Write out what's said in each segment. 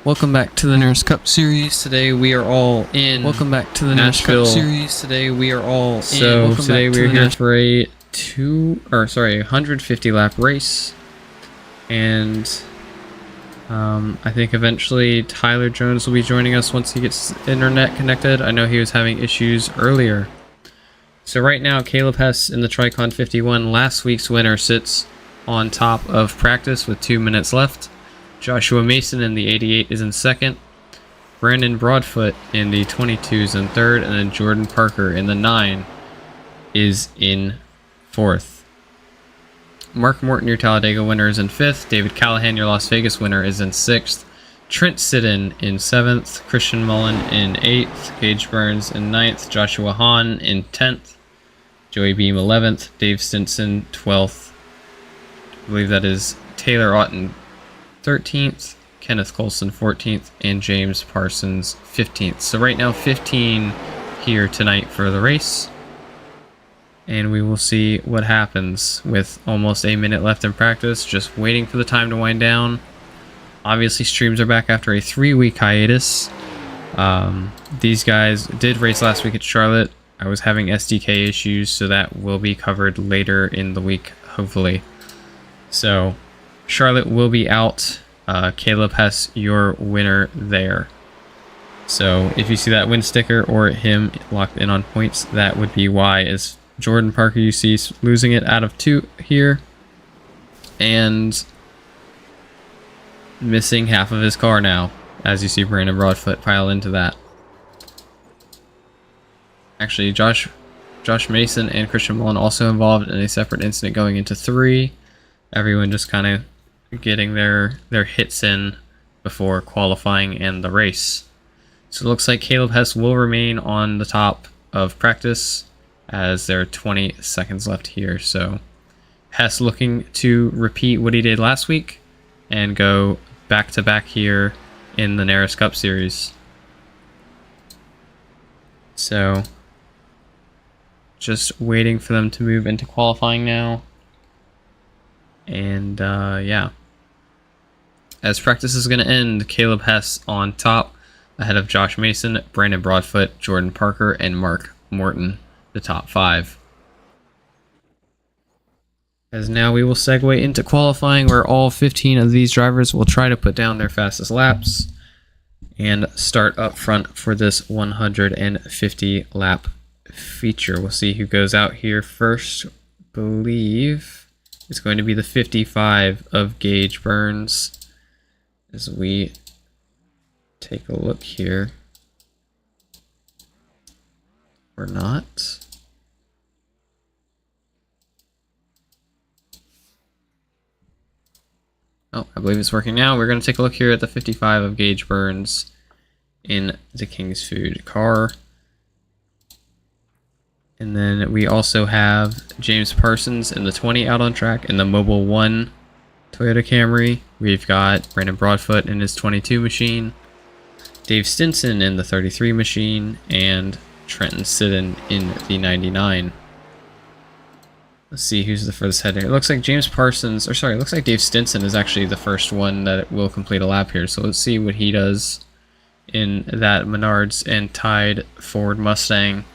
Welcome back to the NARAS Cup Series. Today we are all in. Welcome back to the Nashville NARAS Cup Series. Today we are all So in. today we're here for a 150 lap race, and I think eventually Tyler Jones will be joining us once he gets internet connected. I know he was having issues earlier. So right now, Caleb Hess in the Tricon 51, last week's winner, sits on top of practice with 2 minutes left. Joshua Mason in the 88 is in second. Brandon Broadfoot in the 22 is in third. And then Jordan Parker in the 9 is in fourth. Mark Morton, your Talladega winner, is in fifth. David Callahan, your Las Vegas winner, is in sixth. Trent Siddon in seventh. Christian Mullen in eighth. Gage Burns in ninth. Joshua Hahn in 10th. Joey Beam 11th. Dave Stinson 12th. I believe that is Taylor Otten 13th, Kenneth Colson 14th, and James Parsons 15th. So right now 15 here tonight for the race, and we will see what happens with almost a minute left in practice. Just waiting for the time to wind down. Obviously streams are back after a 3-week hiatus. These guys did race last week at Charlotte. I was having SDK issues, so that will be covered later in the week, hopefully. So Charlotte will be out. Caleb Hess, your winner there. So if you see that win sticker or him locked in on points, that would be why. Is Jordan Parker, you see, losing it out of 2 here and missing half of his car now, as you see Brandon Broadfoot pile into that. Actually, Josh Mason and Christian Mullen also involved in a separate incident going into 3. Everyone just kind of getting their hits in before qualifying and the race. So it looks like Caleb Hess will remain on the top of practice as there are 20 seconds left here. So Hess looking to repeat what he did last week and go back to back here in the NARAS Cup Series. So just waiting for them to move into qualifying now. And yeah, as practice is going to end, Caleb Hess on top ahead of Josh Mason, Brandon Broadfoot, Jordan Parker, and Mark Morton, the top 5. As now we will segue into qualifying, where all 15 of these drivers will try to put down their fastest laps and start up front for this 150 lap feature. We'll see who goes out here first. Believe it's going to be the 55 of Gage Burns. As we take a look here, or not. Oh, I believe it's working now. We're going to take a look here at the 55 of Gage Burns in the King's Food car. And then we also have James Parsons in the 20 out on track in the Mobile 1 Toyota Camry. We've got Brandon Broadfoot in his 22 machine, Dave Stinson in the 33 machine, and Trenton Siddon in the 99. Let's see who's the furthest ahead here. It looks like James Parsons, or sorry, it looks like Dave Stinson is actually the first one that will complete a lap here. So let's see what he does in that Menards and Tide Ford Mustang.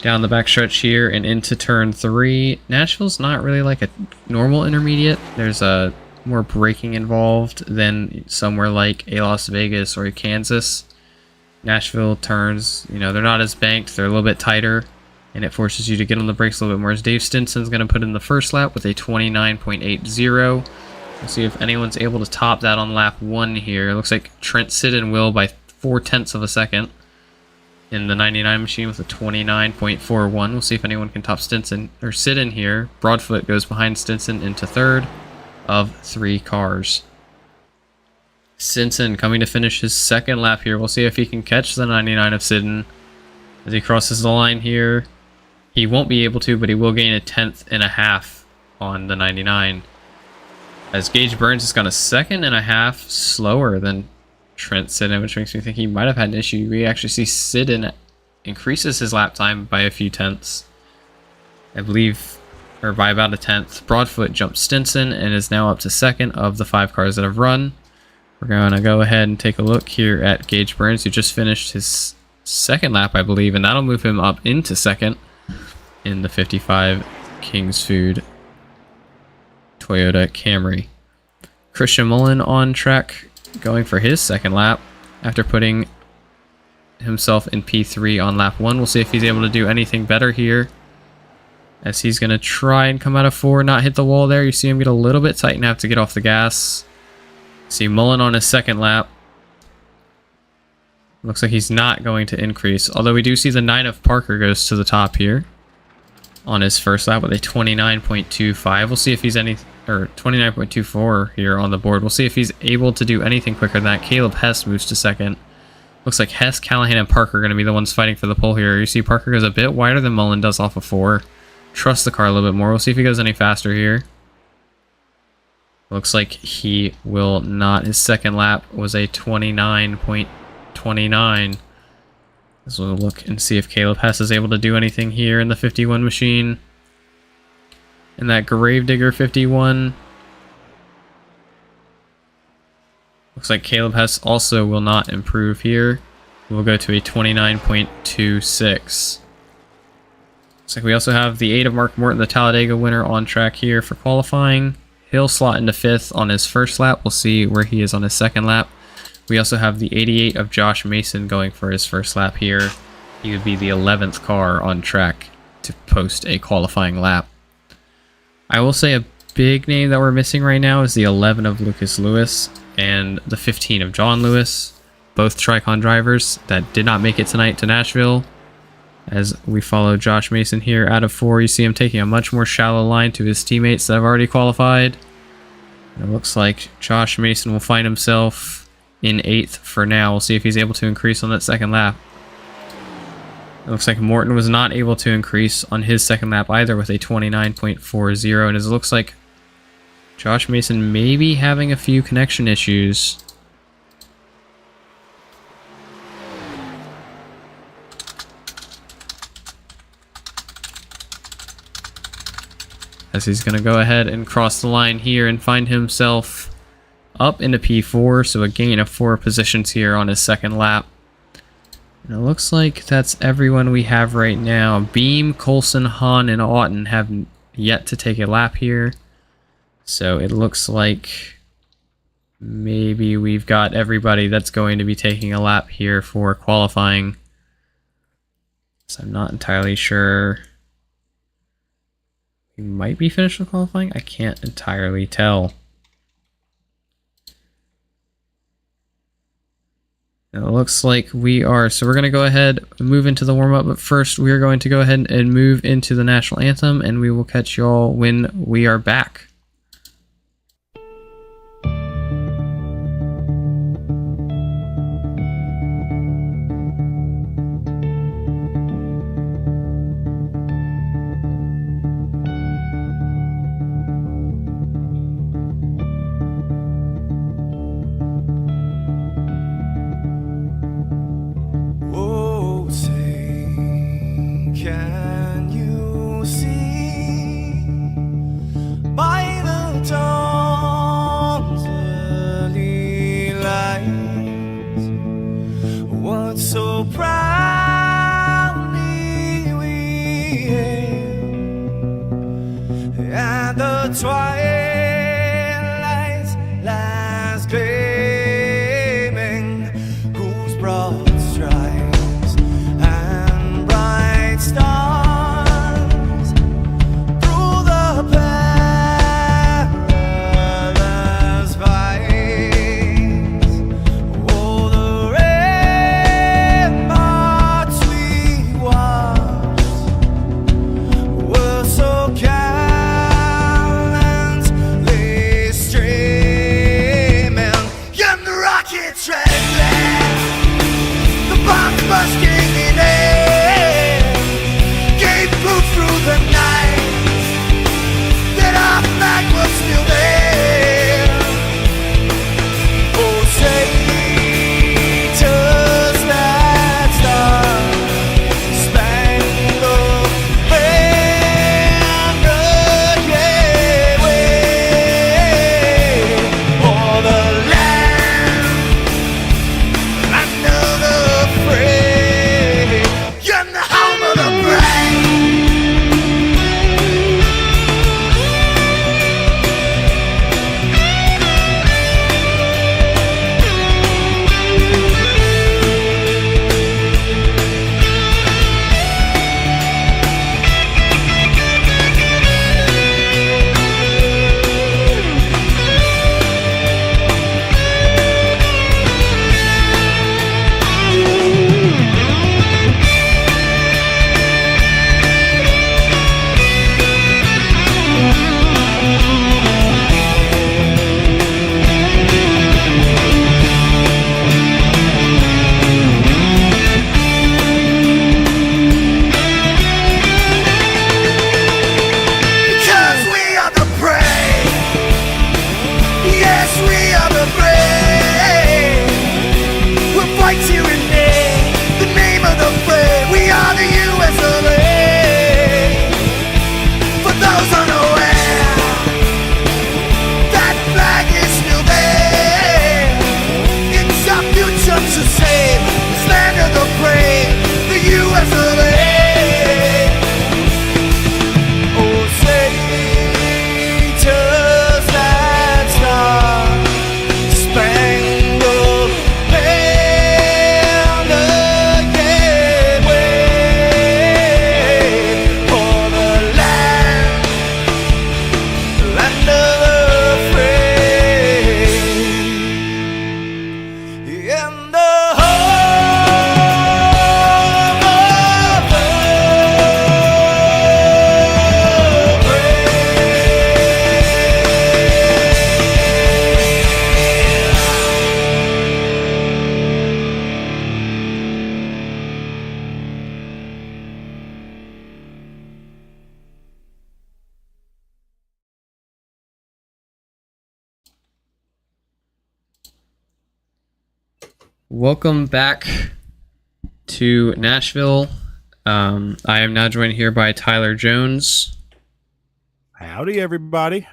Down the backstretch here and into turn 3. Nashville's not really like a normal intermediate. There's a more braking involved than somewhere like a Las Vegas or a Kansas. Nashville turns, you know, they're not as banked. They're a little bit tighter, and it forces you to get on the brakes a little bit more. As Dave Stinson's going to put in the first lap with a 29.80. We'll see if anyone's able to top that on lap 1 here. It looks like Trent Siddon will by 0.4 of a second in the 99 machine with a 29.41. We'll see if anyone can top Stinson or Siddon here. Broadfoot goes behind Stinson into third of 3 cars. Stinson coming to finish his second lap here. We'll see if he can catch the 99 of Siddon as he crosses the line here. He won't be able to, but he will gain a 10.5 on the 99. As Gage Burns has gone a 2.5 slower than Trent Siddon, which makes me think he might have had an issue. We actually see Siddon increases his lap time by a few tenths, I believe, or by about a tenth. Broadfoot jumps Stinson and is now up to second of the 5 cars that have run. We're going to go ahead and take a look here at Gage Burns, who just finished his second lap, I believe, and that'll move him up into second in the 55 King's Food Toyota Camry. Christian Mullen on track, going for his second lap after putting himself in P3 on lap 1. We'll see if he's able to do anything better here, as he's going to try and come out of 4, not hit the wall there. You see him get a little bit tight and have to get off the gas. See Mullen on his second lap. Looks like he's not going to increase, although we do see the 9 of Parker goes to the top here on his first lap with a 29.25. We'll see if he's any, or 29.24 here on the board. We'll see if he's able to do anything quicker than that. Caleb Hess moves to second. Looks like Hess, Callahan, and Parker are going to be the ones fighting for the pole here. You see Parker goes a bit wider than Mullen does off of 4. Trust the car a little bit more. We'll see if he goes any faster here. Looks like he will not. His second lap was a 29.29. Let's look and see if Caleb Hess is able to do anything here in the 51 machine. In that Gravedigger 51. Looks like Caleb Hess also will not improve here. We'll go to a 29.26. Looks like we also have the 8 of Mark Morton, the Talladega winner, on track here for qualifying. He'll slot into 5th on his first lap. We'll see where he is on his second lap. We also have the 88 of Josh Mason going for his first lap here. He would be the 11th car on track to post a qualifying lap. I will say a big name that we're missing right now is the 11 of Lucas Lewis and the 15 of John Lewis, both Tricon drivers that did not make it tonight to Nashville. As we follow Josh Mason here out of 4, you see him taking a much more shallow line to his teammates that have already qualified. And it looks like Josh Mason will find himself in 8th for now. We'll see if he's able to increase on that second lap. It looks like Morton was not able to increase on his second lap either with a 29.40, and it looks like Josh Mason may be having a few connection issues. As he's going to go ahead and cross the line here and find himself up into P4, so a gain of 4 positions here on his second lap. And it looks like that's everyone we have right now. Beam, Coulson, Hahn, and Auten have yet to take a lap here. So it looks like maybe we've got everybody that's going to be taking a lap here for qualifying. So I'm not entirely sure. We might be finished with qualifying. I can't entirely tell. And it looks like we are. So we're going to go ahead and move into the warm-up. But first, we are going to go ahead and move into the national anthem. And we will catch y'all when we are back. So proudly we hailed at the twilight's last gleaming, whose broad stripes and bright stars through the perilous fights. Oh, the were so gallant Welcome back to Nashville. I am now joined here by Tyler Jones. Howdy, everybody.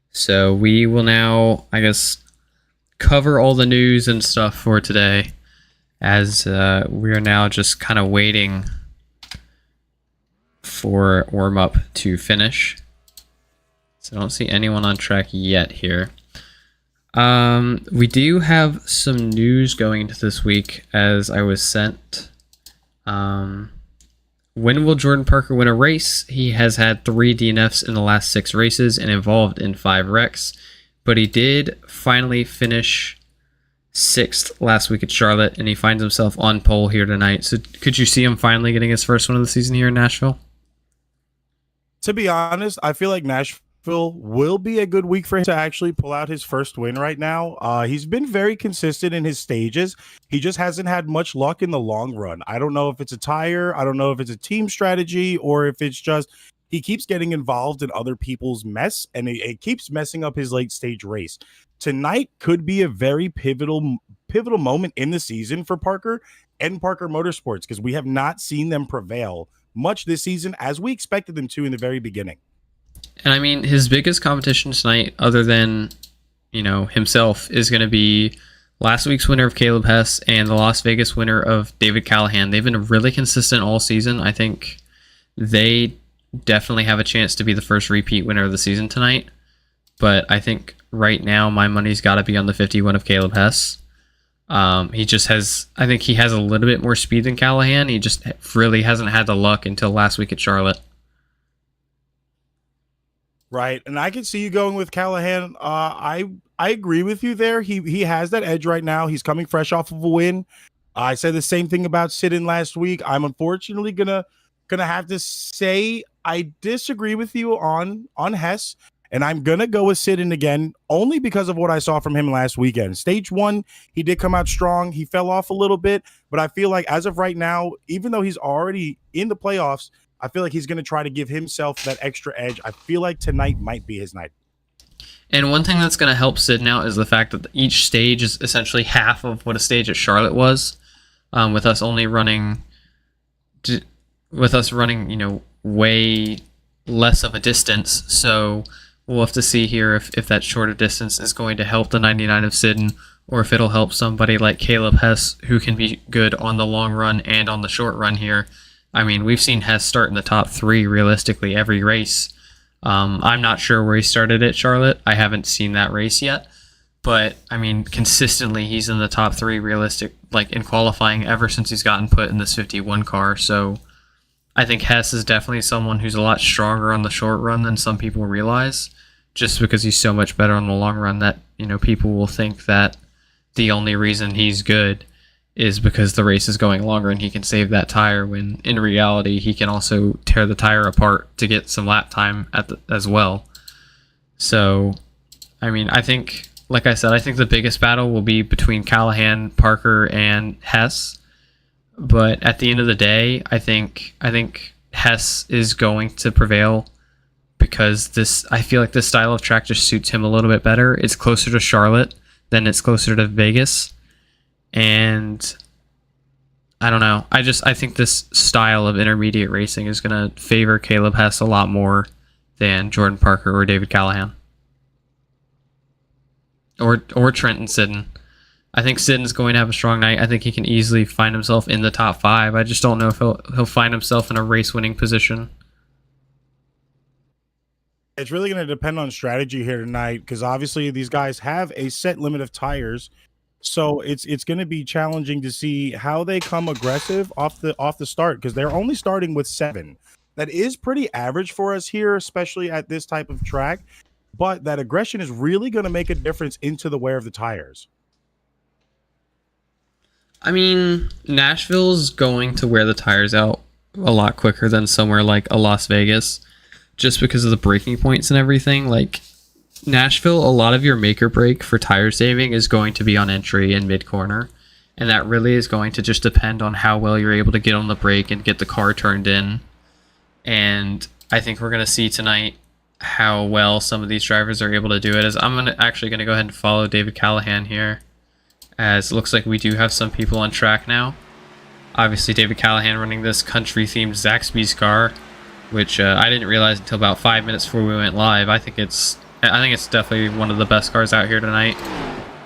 So we will now, I guess, cover all the news and stuff for today, as we are now just kind of waiting for warm-up to finish. So I don't see anyone on track yet here. We do have some news going into this week, as I was sent. When will Jordan Parker win a race? He has had 3 DNFs in the last 6 races and involved in 5 wrecks, but he did finally finish 6th last week at Charlotte, and he finds himself on pole here tonight. So could you see him finally getting his first one of the season here in Nashville? To be honest, I feel like Nashville will be a good week for him to actually pull out his first win right now. He's been very consistent in his stages. He just hasn't had much luck in the long run. I don't know if it's a tire. I don't know if it's a team strategy, or if it's just he keeps getting involved in other people's mess, and it keeps messing up his late stage race. Tonight could be a very pivotal moment in the season for Parker and Parker Motorsports, because we have not seen them prevail much this season as we expected them to in the very beginning. And I mean, his biggest competition tonight, other than, himself, is going to be last week's winner of Caleb Hess and the Las Vegas winner of David Callahan. They've been really consistent all season. I think they definitely have a chance to be the first repeat winner of the season tonight. But I think right now my money's got to be on the 51 of Caleb Hess. I think he has a little bit more speed than Callahan. He just really hasn't had the luck until last week at Charlotte. Right, and I can see you going with Callahan. I agree with you there. He has that edge right now. He's coming fresh off of a win. I said the same thing about Sidden last week. I'm unfortunately gonna have to say I disagree with you on Hess, and I'm gonna go with Sidden again, only because of what I saw from him last weekend. Stage 1, he did come out strong. He fell off a little bit, but I feel like as of right now, even though he's already in the playoffs, I feel like he's going to try to give himself that extra edge. I feel like tonight might be his night. And one thing that's going to help Sid now is the fact that each stage is essentially half of what a stage at Charlotte was, with us running, way less of a distance. So we'll have to see here if that shorter distance is going to help the 99 of Sidden, or if it'll help somebody like Caleb Hess, who can be good on the long run and on the short run here. I mean, we've seen Hess start in the top 3 realistically every race. I'm not sure where he started at Charlotte. I haven't seen that race yet. But, I mean, consistently he's in the top 3 realistic, in qualifying ever since he's gotten put in this 51 car. So I think Hess is definitely someone who's a lot stronger on the short run than some people realize, just because he's so much better on the long run that, people will think that the only reason he's good is because the race is going longer and he can save that tire, when in reality he can also tear the tire apart to get some lap time as well. So, I mean, I think, like I said, I think the biggest battle will be between Callahan, Parker, and Hess. But at the end of the day, I think Hess is going to prevail, because I feel like this style of track just suits him a little bit better. It's closer to Charlotte than it's closer to Vegas. And I don't know. I think this style of intermediate racing is going to favor Caleb Hess a lot more than Jordan Parker or David Callahan. Or Trenton Sidden. I think Sidden's going to have a strong night. I think he can easily find himself in the top 5. I just don't know if he'll find himself in a race-winning position. It's really going to depend on strategy here tonight, because obviously these guys have a set limit of tires. So it's going to be challenging to see how they come aggressive off the start, because they're only starting with 7. That is pretty average for us here, especially at this type of track. But that aggression is really going to make a difference into the wear of the tires. I mean, Nashville's going to wear the tires out a lot quicker than somewhere like a Las Vegas, just because of the braking points and everything. Nashville, a lot of your make or break for tire saving is going to be on entry and mid corner, and that really is going to just depend on how well you're able to get on the brake and get the car turned in. And I think we're going to see tonight how well some of these drivers are able to do it. As I'm actually going to go ahead and follow David Callahan here, as it looks like we do have some people on track now. Obviously, David Callahan running this country-themed Zaxby's car, which I didn't realize until about 5 minutes before we went live. I think it's definitely one of the best cars out here tonight.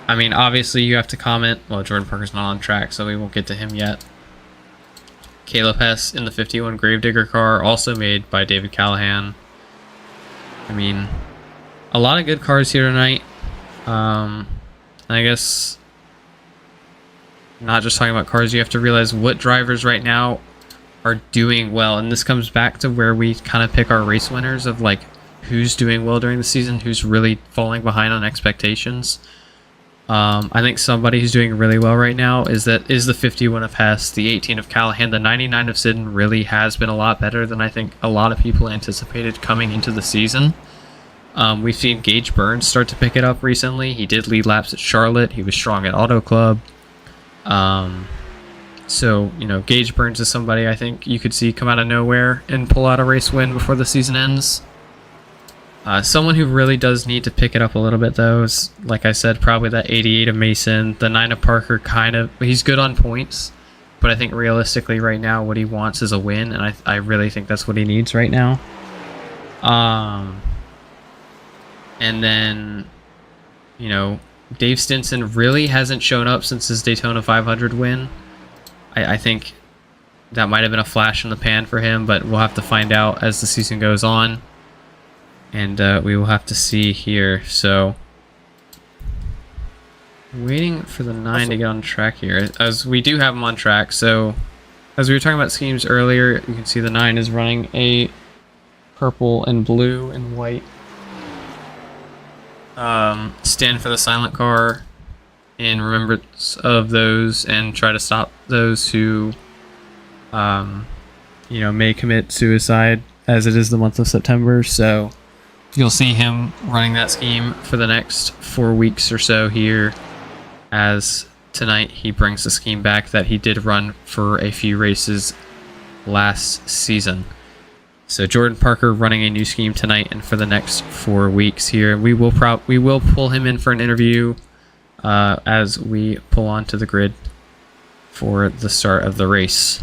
I mean, obviously you have to comment. Well, Jordan Parker's not on track, so we won't get to him yet. Caleb Hess in the 51 Gravedigger car, also made by David Callahan. I mean, a lot of good cars here tonight. I guess not just talking about cars, you have to realize what drivers right now are doing well, and this comes back to where we kind of pick our race winners of like who's doing well during the season, who's really falling behind on expectations. I think somebody who's doing really well right now is the 51 of Hess, the 18 of Callahan, the 99 of Sidden really has been a lot better than I think a lot of people anticipated coming into the season. We've seen Gage Burns start to pick it up recently. He did lead laps at Charlotte. He was strong at Auto Club. So, you know, Gage Burns is somebody I think you could see come out of nowhere and pull out a race win before the season ends. Someone who really does need to pick it up a little bit, though, is, like I said, probably that 88 of Mason. The 9 of Parker, he's good on points, but I think realistically right now what he wants is a win, and I really think that's what he needs right now. And then, you know, Dave Stinson really hasn't shown up since his Daytona 500 win. I think that might have been a flash in the pan for him, but we'll have to find out as the season goes on. And we will have to see here. So, waiting for the 9 to get on track here, as we do have him on track. So, as we were talking about schemes earlier, you can see the 9 is running a purple and blue and white stand for the silent car in remembrance of those, and try to stop those who, you know, may commit suicide, as it is the month of September. So you'll see him running that scheme for the next 4 weeks or so here, as tonight he brings the scheme back that he did run for a few races last season. So Jordan Parker running a new scheme tonight and for the next 4 weeks here. We will pull him in for an interview as we pull onto the grid for the start of the race.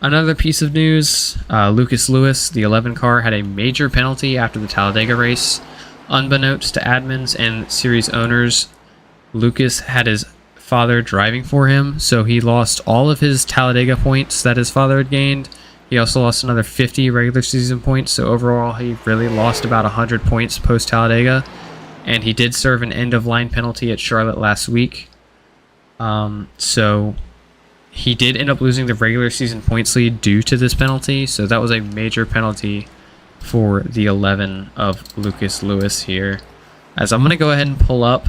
Another piece of news, Lucas Lewis, the 11 car, had a major penalty after the Talladega race. Unbeknownst to admins and series owners, Lucas had his father driving for him, so he lost all of his Talladega points that his father had gained. He also lost another 50 regular season points, so overall he really lost about 100 points post-Talladega. And he did serve an end-of-line penalty at Charlotte last week. So he did end up losing the regular season points lead due to this penalty, so that was a major penalty for the 11 of Lucas Lewis here. As I'm going to go ahead and pull up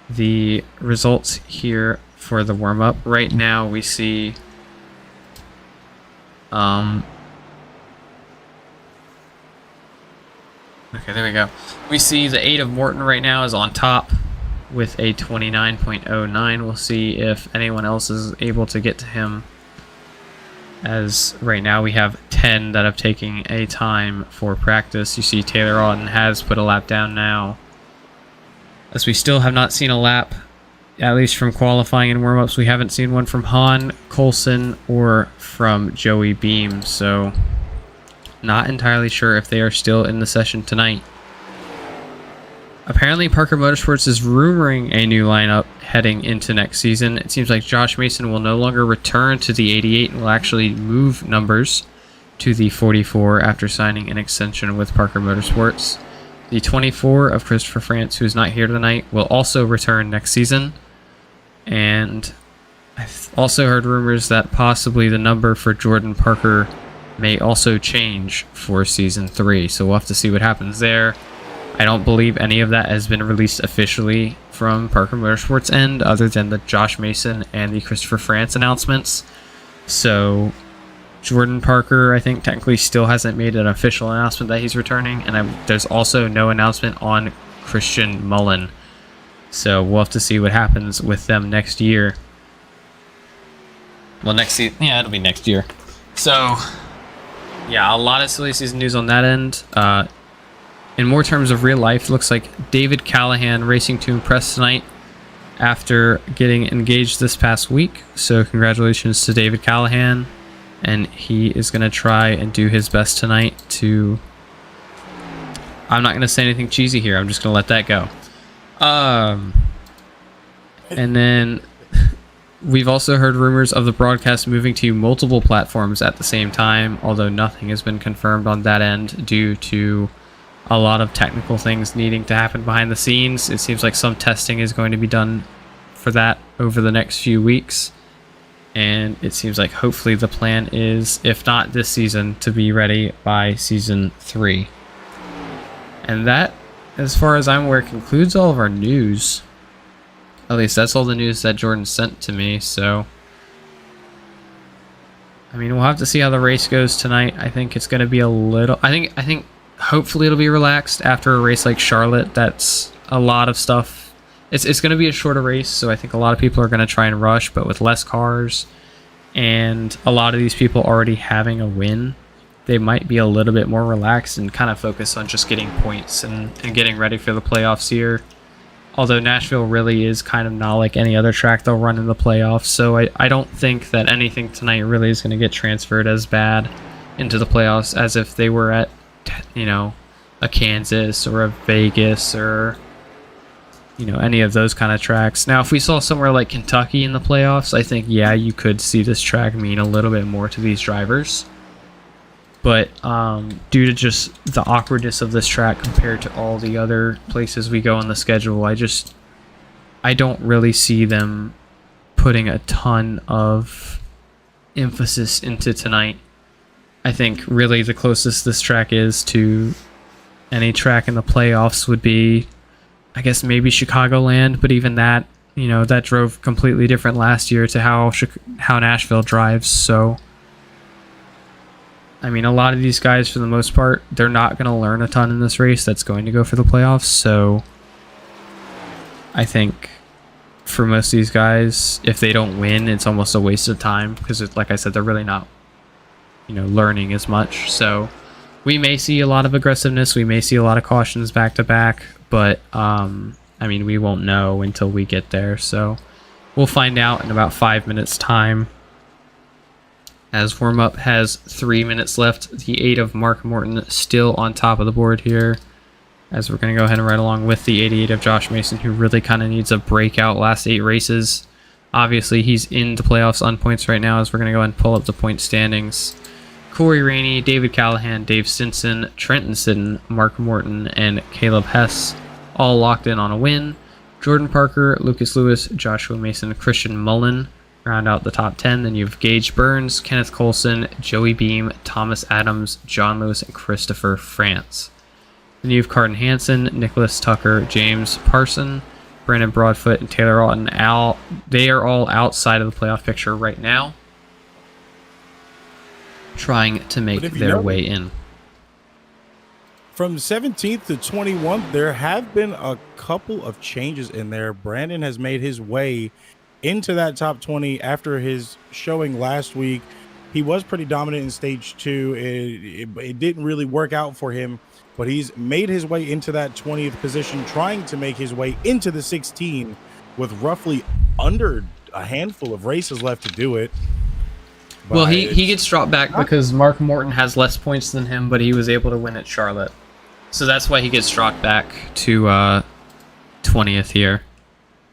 the results here for the warm-up. Right now we see okay, there we go. We see the 8 of Morton right now is on top with a 29.09. We'll see if anyone else is able to get to him, as right now we have 10 that have taken a time for practice. You see Taylor Auden has put a lap down now, as we still have not seen a lap, at least from qualifying and warm-ups. We haven't seen one from Hahn, Coulson, or from Joey Beam, so not entirely sure if they are still in the session tonight. Apparently Parker Motorsports is rumoring a new lineup heading into next season. It seems like Josh Mason will no longer return to the 88 and will actually move numbers to the 44 after signing an extension with Parker Motorsports. The 24 of Christopher France, who is not here tonight, will also return next season. And I've also heard rumors that possibly the number for Jordan Parker may also change for Season 3. So we'll have to see what happens there. I don't believe any of that has been released officially from Parker Motorsports' end, other than the Josh Mason and the Christopher France announcements. So Jordan Parker, I think, technically still hasn't made an official announcement that he's returning. And there's also no announcement on Christian Mullen. So we'll have to see what happens with them next year. Well, next season, yeah, it'll be next year. So, yeah, a lot of silly season news on that end. In more terms of real life, it looks like David Callahan racing to impress tonight after getting engaged this past week. So congratulations to David Callahan, and he is going to try and do his best tonight to... I'm not going to say anything cheesy here. I'm just going to let that go. And then we've also heard rumors of the broadcast moving to multiple platforms at the same time, although nothing has been confirmed on that end due to a lot of technical things needing to happen behind the scenes. It seems like some testing is going to be done for that over the next few weeks. And it seems like hopefully the plan is, if not this season, to be ready by season 3. And that, as far as I'm aware, concludes all of our news. At least that's all the news that Jordan sent to me, so... I mean, we'll have to see how the race goes tonight. I think it's going to be a little... I think hopefully it'll be relaxed after a race like Charlotte. That's a lot of stuff. It's going to be a shorter race, so I think a lot of people are going to try and rush, but with less cars and a lot of these people already having a win, they might be a little bit more relaxed and kind of focus on just getting points and getting ready for the playoffs here. Although Nashville really is kind of not like any other track they'll run in the playoffs, so I don't think that anything tonight really is going to get transferred as bad into the playoffs as if they were at, you know, a Kansas or a Vegas or, you know, any of those kind of tracks. Now, if we saw somewhere like Kentucky in the playoffs, I think, yeah, you could see this track mean a little bit more to these drivers. But due to just the awkwardness of this track compared to all the other places we go on the schedule, I don't really see them putting a ton of emphasis into tonight. I think really the closest this track is to any track in the playoffs would be, I guess, maybe Chicagoland, but even that, you know, that drove completely different last year to how Nashville drives, so... I mean, a lot of these guys, for the most part, they're not going to learn a ton in this race that's going to go for the playoffs. So I think for most of these guys, if they don't win, it's almost a waste of time because, like I said, they're really not, you know, learning as much. So we may see a lot of aggressiveness. We may see a lot of cautions back to back. But, I mean, we won't know until we get there. So we'll find out in about 5 minutes' time. As warm-up has 3 minutes left, the 8 of Mark Morton still on top of the board here. As we're going to go ahead and ride along with the 88 of Josh Mason, who really kind of needs a breakout last 8 races. Obviously, he's in the playoffs on points right now, as we're going to go ahead and pull up the point standings. Corey Rainey, David Callahan, Dave Stinson, Trenton Sidden, Mark Morton, and Caleb Hess all locked in on a win. Jordan Parker, Lucas Lewis, Joshua Mason, Christian Mullen round out the top 10. Then you have Gage Burns, Kenneth Colson, Joey Beam, Thomas Adams, John Lewis, and Christopher France. Then you have Carden Hansen, Nicholas Tucker, James Parson, Brandon Broadfoot, and Taylor Alton. They are all outside of the playoff picture right now, trying to make their way in. From 17th to 21th, there have been a couple of changes in there. Brandon has made his way into that top 20 after his showing last week. He was pretty dominant in stage 2. It didn't really work out for him, but he's made his way into that 20th position, trying to make his way into the 16 with roughly under a handful of races left to do it. But well, he gets dropped back because Mark Morton has less points than him, but he was able to win at Charlotte. So that's why he gets dropped back to 20th here.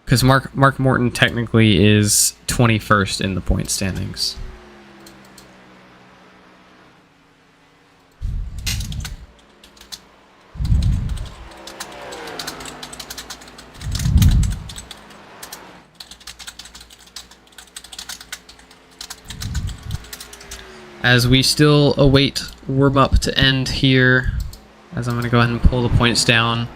Because Mark Morton technically is 21st in the point standings. As we still await warm-up to end here, as I'm going to go ahead and pull the points down.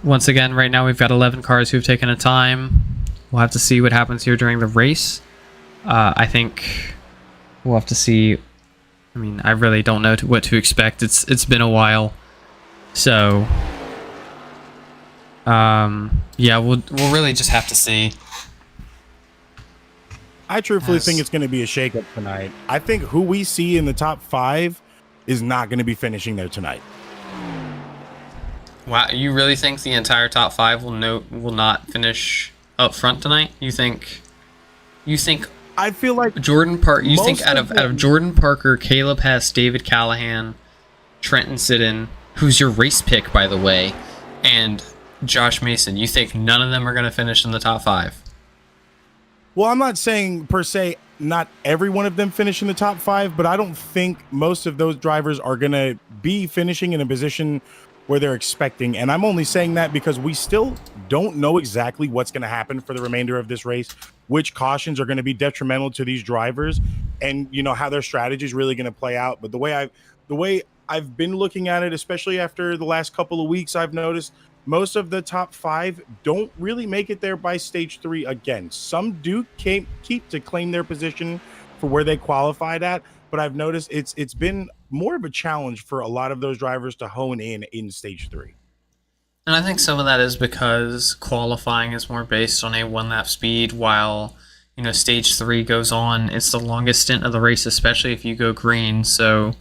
Once again, right now we've got 11 cars who've taken a time. We'll have to see what happens here during the race. I think we'll have to see. I mean, I really don't know what to expect. It's been a while, so yeah, we'll really just have to see. I truthfully think it's going to be a shakeup tonight. I think who we see in the top 5 is not going to be finishing there tonight. Wow, you really think the entire top 5 will not finish up front tonight? You think I feel like Jordan Parker? You think most out of of Jordan Parker, Caleb Hess, David Callahan, Trenton Sidden, who's your race pick by the way, and Josh Mason, you think none of them are going to finish in the top 5? Well, I'm not saying per se not every one of them finish in the top 5, but I don't think most of those drivers are going to be finishing in a position where they're expecting. And I'm only saying that because we still don't know exactly what's going to happen for the remainder of this race, which cautions are going to be detrimental to these drivers, and you know how their strategy is really going to play out. But the way I've been looking at it, especially after the last couple of weeks, I've noticed most of the top 5 don't really make it there by stage 3 again. Some do keep to claim their position for where they qualified at, but I've noticed it's been more of a challenge for a lot of those drivers to hone in stage 3. And I think some of that is because qualifying is more based on a 1-lap speed, while stage 3 goes on. It's the longest stint of the race, especially if you go green. So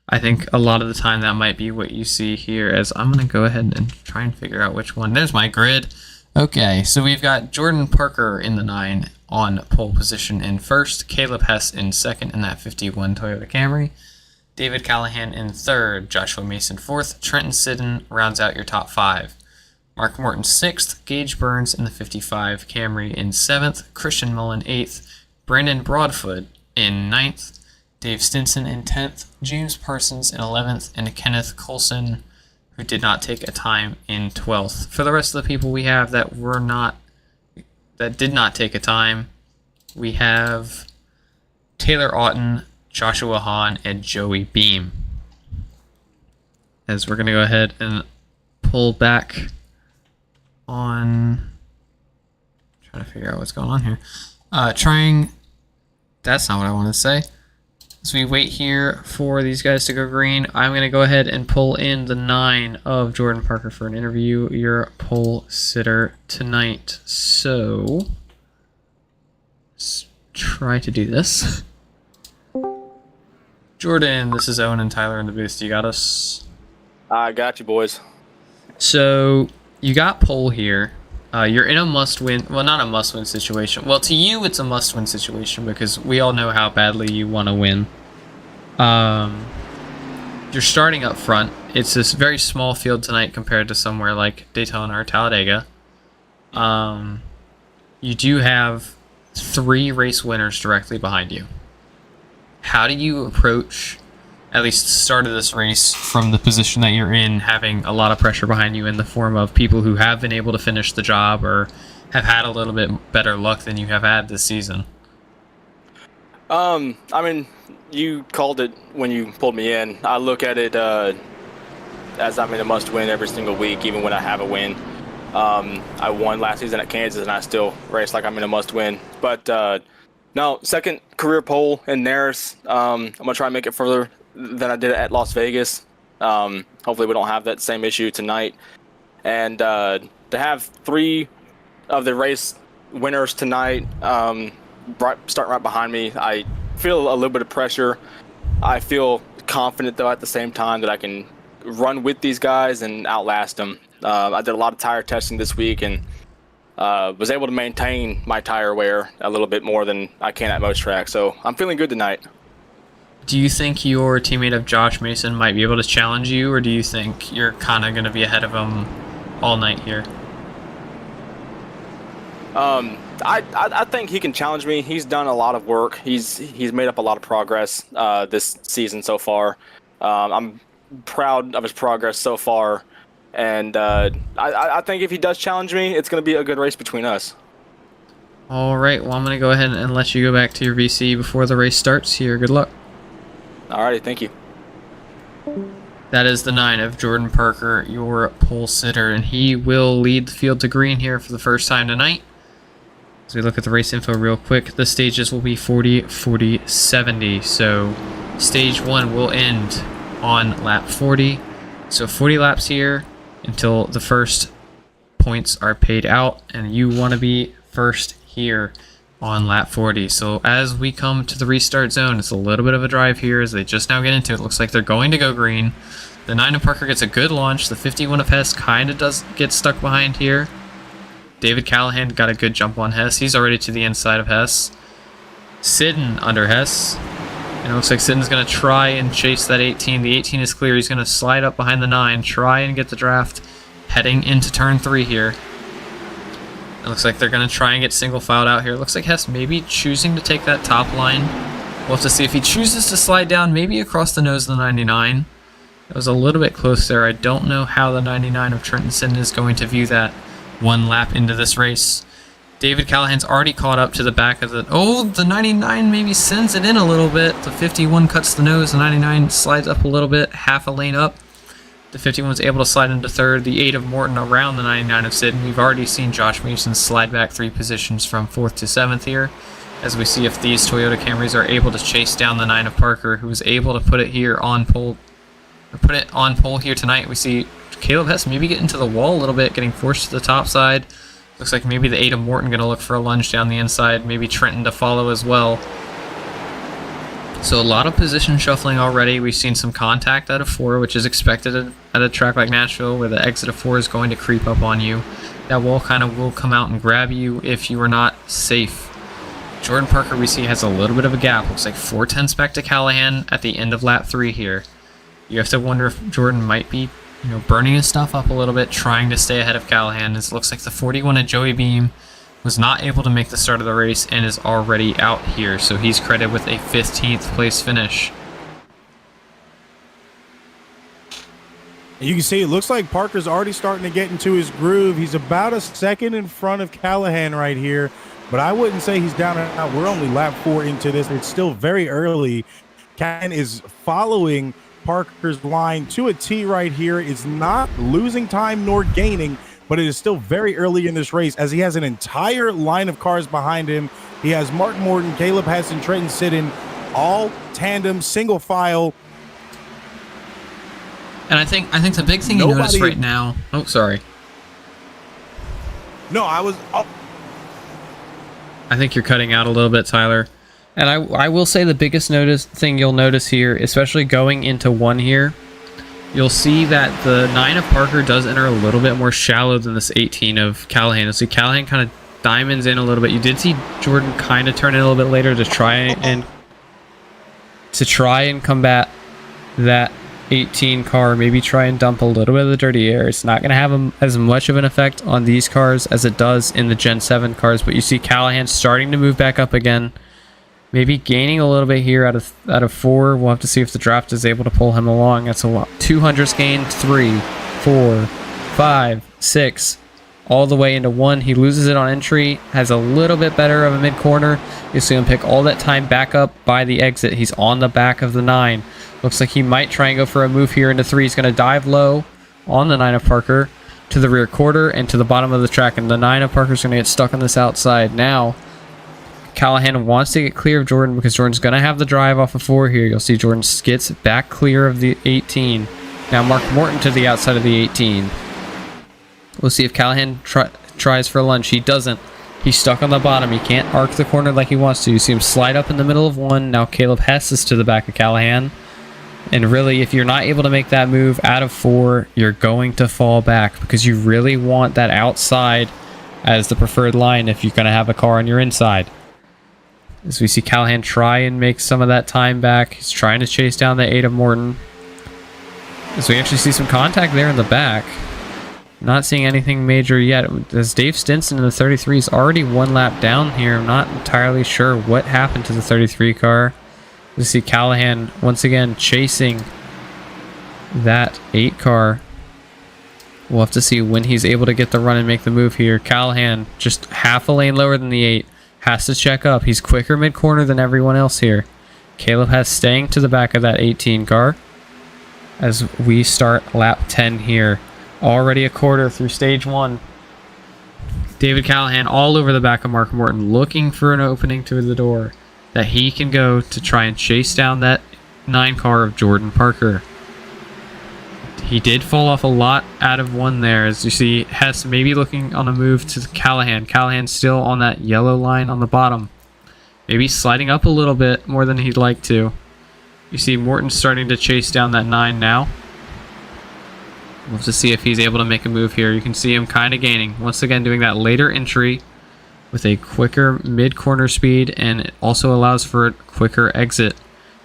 I think a lot of the time that might be what you see here. As I'm going to go ahead and try and figure out which one. There's my grid. Okay, so we've got Jordan Parker in the 9 on pole position in first, Caleb Hess in second in that 51 Toyota Camry, David Callahan in third, Joshua Mason fourth, Trenton Sidden rounds out your top 5. Mark Morton 6th, Gage Burns in the 55 Camry in 7th, Christian Mullen 8th, Brandon Broadfoot in 9th, Dave Stinson in 10th, James Parsons in 11th, and Kenneth Colson, who did not take a time, in 12th. For the rest of the people we have that did not take a time, we have Taylor Auten, Joshua Hahn, and Joey Beam. As we're going to go ahead and pull back on... trying to figure out what's going on here. That's not what I wanted to say. As we wait here for these guys to go green, I'm going to go ahead and pull in the 9 of Jordan Parker for an interview, your pole sitter tonight. So, let's try to do this. Jordan, this is Owen and Tyler in the booth. You got us? I got you, boys. So, you got pole here. You're in a must-win, well, not a must-win situation. Well, to you, it's a must-win situation because we all know how badly you want to win. You're starting up front. It's this very small field tonight compared to somewhere like Daytona or Talladega. You do have 3 race winners directly behind you. How do you approach at least the start of this race from the position that you're in, having a lot of pressure behind you in the form of people who have been able to finish the job or have had a little bit better luck than you have had this season? I mean, you called it when you pulled me in. I look at it as I'm in a must-win every single week, even when I have a win. I won last season at Kansas, and I still race like I'm in a must-win. But no, second career pole in NARAS. I'm gonna try and make it further than I did at Las Vegas. Hopefully we don't have that same issue tonight. And to have 3 of the race winners tonight starting right behind me, I feel a little bit of pressure. I feel confident, though, at the same time that I can run with these guys and outlast them. I did a lot of tire testing this week and was able to maintain my tire wear a little bit more than I can at most tracks. So I'm feeling good tonight. Do you think your teammate of Josh Mason might be able to challenge you, or do you think you're kind of going to be ahead of him all night here? I think he can challenge me. He's done a lot of work. He's made up a lot of progress this season so far. I'm proud of his progress so far, and I think if he does challenge me, it's going to be a good race between us. All right, well, I'm going to go ahead and let you go back to your VC before the race starts here. Good luck. Alrighty, thank you. That is the 9 of Jordan Parker, your pole sitter, and he will lead the field to green here for the first time tonight. As we look at the race info real quick, the stages will be 40, 40, 70. So stage 1 will end on lap 40. So 40 laps here until the first points are paid out, and you want to be first here on lap 40. So as we come to the restart zone, it's a little bit of a drive here as they just now get into it. Looks like they're going to go green. The 9 of Parker gets a good launch. The 51 of Hess kind of does get stuck behind here. David Callahan got a good jump on Hess. He's already to the inside of Hess. Sidden under Hess. And it looks like Sidden's going to try and chase that 18. The 18 is clear. He's going to slide up behind the 9, try and get the draft heading into turn 3 here. It looks like they're going to try and get single filed out here. It looks like Hess maybe choosing to take that top line. We'll have to see if he chooses to slide down maybe across the nose of the 99. It was a little bit close there. I don't know how the 99 of Trenton Sidden is going to view that one lap into this race. David Callahan's already caught up to the back of the... Oh, the 99 maybe sends it in a little bit. The 51 cuts the nose. The 99 slides up a little bit, half a lane up. The 51 was able to slide into third. The 8 of Morton around the 99 of Sidden. We've already seen Josh Mason slide back 3 positions from 4th to 7th here, as we see if these Toyota Camrys are able to chase down the 9 of Parker, who was able to put it here on pole, or put it on pole here tonight. We see Caleb Hess maybe getting to the wall a little bit, getting forced to the top side. Looks like maybe the 8 of Morton going to look for a lunge down the inside. Maybe Trenton to follow as well. So a lot of position shuffling already. We've seen some contact out of 4, which is expected at a track like Nashville, where the exit of 4 is going to creep up on you. That wall kind of will come out and grab you if you are not safe. Jordan Parker, we see, has a little bit of a gap. Looks like 4/10 back to Callahan at the end of lap 3 here. You have to wonder if Jordan might be, burning his stuff up a little bit, trying to stay ahead of Callahan. It looks like the 41 of Joey Beam was not able to make the start of the race and is already out here, so he's credited with a 15th place finish. You can see it looks like Parker's already starting to get into his groove. He's about a second in front of Callahan right here, but I wouldn't say he's down and out. We're only lap 4 into this. It's still very early. Callahan is following Parker's line to a T right here. Is not losing time nor gaining, but it is still very early in this race, as he has an entire line of cars behind him. He has Mark Morton, Caleb Hess, and Trenton Sidden, all tandem, single file. And I think the big thing you notice right now... Oh, sorry. No, I was... Oh. I think you're cutting out a little bit, Tyler. And I will say the biggest thing you'll notice here, especially going into 1 here, you'll see that the 9 of Parker does enter a little bit more shallow than this 18 of Callahan. You'll see Callahan kind of diamonds in a little bit. You did see Jordan kind of turn in a little bit later to try and combat that 18 car, maybe try and dump a little bit of the dirty air. It's not going to have as much of an effect on these cars as it does in the Gen 7 cars, but you see Callahan starting to move back up again. Maybe gaining a little bit here out of 4. We'll have to see if the draft is able to pull him along. That's a lot. 200s gained, 3, 4, 5, 6, all the way into 1. He loses it on entry, has a little bit better of a mid-corner. You see him pick all that time back up by the exit. He's on the back of the 9. Looks like he might try and go for a move here into 3. He's going to dive low on the 9 of Parker to the rear quarter and to the bottom of the track, and the 9 of Parker's going to get stuck on this outside. Now, Callahan wants to get clear of Jordan because Jordan's going to have the drive off of 4 here. You'll see Jordan skits back clear of the 18. Now Mark Morton to the outside of the 18. We'll see if Callahan tries for a lunge. He doesn't. He's stuck on the bottom. He can't arc the corner like he wants to. You see him slide up in the middle of 1. Now Caleb Hess is to the back of Callahan. And really, if you're not able to make that move out of 4, you're going to fall back because you really want that outside as the preferred line if you're going to have a car on your inside. As we see Callahan try and make some of that time back. He's trying to chase down the 8 of Morton. As we actually see some contact there in the back. Not seeing anything major yet. As Dave Stinson in the 33 is already 1 lap down here. I'm not entirely sure what happened to the 33 car. We see Callahan once again chasing that 8 car. We'll have to see when he's able to get the run and make the move here. Callahan just half a lane lower than the 8. Has to check up. He's quicker mid-corner than everyone else here. Caleb Hess staying to the back of that 18 car as we start lap 10 here. Already a quarter through stage 1. David Callahan all over the back of Mark Morton, looking for an opening to the door that he can go to try and chase down that 9 car of Jordan Parker. He did fall off a lot out of 1 there, as you see Hess maybe looking on a move to Callahan. Callahan still on that yellow line on the bottom. Maybe sliding up a little bit more than he'd like to. You see Morton starting to chase down that 9 now. We'll have to see if he's able to make a move here. You can see him kind of gaining. Once again, doing that later entry with a quicker mid-corner speed, and it also allows for a quicker exit.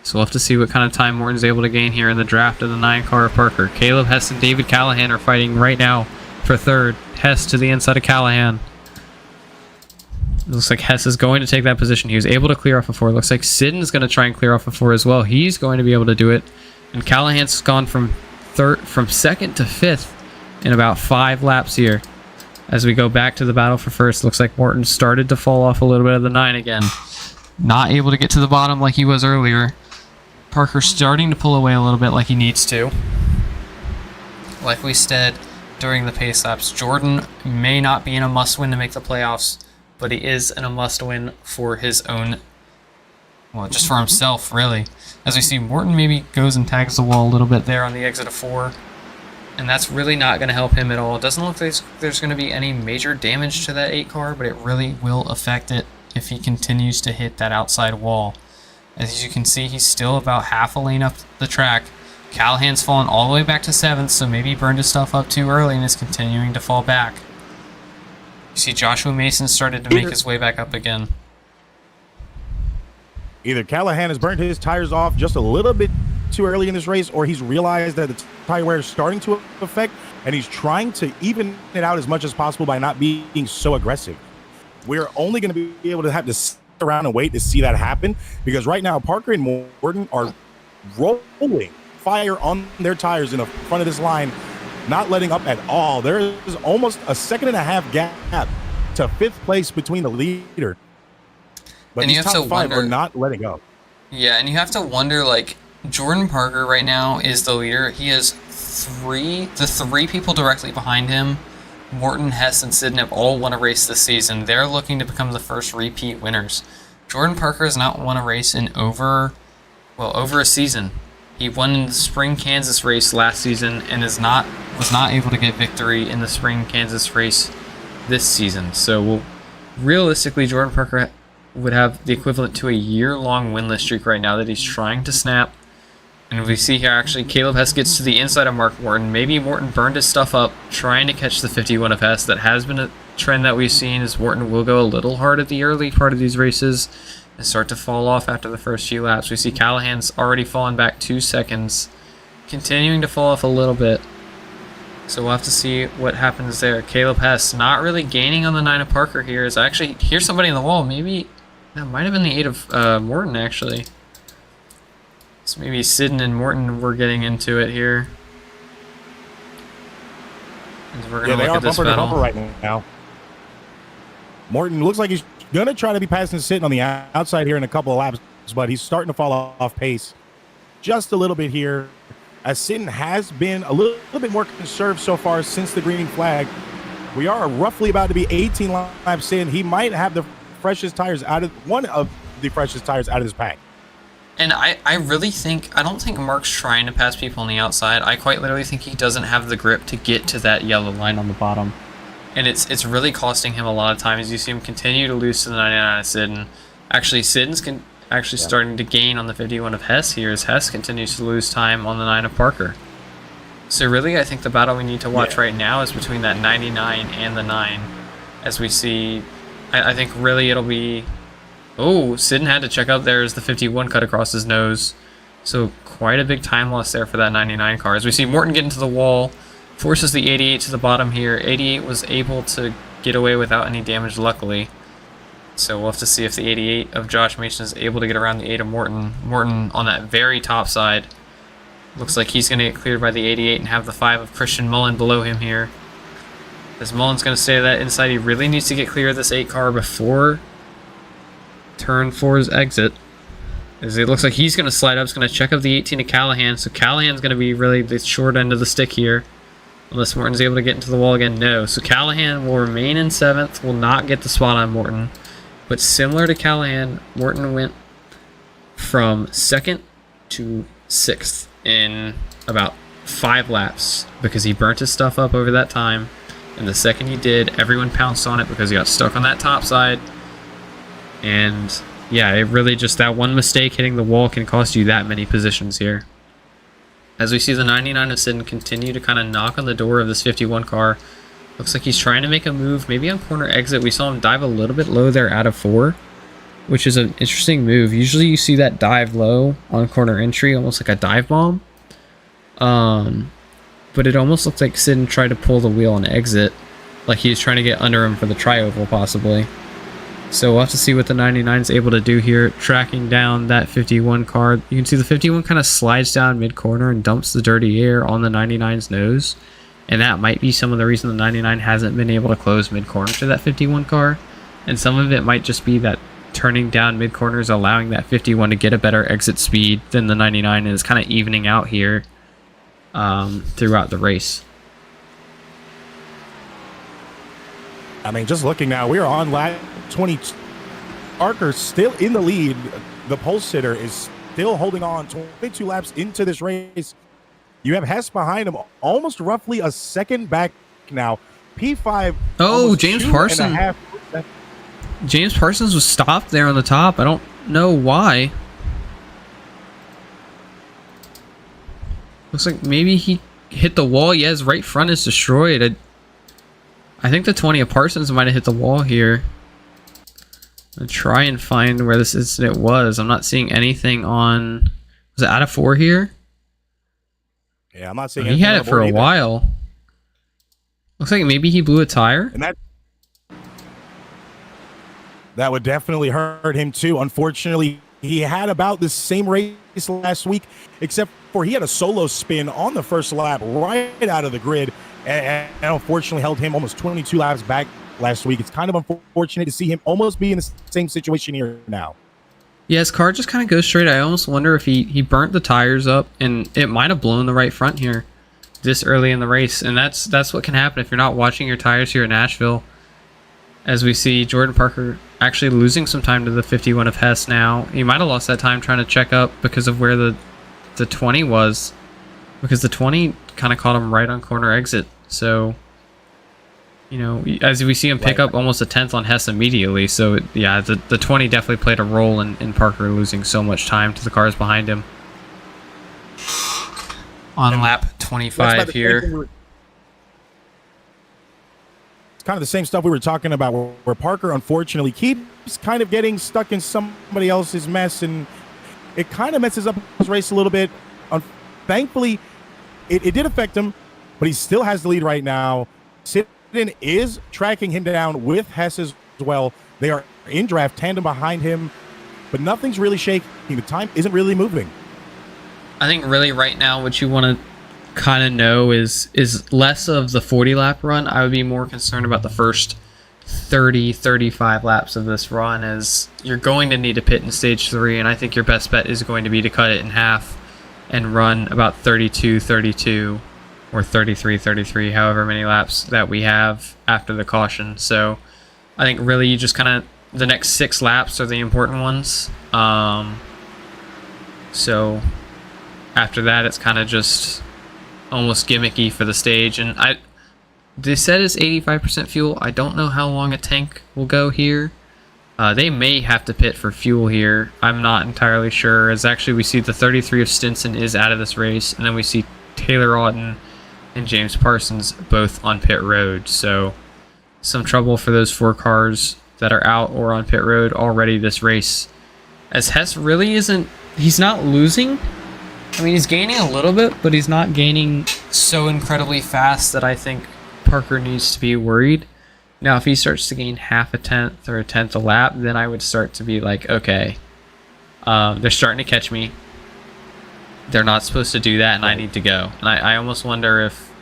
So we'll have to see what kind of time Morton's able to gain here in the draft of the 9 car of Parker. Caleb Hess and David Callahan are fighting right now for third. Hess to the inside of Callahan. It looks like Hess is going to take that position. He was able to clear off a 4. Looks like Sidden's going to try and clear off a 4 as well. He's going to be able to do it. And Callahan's gone from second to 5th in about 5 laps here. As we go back to the battle for first, looks like Morton started to fall off a little bit of the 9 again. Not able to get to the bottom like he was earlier. Parker starting to pull away a little bit like he needs to. Like we said during the pace laps, Jordan may not be in a must-win to make the playoffs, but he is in a must-win for his own, well, just for himself, really. As we see, Morton maybe goes and tags the wall a little bit there on the exit of 4, and that's really not going to help him at all. It doesn't look like there's going to be any major damage to that 8 car, but it really will affect it if he continues to hit that outside wall. As you can see, he's still about half a lane up the track. Callahan's fallen all the way back to 7th, so maybe he burned his stuff up too early and is continuing to fall back. You see Joshua Mason started to make his way back up again. Either Callahan has burned his tires off just a little bit too early in this race, or he's realized that the tire wear is starting to affect, and he's trying to even it out as much as possible by not being so aggressive. We're only going to be able to have to sit around and wait to see that happen, because right now Parker and Morton are rolling fire on their tires in the front of this line, not letting up at all. There is almost a 1.5 gap to 5th place between the leader. But and these you have top to 5 wonder, are not letting up. Yeah, and you have to wonder, like, Jordan Parker right now is the leader. He has the 3 people directly behind him. Morton, Hess, and Sidden have all won a race this season. They're looking to become the first repeat winners. Jordan Parker has not won a race in over a season. He won in the Spring Kansas race last season and was not able to get victory in the Spring Kansas race this season. So realistically, Jordan Parker would have the equivalent to a year-long winless streak right now that he's trying to snap. And we see here, actually, Caleb Hess gets to the inside of Mark Morton. Maybe Morton burned his stuff up trying to catch the 51 of Hess. That has been a trend that we've seen, as Morton will go a little hard at the early part of these races and start to fall off after the first few laps. We see Callahan's already fallen back 2 seconds, continuing to fall off a little bit. So we'll have to see what happens there. Caleb Hess not really gaining on the 9 of Parker here. Is actually, here's somebody in the wall. Maybe that might have been the 8 of Morton, actually. So maybe Sidden and Morton were getting into it here. And we're gonna they look are at this bumper to battle. bumper right now. Morton looks like he's going to try to be passing Sidden on the outside here in a couple of laps, but he's starting to fall off pace just a little bit here, as Sidden has been a little bit more conserved so far since the green flag. We are roughly about to be 18 laps in. He might have the freshest tires one of the freshest tires out of his pack. And I really think, I don't think Mark's trying to pass people on the outside. I quite literally think he doesn't have the grip to get to that yellow line on the bottom. And it's really costing him a lot of time, as you see him continue to lose to the 99 of Sidden. Actually, Sidden's starting to gain on the 51 of Hess here, as Hess continues to lose time on the 9 of Parker. So really, I think the battle we need to watch right now is between that 99 and the 9. As we see, I think really it'll be... Oh, Sidden had to check up there as the 51 cut across his nose. So quite a big time loss there for that 99 car. As we see Morton get into the wall, forces the 88 to the bottom here. 88 was able to get away without any damage, luckily. So we'll have to see if the 88 of Josh Mason is able to get around the 8 of Morton. Morton on that very top side. Looks like he's going to get cleared by the 88 and have the 5 of Christian Mullen below him here. As Mullen's going to stay that inside, he really needs to get clear of this 8 car before turn 4's exit. As it looks like he's going to slide up. He's going to check up the 18 to Callahan. So Callahan's going to be really the short end of the stick here. Unless Morton's able to get into the wall again. No. So Callahan will remain in 7th. Will not get the spot on Morton. But similar to Callahan, Morton went from 2nd to 6th in about 5 laps because he burnt his stuff up over that time. And the second he did, everyone pounced on it because he got stuck on that top side. And yeah, it really just, that one mistake hitting the wall can cost you that many positions here. as we see the 99 of Sid continue to kind of knock on the door of this 51 car. Looks like he's trying to make a move, maybe on corner exit. We saw him dive a little bit low there out of 4, which is an interesting move. Usually you see that dive low on corner entry, almost like a dive bomb. But it almost looked like Sid tried to pull the wheel on exit, like he was trying to get under him for the tri-oval possibly. So we'll have to see what the 99 is able to do here, tracking down that 51 car. You can see the 51 kind of slides down mid-corner and dumps the dirty air on the 99's nose. And that might be some of the reason the 99 hasn't been able to close mid-corner to that 51 car. And some of it might just be that turning down mid-corner is allowing that 51 to get a better exit speed than the 99, and it's kind of evening out here throughout the race. I mean, just looking now, we're on lap 20. Parker's still in the lead. The pole sitter is still holding on 22 laps into this race. You have Hess behind him, almost roughly a second back now. P5. Oh, James Parsons. James Parsons was stopped there on the top. I don't know why. Looks like maybe he hit the wall. Yeah, his right front is destroyed. I think the 20 of Parsons might have hit the wall here. I'm gonna try and find where this incident was. I'm not seeing anything on... Was it out of 4 here? Yeah, I'm not seeing He had it for a while. Looks like maybe he blew a tire. And that would definitely hurt him too. Unfortunately, he had about the same race last week, except for he had a solo spin on the first lap right out of the grid, and unfortunately held him almost 22 laps back last week. It's kind of unfortunate to see him almost be in the same situation here now. Yeah, his car just kind of goes straight. I almost wonder if he burnt the tires up, and it might have blown the right front here this early in the race. And that's what can happen if you're not watching your tires here in Nashville. As we see Jordan Parker actually losing some time to the 51 of Hess now. He might have lost that time trying to check up because of where the 20 was. Because the 20 kind of caught him right on corner exit. So, you know, as we see him pick up almost a 10th on Hess immediately. So, yeah, the 20 definitely played a role in Parker losing so much time to the cars behind him. On lap 25 here. Kind of the same stuff we were talking about where Parker unfortunately keeps kind of getting stuck in somebody else's mess, and it kind of messes up his race a little bit. Thankfully, it did affect him, but he still has the lead right now. Sidden is tracking him down with Hess as well. They are in draft tandem behind him, but nothing's really shaking. The time isn't really moving. I think really right now what you want to kind of know is less of the 40 lap run. I would be more concerned about the first 30-35 laps of this run, as you're going to need to pit in stage 3, and I think your best bet is going to be to cut it in half and run about 32 or 33, however many laps that we have after the caution. So I think really you just kind of, the next 6 laps are the important ones. So after that it's kind of just almost gimmicky for the stage. And they said it's 85% fuel. I don't know how long a tank will go here. They may have to pit for fuel here. I'm not entirely sure, as actually we see the 33 of Stinson is out of this race, and then we see Taylor Auden and James Parsons both on pit road. So some trouble for those 4 cars that are out or on pit road already this race, as Hess really isn't, he's not losing. I mean, he's gaining a little bit, but he's not gaining so incredibly fast that I think Parker needs to be worried. Now, if he starts to gain half a tenth or a tenth a lap, then I would start to be like, okay, they're starting to catch me. They're not supposed to do that, and I need to go. And I almost wonder if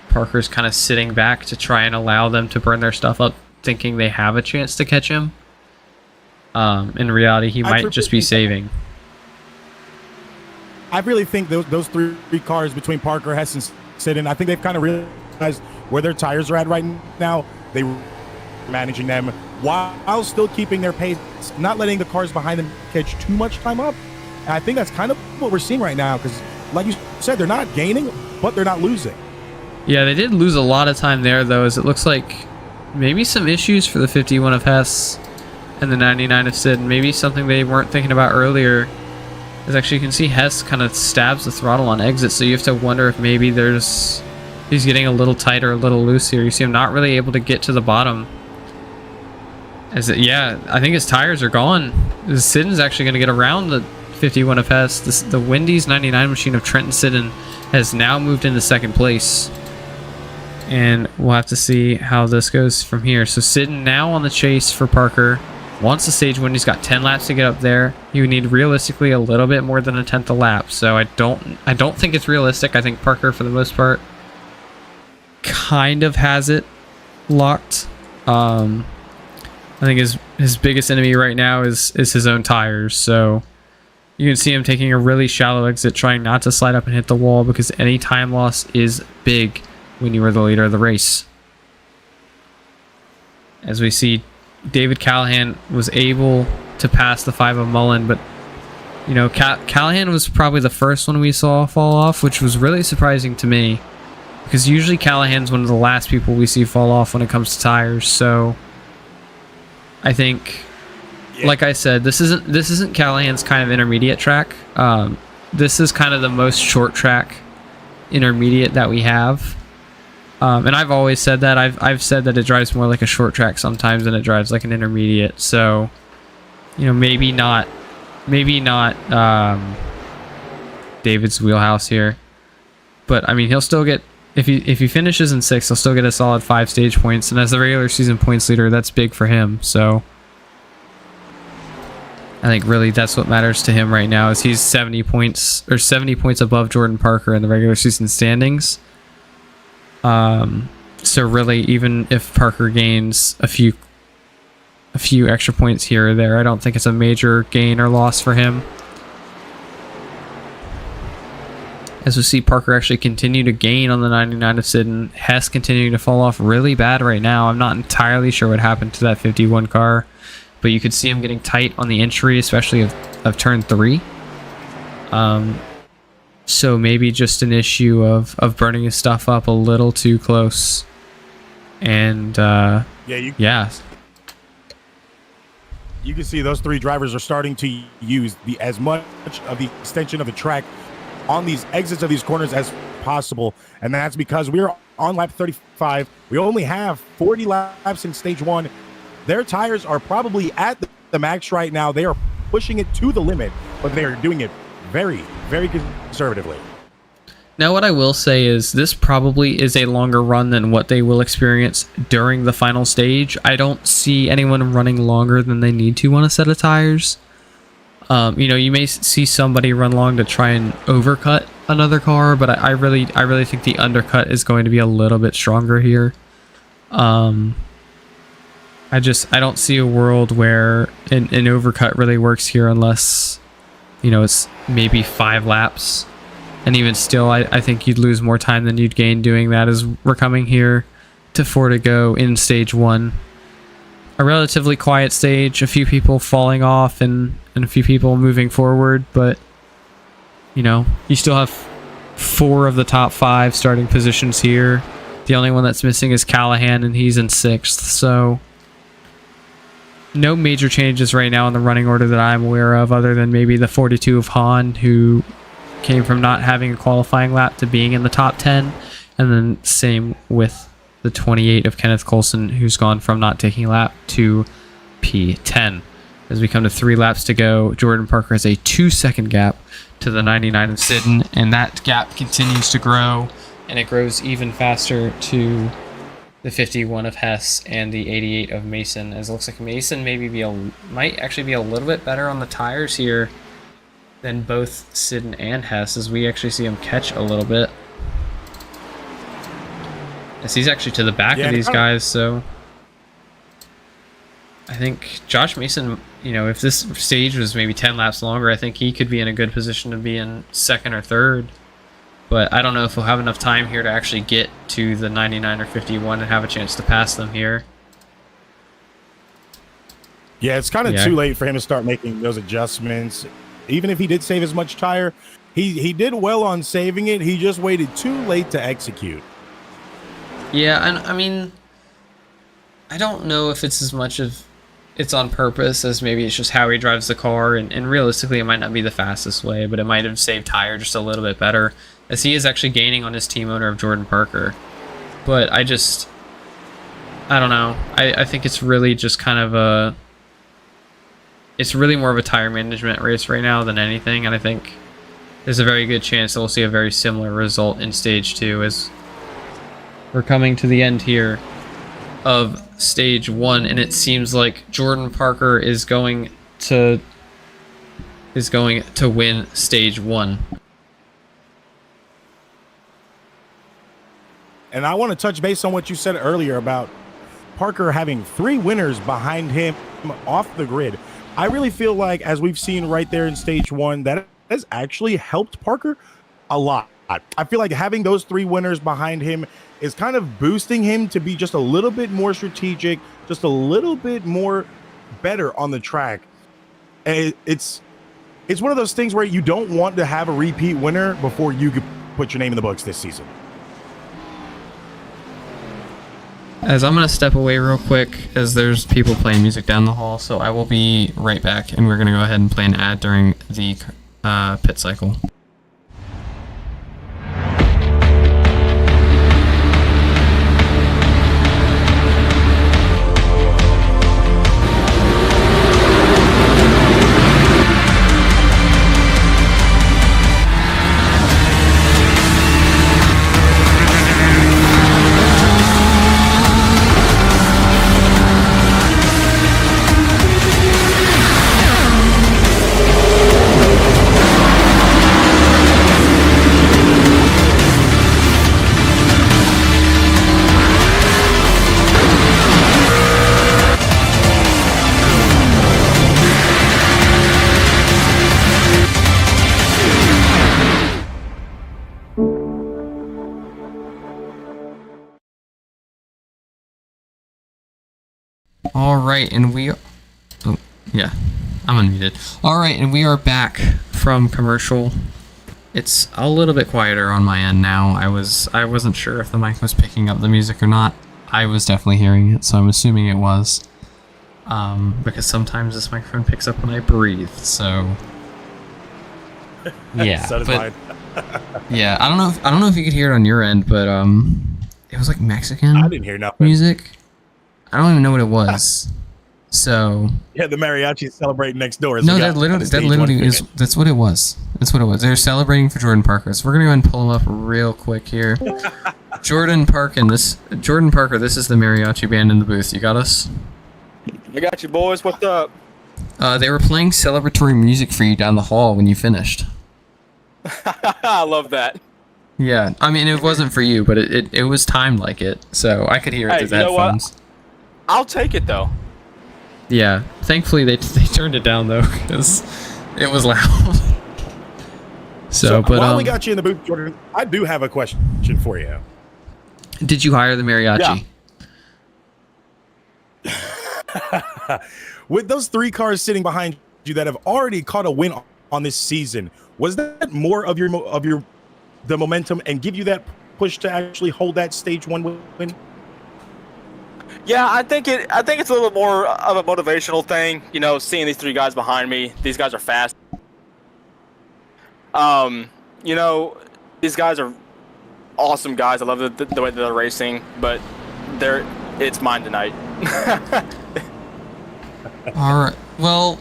Parker's kind of sitting back to try and allow them to burn their stuff up, thinking they have a chance to catch him. In reality, he might just be saving. I really think those three cars between Parker, Hess, and Sidden, I think they've kind of realized where their tires are at right now. They were managing them while still keeping their pace, not letting the cars behind them catch too much time up. And I think that's kind of what we're seeing right now, because like you said, they're not gaining, but they're not losing. Yeah, they did lose a lot of time there, though, as it looks like maybe some issues for the 51 of Hess and the 99 of Sid, maybe something they weren't thinking about earlier. As actually you can see Hess kind of stabs the throttle on exit, so you have to wonder if maybe he's getting a little tight or a little loose here. You see him not really able to get to the bottom. Yeah, I think his tires are gone. Sidden's actually going to get around the 51 of Hess. The Wendy's 99 machine of Trenton Sidden has now moved into second place. And we'll have to see how this goes from here. So Sidden now on the chase for Parker. Wants the stage win. He's got 10 laps to get up there. He would need realistically a little bit more than a tenth a lap. So I don't think it's realistic. I think Parker, for the most part, kind of has it locked. I think his biggest enemy right now is his own tires. So you can see him taking a really shallow exit, trying not to slide up and hit the wall, because any time loss is big when you are the leader of the race. As we see, David Callahan was able to pass the 5 of Mullen, but you know, Callahan was probably the first one we saw fall off, which was really surprising to me, because usually Callahan's one of the last people we see fall off when it comes to tires. So I think, like I said, this isn't Callahan's kind of intermediate track. This is kind of the most short track intermediate that we have. And I've always said that. I've said that it drives more like a short track sometimes than it drives like an intermediate. So, you know, maybe not David's wheelhouse here. But I mean, he'll still get, if he finishes in 6th, he'll still get a solid 5 stage points. And as the regular season points leader, that's big for him. So I think really that's what matters to him right now, is he's 70 points above Jordan Parker in the regular season standings. So really, even if Parker gains a few extra points here or there, I don't think it's a major gain or loss for him. As we see Parker actually continue to gain on the 99 of Sidden, Hess continuing to fall off really bad right now. I'm not entirely sure what happened to that 51 car, but you could see him getting tight on the entry, especially of turn 3. So maybe just an issue of burning his stuff up a little too close. And you can see those 3 drivers are starting to use as much of the extension of the track on these exits of these corners as possible. And that's because we're on lap 35. We only have 40 laps in stage 1. Their tires are probably at the max right now. They are pushing it to the limit, but they are doing it very, very conservatively. Now, what I will say is this probably is a longer run than what they will experience during the final stage. I don't see anyone running longer than they need to on a set of tires. You know, you may see somebody run long to try and overcut another car, but I really think the undercut is going to be a little bit stronger here. I don't see a world where an overcut really works here unless, you know, it's maybe 5 laps. And even still, I think you'd lose more time than you'd gain doing that, as we're coming here to 4 to go in stage 1. A relatively quiet stage, a few people falling off and a few people moving forward, but, you know, you still have 4 of the top 5 starting positions here. The only one that's missing is Callahan, and he's in 6th, so no major changes right now in the running order that I'm aware of, other than maybe the 42 of Hahn, who came from not having a qualifying lap to being in the top 10, and then same with the 28 of Kenneth Coulson, who's gone from not taking a lap to P10. As we come to 3 laps to go, Jordan Parker has a 2-second gap to the 99 of Sidden, and that gap continues to grow, and it grows even faster to the 51 of Hess and the 88 of Mason, as it looks like Mason might actually be a little bit better on the tires here than both Sidden and Hess, as we actually see him catch a little bit. As he's actually to the back of these guys, so I think Josh Mason, you know, if this stage was maybe 10 laps longer, I think he could be in a good position to be in 2nd or 3rd. But I don't know if we'll have enough time here to actually get to the 99 or 51 and have a chance to pass them here. Yeah, it's kind of too late for him to start making those adjustments. Even if he did save as much tire, he did well on saving it. He just waited too late to execute. Yeah, and I mean, I don't know if it's as much of it's on purpose, as maybe it's just how he drives the car, and realistically it might not be the fastest way, but it might have saved tire just a little bit better, as he is actually gaining on his team owner of Jordan Parker. But I don't know. I think it's really just kind of it's really more of a tire management race right now than anything, and I think there's a very good chance that we'll see a very similar result in stage 2, as we're coming to the end here of stage 1, and it seems like Jordan Parker is going to win stage 1. And I want to touch base on what you said earlier about Parker having 3 winners behind him off the grid. I really feel like, as we've seen right there in stage 1, that has actually helped Parker a lot. I feel like having those 3 winners behind him is kind of boosting him to be just a little bit more strategic, just a little bit more better on the track. And it's one of those things where you don't want to have a repeat winner before you could put your name in the books this season. As I'm going to step away real quick, as there's people playing music down the hall, so I will be right back, and we're going to go ahead and play an ad during the pit cycle. All right, and we are... Oh, yeah, I'm unmuted. All right, and we are back from commercial. It's a little bit quieter on my end now. I wasn't sure if the mic was picking up the music or not. I was definitely hearing it, so I'm assuming it was. Because sometimes this microphone picks up when I breathe, so... Yeah, So does mine. yeah, I don't know if you could hear it on your end, but it was like Mexican I didn't hear nothing. music. I don't even know what it was. So Yeah, the mariachi celebrating next door. no, that literally is that's what it was. That's what it was. They're celebrating for Jordan Parker. So we're gonna go ahead and pull him up real quick here. Jordan Parker, this is the mariachi band in the booth. You got us? I got you, boys. What's up? They were playing celebratory music for you down the hall when you finished. I love that. Yeah, I mean it wasn't for you, but it was timed like it, so I could hear it Hey, through the you know what? headphones. I'll take it though. Yeah, thankfully they turned it down though because it was loud. So, but while we got you in the booth, Jordan, I do have a question for you. Did you hire the mariachi? Yeah. With those 3 cars sitting behind you that have already caught a win on this season, was that more of the momentum and give you that push to actually hold that stage 1 win? Yeah, I think it's a little more of a motivational thing, you know, seeing these 3 guys behind me. These guys are fast. You know, these guys are awesome guys. I love the way they're racing, but it's mine tonight. All right. Well,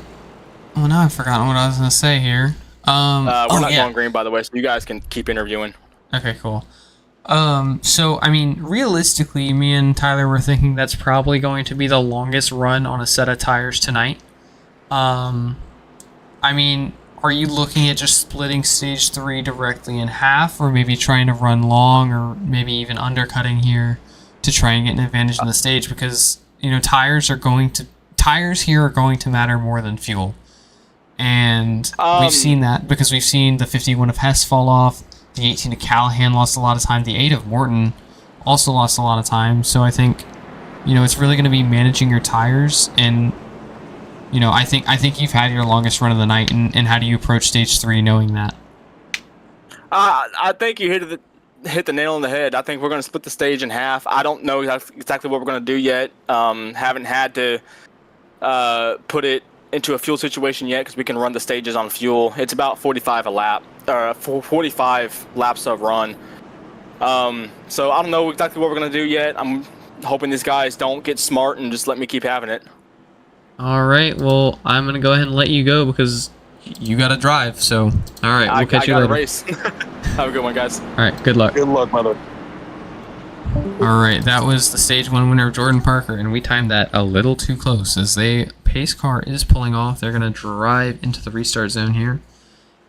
now I've forgotten what I was gonna say here. We're not yeah. going green, by the way, so you guys can keep interviewing. Okay, cool. So I mean, realistically, me and Tyler were thinking that's probably going to be the longest run on a set of tires tonight. I mean, are you looking at just splitting stage 3 directly in half, or maybe trying to run long, or maybe even undercutting here to try and get an advantage in the stage? Because, you know, tires here are going to matter more than fuel. And we've seen that because we've seen the 51 of Hess fall off. The 18 of Callahan lost a lot of time. The 8 of Morton also lost a lot of time. So I think, you know, it's really going to be managing your tires. And, you know, I think you've had your longest run of the night. And how do you approach stage 3 knowing that? I think you hit the nail on the head. I think we're going to split the stage in half. I don't know exactly what we're going to do yet. Haven't had to put it into a fuel situation yet because we can run the stages on fuel. It's about 45 a lap, or 45 laps of run. So I don't know exactly what we're gonna do yet. I'm hoping these guys don't get smart and just let me keep having it. All right, well, I'm gonna go ahead and let you go because you gotta drive. So, all right, we'll catch you later. Race. Have a good one, guys. All right, good luck. Good luck, brother. All right, that was the stage 1 winner, Jordan Parker, and we timed that a little too close as pace car is pulling off. They're gonna drive into the restart zone here,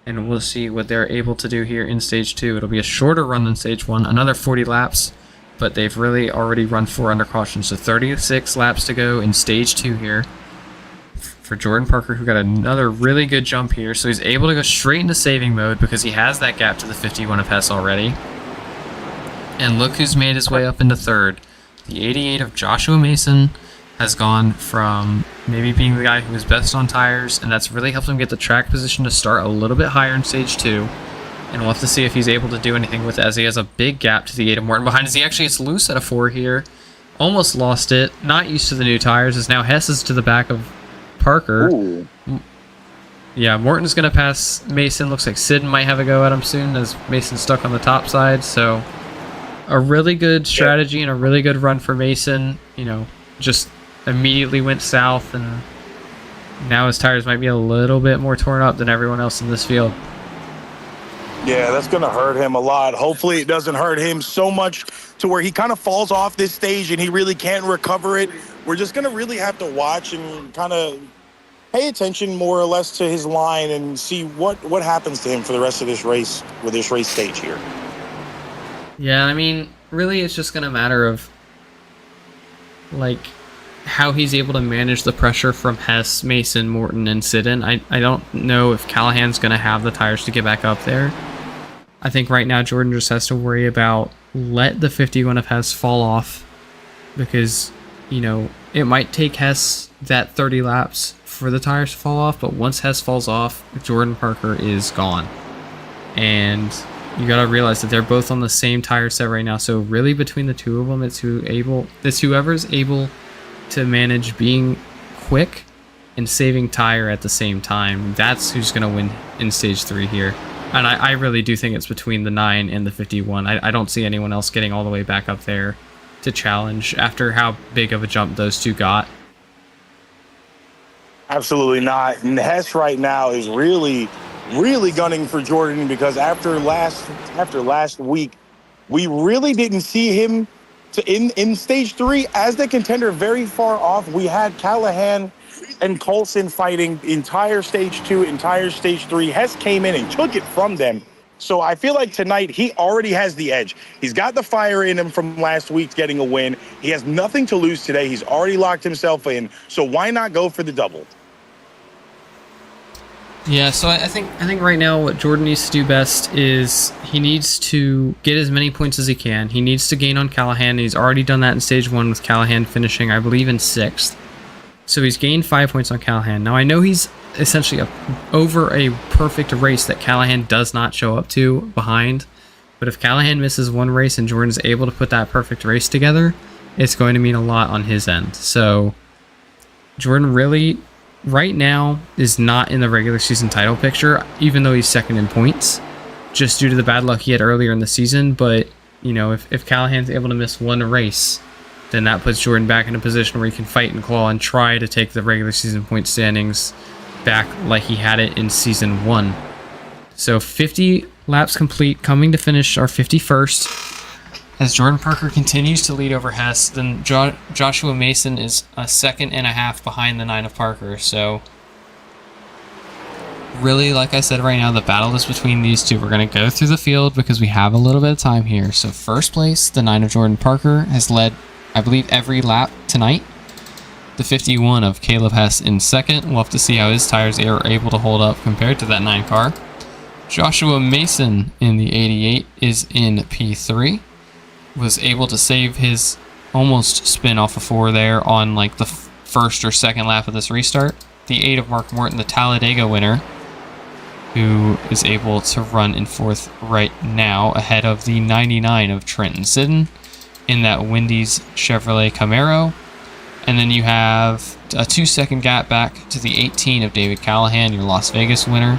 and we'll see what they're able to do here in stage 2. It'll be a shorter run than stage 1, another 40 laps, but they've really already run 4 under caution, so 36 laps to go in stage 2 here for Jordan Parker, who got another really good jump here. So he's able to go straight into saving mode because he has that gap to the 51 of Hess already. And look who's made his way up into third. The 88 of Joshua Mason has gone from maybe being the guy who was best on tires, and that's really helped him get the track position to start a little bit higher in stage 2. And we'll have to see if he's able to do anything with it, as he has a big gap to the 8 of Morton behind, as he actually gets loose at a 4 here. Almost lost it. Not used to the new tires, as now Hess is to the back of Parker. Ooh. Yeah, Morton's going to pass Mason. Looks like Sid might have a go at him soon, as Mason's stuck on the top side. So a really good strategy and a really good run for Mason. You know, just immediately went south, and now his tires might be a little bit more torn up than everyone else in this field. Yeah, that's going to hurt him a lot. Hopefully it doesn't hurt him so much to where he kind of falls off this stage and he really can't recover it. We're just going to really have to watch and kind of pay attention more or less to his line and see what happens to him for the rest of this race with this race stage here. Yeah, I mean, really it's just going to matter of, like, how he's able to manage the pressure from Hess, Mason, Morton, and Sidden. I don't know if Callahan's going to have the tires to get back up there. I think right now Jordan just has to worry about let the 51 of Hess fall off, because, you know, it might take Hess that 30 laps for the tires to fall off, but once Hess falls off, Jordan Parker is gone. And you got to realize that they're both on the same tire set right now, so really between the two of them, it's whoever's able to manage being quick and saving tire at the same time. That's who's going to win in stage 3 here. And I really do think it's between the 9 and the 51. I don't see anyone else getting all the way back up there to challenge after how big of a jump those two got. Absolutely not. And Hess right now is really gunning for Jordan, because after last week, we really didn't see him in stage 3 as the contender very far off. We had Callahan and Coulson fighting entire stage 2, entire stage 3. Hess came in and took it from them. So I feel like tonight he already has the edge. He's got the fire in him from last week getting a win. He has nothing to lose today. He's already locked himself in. So why not go for the double? Yeah, so I think right now what Jordan needs to do best is he needs to get as many points as he can. He needs to gain on Callahan. He's already done that in stage 1 with Callahan finishing, I believe, in 6th. So he's gained 5 points on Callahan. Now I know he's essentially over a perfect race that Callahan does not show up to behind, but if Callahan misses one race and Jordan's able to put that perfect race together, it's going to mean a lot on his end. So Jordan really right now is not in the regular season title picture, even though he's second in points, just due to the bad luck he had earlier in the season. But, you know, if Callahan's able to miss one race, then that puts Jordan back in a position where he can fight and claw and try to take the regular season point standings back like he had it in season 1. So 50 laps complete, coming to finish our 51st. As Jordan Parker continues to lead over Hess, then Joshua Mason is a second and a half behind the 9 of Parker. So really, like I said, right now the battle is between these two. We're going to go through the field because we have a little bit of time here. So first place, the 9 of Jordan Parker, has led, I believe, every lap tonight. The 51 of Caleb Hess in second. We'll have to see how his tires are able to hold up compared to that 9 car. Joshua Mason in the 88 is in P3. Was able to save his almost spin off of 4 there on like the first or second lap of this restart. The 8 of Mark Morton, the Talladega winner, who is able to run in 4th right now ahead of the 99 of Trenton Sidden in that Wendy's Chevrolet Camaro. And then you have a 2-second gap back to the 18 of David Callahan, your Las Vegas winner,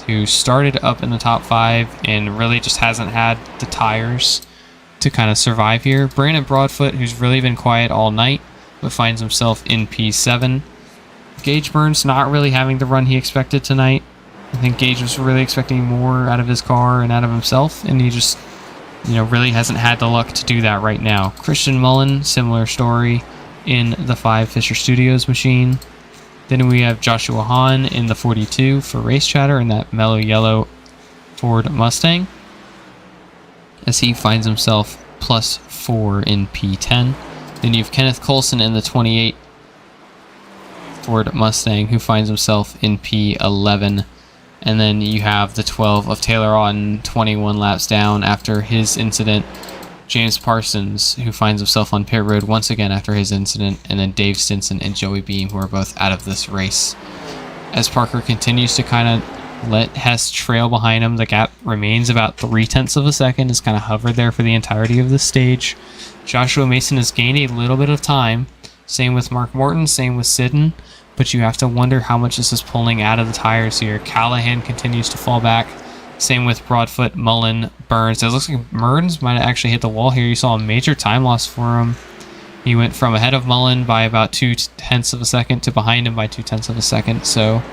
who started up in the top 5 and really just hasn't had the tires to kind of survive here. Brandon Broadfoot, who's really been quiet all night, but finds himself in P7. Gage Burns not really having the run he expected tonight. I think Gage was really expecting more out of his car and out of himself, and he just, really hasn't had the luck to do that right now. Christian Mullen, similar story in the 5 Fisher Studios machine. Then we have Joshua Hahn in the 42 for Race Chatter in that mellow yellow Ford Mustang, as he finds himself +4 in P10. Then you have Kenneth Colson in the 28 Ford Mustang, who finds himself in P11. And then you have the 12 of Taylor Auten, 21 laps down after his incident. James Parsons, who finds himself on pit road once again after his incident. And then Dave Stinson and Joey Beam, who are both out of this race. As Parker continues to kind of let Hess trail behind him, the gap remains about 0.3 of a second. It's kind of hovered there for the entirety of the stage. Joshua Mason has gained a little bit of time. Same with Mark Morton, same with Sidden. But you have to wonder how much this is pulling out of the tires here. Callahan continues to fall back. Same with Broadfoot, Mullen, Burns. It looks like Burns might have actually hit the wall here. You saw a major time loss for him. He went from ahead of Mullen by about 0.2 of a second to behind him by 0.2 of a second. So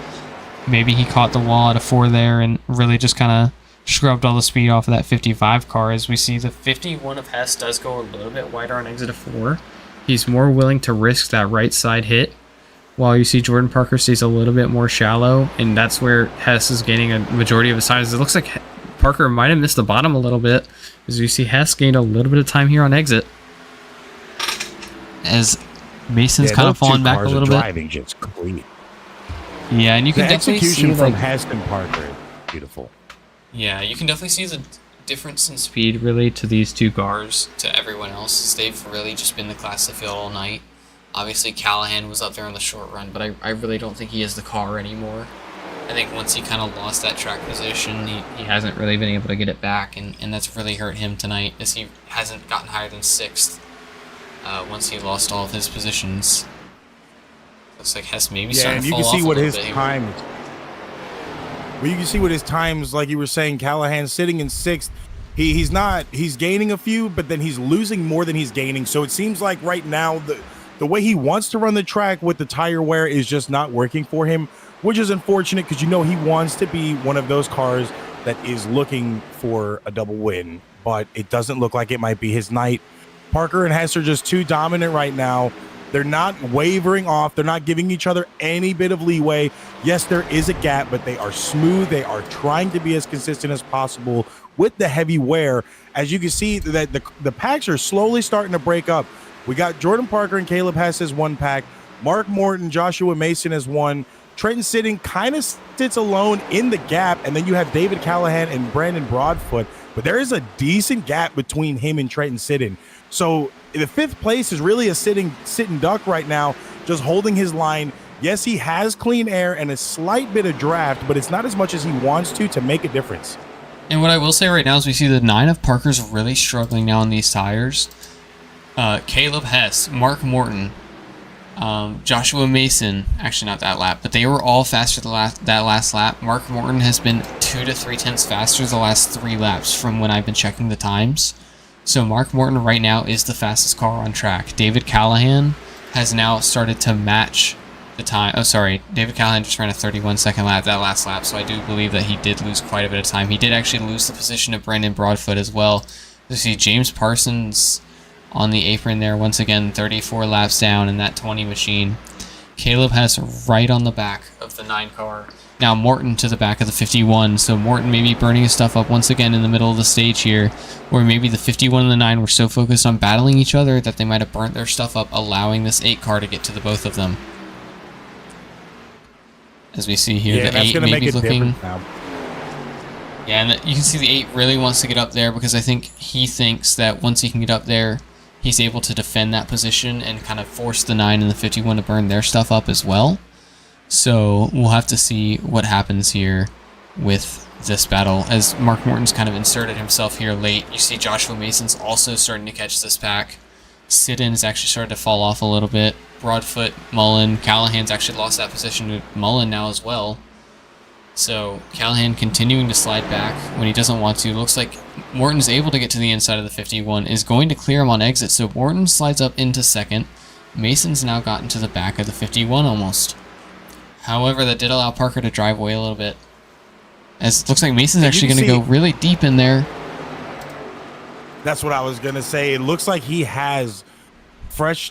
maybe he caught the wall at a 4 there and really just kind of scrubbed all the speed off of that 55 car. As we see, the 51 of Hess does go a little bit wider on exit of 4. He's more willing to risk that right side hit, while you see Jordan Parker stays a little bit more shallow, and that's where Hess is gaining a majority of his tires. It looks like Parker might have missed the bottom a little bit, as you see Hess gained a little bit of time here on exit, as Mason's kind of falling back a little bit. Driving just clean. Yeah, and you can definitely execution see from Hess and Parker, beautiful. Yeah, you can definitely see the difference in speed really to these two cars to everyone else, as they've really just been the class to field all night. Obviously, Callahan was up there on the short run, but I really don't think he is the car anymore. I think once he kind of lost that track position, he hasn't really been able to get it back, and that's really hurt him tonight, as he hasn't gotten higher than 6th once he lost all of his positions. Looks like Hess maybe starting to fall off a little bit. Yeah, and you can see what his times... Well, you can see what his times, like you were saying, Callahan sitting in 6th. He's gaining a few, but then he's losing more than he's gaining. So it seems like right now the way he wants to run the track with the tire wear is just not working for him, which is unfortunate because he wants to be one of those cars that is looking for a double win, but it doesn't look like it might be his night. Parker and Hess are just too dominant right now. They're not wavering off. They're not giving each other any bit of leeway. Yes, there is a gap, but they are smooth. They are trying to be as consistent as possible with the heavy wear. As you can see, that the packs are slowly starting to break up. We got Jordan Parker and Caleb Hess as one pack. Mark Morton, Joshua Mason as one. Trenton Sitting kind of sits alone in the gap. And then you have David Callahan and Brandon Broadfoot. But there is a decent gap between him and Trenton Sitting. So the 5th place is really a sitting duck right now, just holding his line. Yes, he has clean air and a slight bit of draft, but it's not as much as he wants to make a difference. And what I will say right now is we see the 9 of Parker's really struggling now on these tires. Caleb Hess, Mark Morton, Joshua Mason, actually not that lap, but they were all faster that last lap. Mark Morton has been 2 to 3/10 faster the last 3 laps from when I've been checking the times. So Mark Morton right now is the fastest car on track. David Callahan has now started to match the time. Oh, sorry. David Callahan just ran a 31-second lap that last lap, so I do believe that he did lose quite a bit of time. He did actually lose the position of Brandon Broadfoot as well. You see James Parsons on the apron there, once again, 34 laps down in that 20 machine. Caleb Hess right on the back of the 9 car. Now Morton to the back of the 51, so Morton maybe burning his stuff up once again in the middle of the stage here, or maybe the 51 and the 9 were so focused on battling each other that they might have burnt their stuff up, allowing this 8 car to get to the both of them. As we see here, the 8 maybe looking... Yeah, and you can see the 8 really wants to get up there because I think he thinks that once he can get up there, he's able to defend that position and kind of force the 9 and the 51 to burn their stuff up as well. So we'll have to see what happens here with this battle. As Mark Morton's kind of inserted himself here late, you see Joshua Mason's also starting to catch this pack. Sit-in has actually started to fall off a little bit. Broadfoot, Mullen, Callahan's actually lost that position to Mullen now as well. So Callahan continuing to slide back when he doesn't want to. Looks like Morton's able to get to the inside of the 51, is going to clear him on exit. So Morton slides up into second. Mason's now gotten to the back of the 51 almost. However, that did allow Parker to drive away a little bit. As it looks like Mason's actually going to go really deep in there. That's what I was going to say. It looks like he has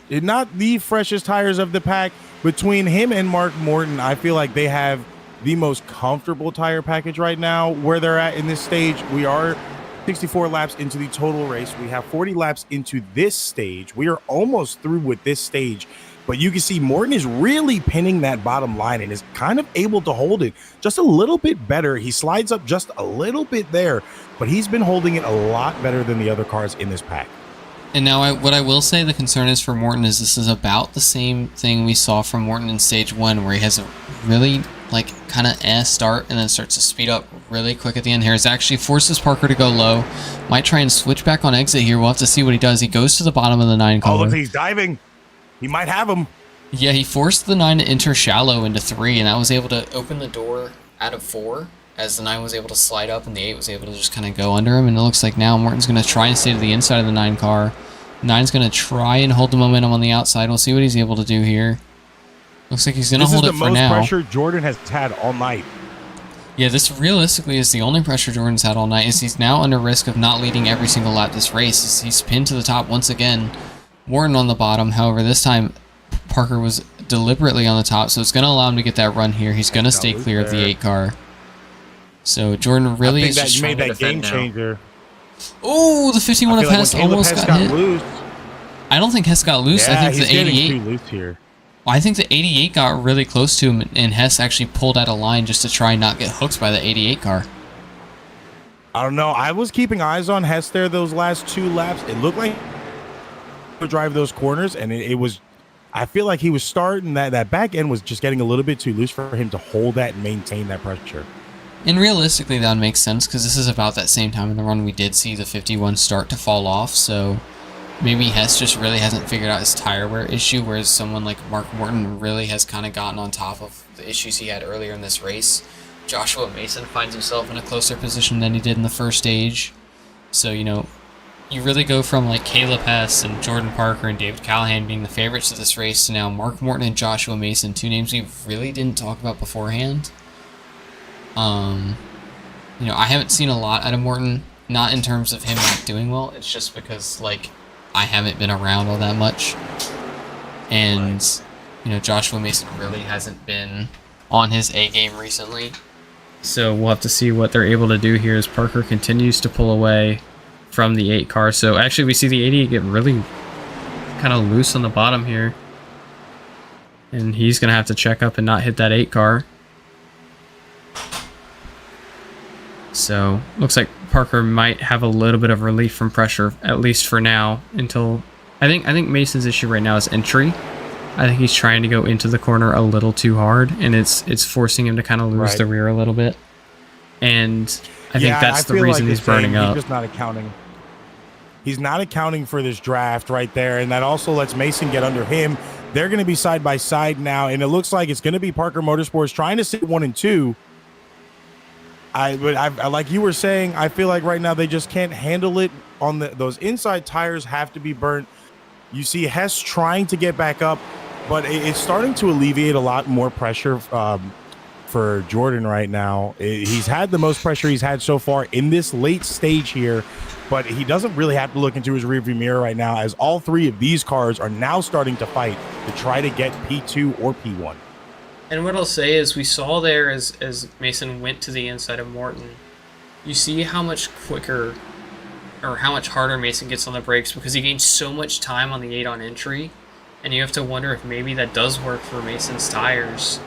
not the freshest tires of the pack. Between him and Mark Morton, I feel like they have the most comfortable tire package right now where they're at in this stage. We are 64 laps into the total race. We have 40 laps into this stage. We are almost through with this stage, but you can see Morton is really pinning that bottom line and is kind of able to hold it just a little bit better. He slides up just a little bit there, but he's been holding it a lot better than the other cars in this pack. And now what I will say the concern is for Morton is this is about the same thing we saw from Morton in stage 1, where he has a really kind of start and then starts to speed up really quick at the end here. It actually forces Parker to go low. Might try and switch back on exit here. We'll have to see what he does. He goes to the bottom of the 9 color. Oh, look, he's diving. He might have him. Yeah, he forced the 9 to enter shallow into 3, and that was able to open the door out of 4, as the 9 was able to slide up and the 8 was able to just kind of go under him. And it looks like now Morton's going to try and stay to the inside of the 9 car. 9's going to try and hold the momentum on the outside. We'll see what he's able to do here. Looks like he's going to hold it for now. This is the most pressure Jordan has had all night. Yeah, this realistically is the only pressure Jordan's had all night, is he's now under risk of not leading every single lap this race. He's pinned to the top once again. Morton on the bottom. However, this time Parker was deliberately on the top, so it's going to allow him to get that run here. He's going to stay clear of the 8 car. So Jordan really is just trying to defend now. Game changer. Oh, the 51 of Hess almost got hit. Loose. I don't think Hess got loose. Yeah, I think he's the 88. getting too loose here. I think the 88 got really close to him, and Hess actually pulled out a line just to try and not get hooked by the 88 car. I don't know. I was keeping eyes on Hess there those last 2 laps. It looked like he would drive those corners, and it was. I feel like he was starting that back end was just getting a little bit too loose for him to hold that and maintain that pressure. And realistically, that makes sense because this is about that same time in the run we did see the 51 start to fall off. So maybe Hess just really hasn't figured out his tire wear issue, whereas someone like Mark Morton really has kind of gotten on top of the issues he had earlier in this race. Joshua Mason finds himself in a closer position than he did in the first stage. So, you really go from like Caleb Hess and Jordan Parker and David Callahan being the favorites of this race to now Mark Morton and Joshua Mason, 2 names we really didn't talk about beforehand. I haven't seen a lot out of Morton, not in terms of him not doing well. It's just because, I haven't been around all that much. And, Joshua Mason really hasn't been on his A game recently. So we'll have to see what they're able to do here as Parker continues to pull away from the 8 car. So actually we see the 88 get really kind of loose on the bottom here. And he's going to have to check up and not hit that 8 car. So looks like Parker might have a little bit of relief from pressure, at least for now, until I think Mason's issue right now is entry. I think he's trying to go into the corner a little too hard, and it's forcing him to kind of lose the rear a little bit. And I think that's the reason he's burning up. He's just not accounting. He's not accounting for this draft right there, and that also lets Mason get under him. They're going to be side by side now, and it looks like it's going to be Parker Motorsports trying to sit 1 and 2. I like you were saying, I feel like right now they just can't handle it on those inside tires have to be burnt. You see Hess trying to get back up, but it's starting to alleviate a lot more pressure for Jordan right now. He's had the most pressure he's had so far in this late stage here, but he doesn't really have to look into his rearview mirror right now, as all 3 of these cars are now starting to fight to try to get P2 or P1. And what I'll say is we saw there as Mason went to the inside of Morton, you see how much quicker or how much harder Mason gets on the brakes because he gains so much time on the 8 on entry. And you have to wonder if maybe that does work for Mason's tires,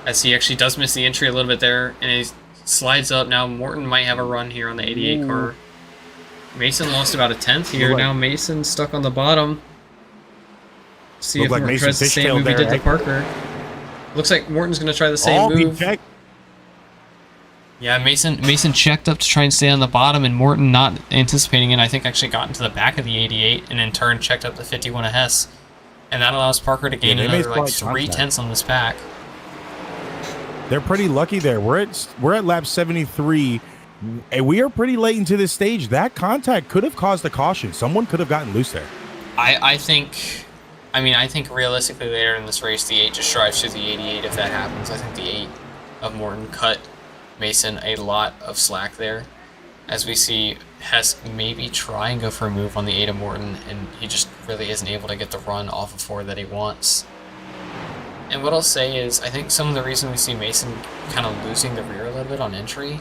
as he actually does miss the entry a little bit there and he slides up. Now Morton might have a run here on the 88 car. Mason lost about a 10th here. Now Mason's stuck on the bottom. See if Morton tries the same move he did to Parker. Looks like Morton's going to try the same move. Yeah, Mason checked up to try and stay on the bottom, and Morton, not anticipating it, I think actually got into the back of the 88 and in turn checked up the 51 of Hess. And that allows Parker to gain another like 3/10 on this pack. They're pretty lucky there. We're at lap 73, and we are pretty late into this stage. That contact could have caused a caution. Someone could have gotten loose there. I think realistically later in this race, the 8 just drives through the 88 if that happens. I think the 8 of Morton cut Mason a lot of slack there. As we see Hess maybe try and go for a move on the 8 of Morton, and he just really isn't able to get the run off of 4 that he wants. And what I'll say is, I think some of the reason we see Mason kind of losing the rear a little bit on entry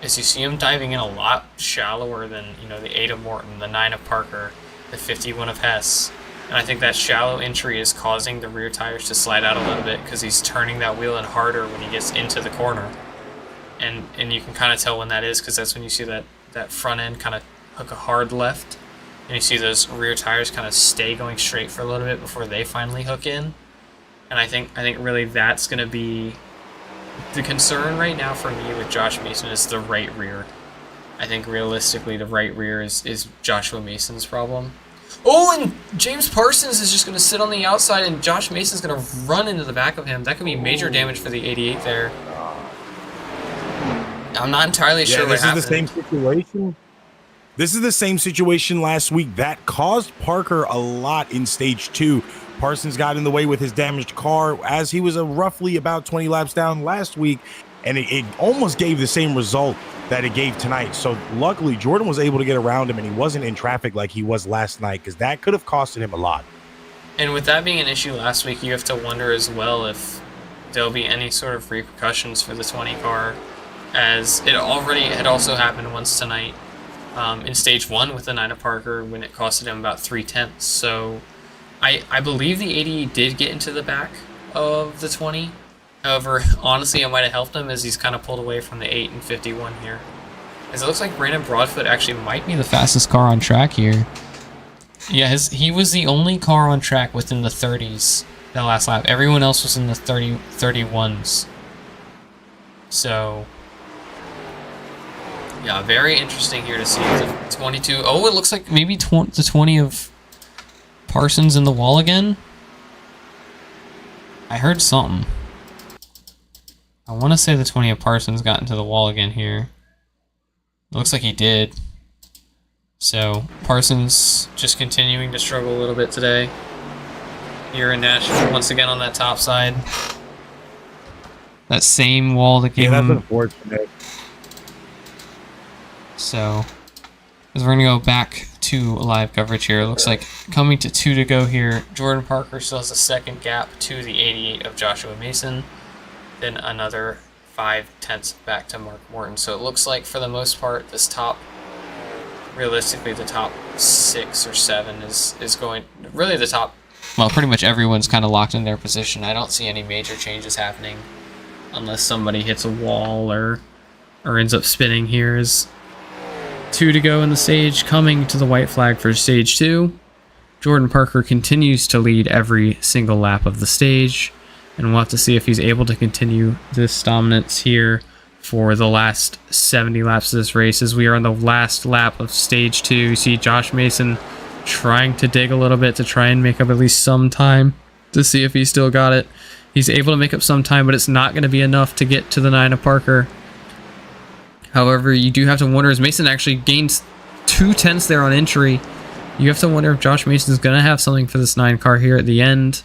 is you see him diving in a lot shallower than, you know, the 8 of Morton, the 9 of Parker, the 51 of Hess. And I think that shallow entry is causing the rear tires to slide out a little bit because he's turning that wheel in harder when he gets into the corner. And you can kind of tell when that is because that's when you see that front end kind of hook a hard left. And you see those rear tires kind of stay going straight for a little bit before they finally hook in. And I think really that's going to be the concern right now for me with Josh Mason is the right rear. I think realistically the right rear is Joshua Mason's problem. Oh, and James Parsons is just going to sit on the outside and Josh Mason's going to run into the back of him. That could be major damage for the 88 there. I'm not entirely sure what happened. This is the same situation. This is the same situation last week that caused Parker a lot in stage 2. Parsons got in the way with his damaged car as he was roughly about 20 laps down last week, and it almost gave the same result that it gave tonight. So luckily, Jordan was able to get around him, and he wasn't in traffic like he was last night because that could have costed him a lot. And with that being an issue last week, you have to wonder as well if there'll be any sort of repercussions for the 20 car, as it already had also happened once tonight in stage 1 with the 9 of Parker when it costed him about 3/10. So I believe the 80 did get into the back of the 20. However, honestly, it might have helped him as he's kind of pulled away from the 8 and 51 here. As it looks like Brandon Broadfoot actually might be the fastest car on track here. Yeah, he was the only car on track within the 30s that last lap. Everyone else was in the 31s. So, yeah, very interesting here to see the 22. Oh, it looks like maybe the 20 of Parsons in the wall again. I heard something. I want to say the 20 of Parsons got into the wall again here. It looks like he did. So, Parsons just continuing to struggle a little bit today. Here in Nashville, once again on that top side. That same wall that gave him... that's unfortunate. So, as we're going to go back to live coverage here, it looks like coming to 2 to go here, Jordan Parker still has a second gap to the 88 of Joshua Mason. Then another 5/10 back to Mark Morton. So it looks like for the most part, this top, realistically the top 6 or 7 is going, really the top, well, pretty much everyone's kind of locked in their position. I don't see any major changes happening unless somebody hits a wall or ends up spinning here. Is 2 to go in the stage, coming to the white flag for stage 2. Jordan Parker continues to lead every single lap of the stage, and we'll have to see if he's able to continue this dominance here for the last 70 laps of this race. As we are on the last lap of stage 2, you see Josh Mason trying to dig a little bit to try and make up at least some time to see if he still got it. He's able to make up some time, but it's not going to be enough to get to the 9 of Parker. However, you do have to wonder, as Mason actually gains 2/10 there on entry, you have to wonder if Josh Mason's going to have something for this 9 car here at the end.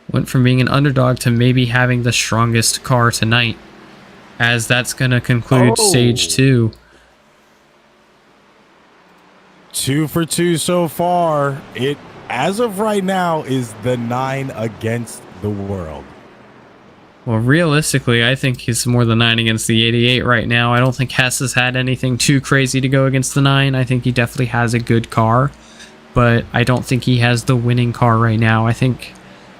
Went from being an underdog to maybe having the strongest car tonight, as that's going to conclude stage 2. 2 for 2 so far. It, as of right now, is the 9 against the world. Well, realistically, I think he's more the 9 against the 88 right now. I don't think Hess has had anything too crazy to go against the 9. I think he definitely has a good car, but I don't think he has the winning car right now. I think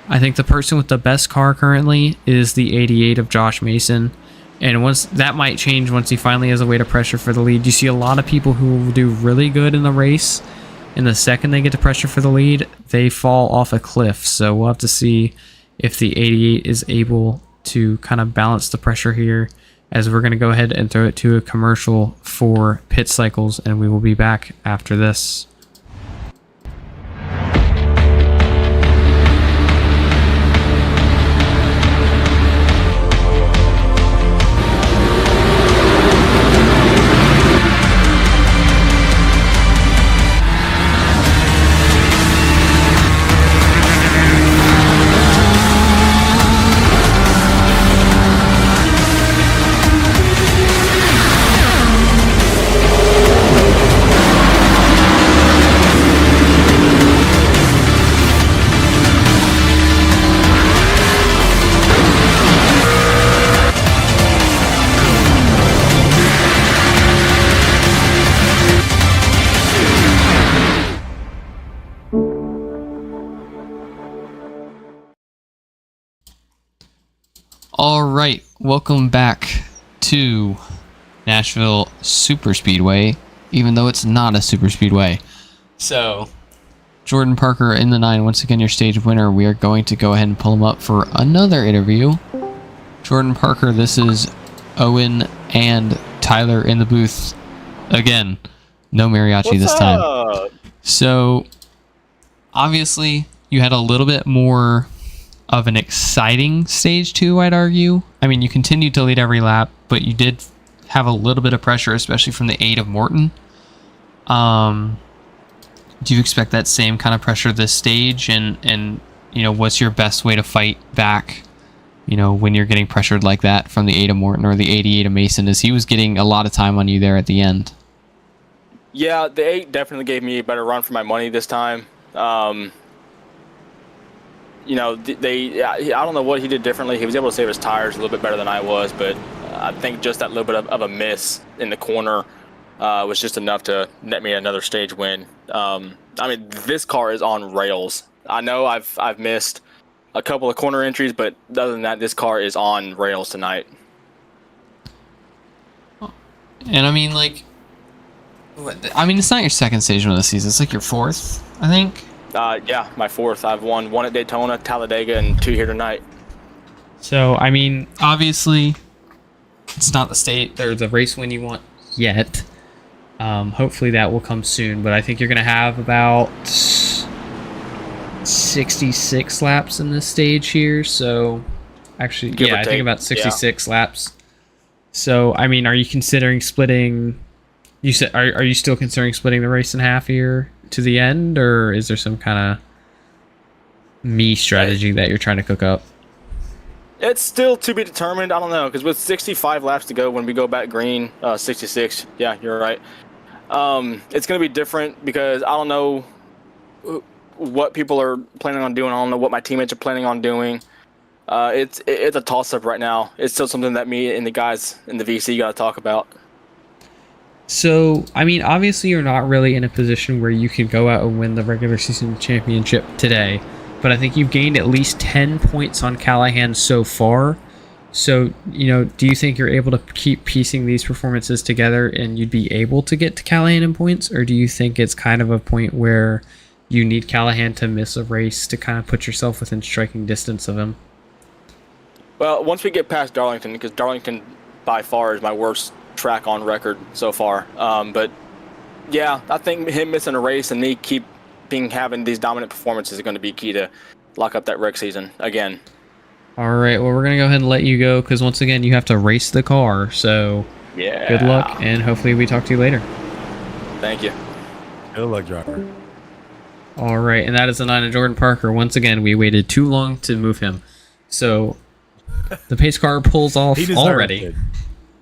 the person with the best car currently is the 88 of Josh Mason, and once that might change once he finally has a way to pressure for the lead. You see a lot of people who will do really good in the race, and the second they get to pressure for the lead, they fall off a cliff. So we'll have to see if the 88 is able to kind of balance the pressure here as we're going to go ahead and throw it to a commercial for pit cycles, and we will be back after this. All right, welcome back to Nashville Super Speedway, even though it's not a super speedway. So, Jordan Parker in the 9, once again your stage winner. We are going to go ahead and pull him up for another interview. Jordan Parker, this is Owen and Tyler in the booth. Again, no mariachi this time. So, obviously, you had a little bit more of an exciting stage 2, I'd argue. I mean, you continued to lead every lap, but you did have a little bit of pressure, especially from the 8 of Morton. Do you expect that same kind of pressure this stage? And you know, what's your best way to fight back, you know, when you're getting pressured like that from the 8 of Morton or the 88 of Mason, as he was getting a lot of time on you there at the end? Yeah, the 8 definitely gave me a better run for my money this time. You know, I don't know what he did differently. He was able to save his tires a little bit better than I was, but I think just that little bit of a miss in the corner was just enough to net me another stage win. I mean, this car is on rails. I know I've missed a couple of corner entries, but other than that, this car is on rails tonight. And I mean, like, it's not your second stage win of the season. It's like your 4th, I think. Yeah, my 4th. I've won 1 at Daytona, Talladega, and 2 here tonight. So, I mean, obviously, it's not the state or the race win you want yet. Hopefully that will come soon, but I think you're going to have about 66 laps in this stage here. So, actually, I think about 66 laps. So, I mean, are you considering splitting? You said, are you still considering splitting the race in half here to the end, or is there some kind of strategy that you're trying to cook up? It's still to be determined. I don't know, because with 65 laps to go when we go back green, 66. Yeah, you're right. It's going to be different because I don't know what people are planning on doing. I don't know what my teammates are planning on doing. It's a toss-up right now. It's still something that me and the guys in the VC got to talk about. So, I mean, obviously you're not really in a position where you can go out and win the regular season championship today, but I think you've gained at least 10 points on Callahan so far. So, you know, do you think you're able to keep piecing these performances together and you'd be able to get to Callahan in points, or do you think it's kind of a point where you need Callahan to miss a race to kind of put yourself within striking distance of him? Well, once we get past Darlington, because Darlington by far is my worst track on record so far, but yeah, I think him missing a race and me having these dominant performances is going to be key to lock up that rec season again. All right, well, we're going to go ahead and let you go because once again you have to race the car, so yeah, good luck and hopefully we talk to you later. Thank you. Good luck, driver. All right, and that is the 9 of Jordan Parker. Once again, we waited too long to move him, so the pace car pulls off already. It.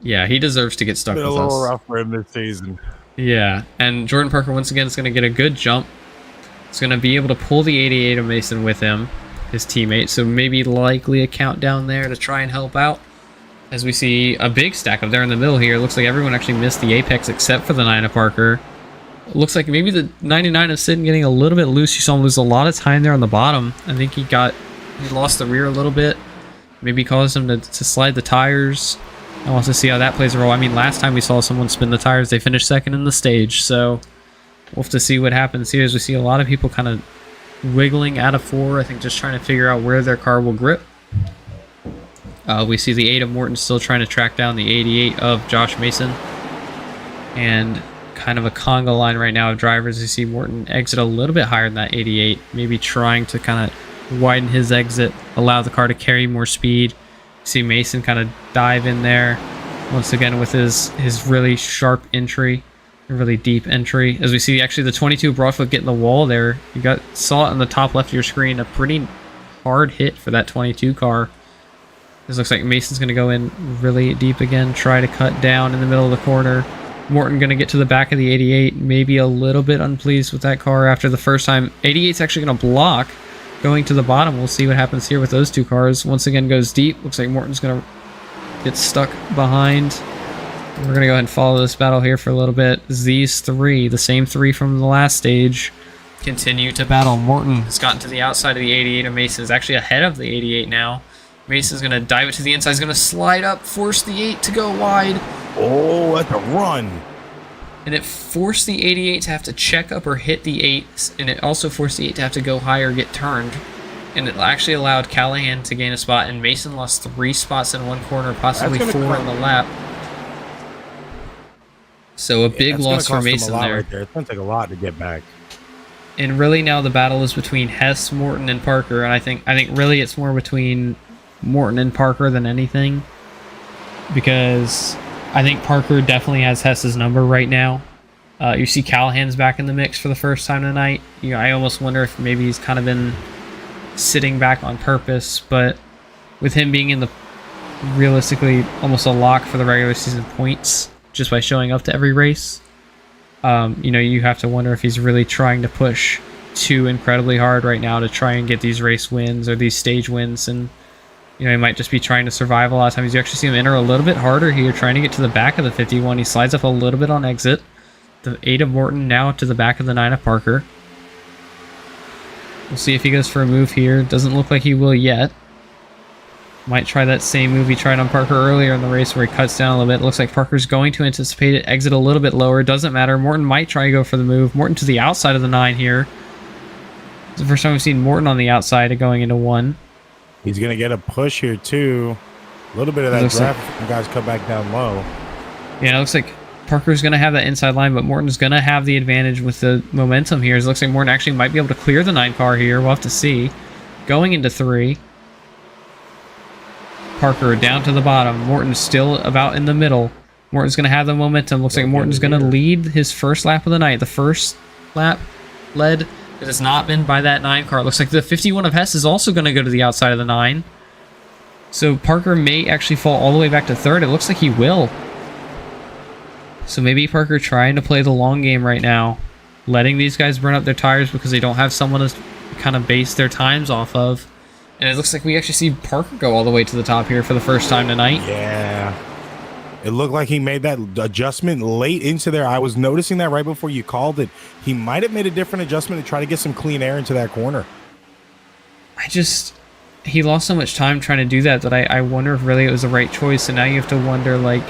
Yeah, he deserves to get stuck with us. It's been a little rough for him this season. Yeah, and Jordan Parker once again is going to get a good jump. He's going to be able to pull the 88 of Mason with him, his teammate, so maybe likely a countdown there to try and help out. As we see a big stack up there in the middle here. It looks like everyone actually missed the apex except for the 9 of Parker. It looks like maybe the 99 of Sid getting a little bit loose. You saw him lose a lot of time there on the bottom. I think he lost the rear a little bit. Maybe caused him to slide the tires. I want to see how that plays a role. I mean, last time we saw someone spin the tires, they finished second in the stage. So we'll have to see what happens here as we see a lot of people kind of wiggling out of 4. I think just trying to figure out where their car will grip. We see the 8 of Morton still trying to track down the 88 of Josh Mason. And kind of a conga line right now of drivers. You see Morton exit a little bit higher than that 88, maybe trying to kind of widen his exit, allow the car to carry more speed. You see Mason kind of dive in there once again with his really sharp entry, a really deep entry. As we see actually the 22 Broadfoot get in the wall there. You saw it on the top left of your screen, a pretty hard hit for that 22 car. This looks like Mason's going to go in really deep again, try to cut down in the middle of the corner. Morton going to get to the back of the 88, maybe a little bit unpleased with that car after the first time. 88's actually going to block going to the bottom. We'll see what happens here with those two cars. Once again goes deep. Looks like Morton's going to get stuck behind. We're going to go ahead and follow this battle here for a little bit. These three, the same three from the last stage, continue to battle. Morton has gotten to the outside of the 88 and Mason is actually ahead of the 88 now. Mason's going to dive it to the inside. He's going to slide up, force the 8 to go wide. Oh, that's a run. And it forced the 88 to have to check up or hit the 8, and it also forced the 8 to have to go higher, get turned. And it actually allowed Callahan to gain a spot, and Mason lost 3 spots in one corner, possibly 4 on the lap. So a big loss for Mason there. Right there. It's going to take a lot to get back. And really now the battle is between Hess, Morton, and Parker, and I think really it's more between Morton and Parker than anything, because I think Parker definitely has Hess's number right now. You see Callahan's back in the mix for the first time tonight. I almost wonder if maybe he's kind of been sitting back on purpose, but with him being in the realistically almost a lock for the regular season points just by showing up to every race, you have to wonder if he's really trying to push too incredibly hard right now to try and get these race wins or these stage wins, and he might just be trying to survive a lot of times. You actually see him enter a little bit harder here, trying to get to the back of the 51. He slides up a little bit on exit. The 8 of Morton now to the back of the 9 of Parker. We'll see if he goes for a move here. Doesn't look like he will yet. Might try that same move he tried on Parker earlier in the race where he cuts down a little bit. Looks like Parker's going to anticipate it, exit a little bit lower. Doesn't matter. Morton might try to go for the move. Morton to the outside of the 9 here. It's the first time we've seen Morton on the outside going into 1. He's going to get a push here, too. A little bit of that draft from guys come back down low. Yeah, it looks like Parker's going to have that inside line, but Morton's going to have the advantage with the momentum here. It looks like Morton actually might be able to clear the 9 car here. We'll have to see. Going into 3. Parker down to the bottom. Morton's still about in the middle. Morton's going to have the momentum. Looks like Morton's going to lead his first lap of the night. The first lap led... It has not been by that 9 car. It looks like the 51 of Hess is also going to go to the outside of the 9. So Parker may actually fall all the way back to 3rd. It looks like he will. So maybe Parker trying to play the long game right now. Letting these guys burn up their tires because they don't have someone to kind of base their times off of. And it looks like we actually see Parker go all the way to the top here for the first time tonight. Yeah. It looked like he made that adjustment late into there. I was noticing that right before you called it. He might have made a different adjustment to try to get some clean air into that corner. He lost so much time trying to do that I wonder if really it was the right choice. And now you have to wonder, like,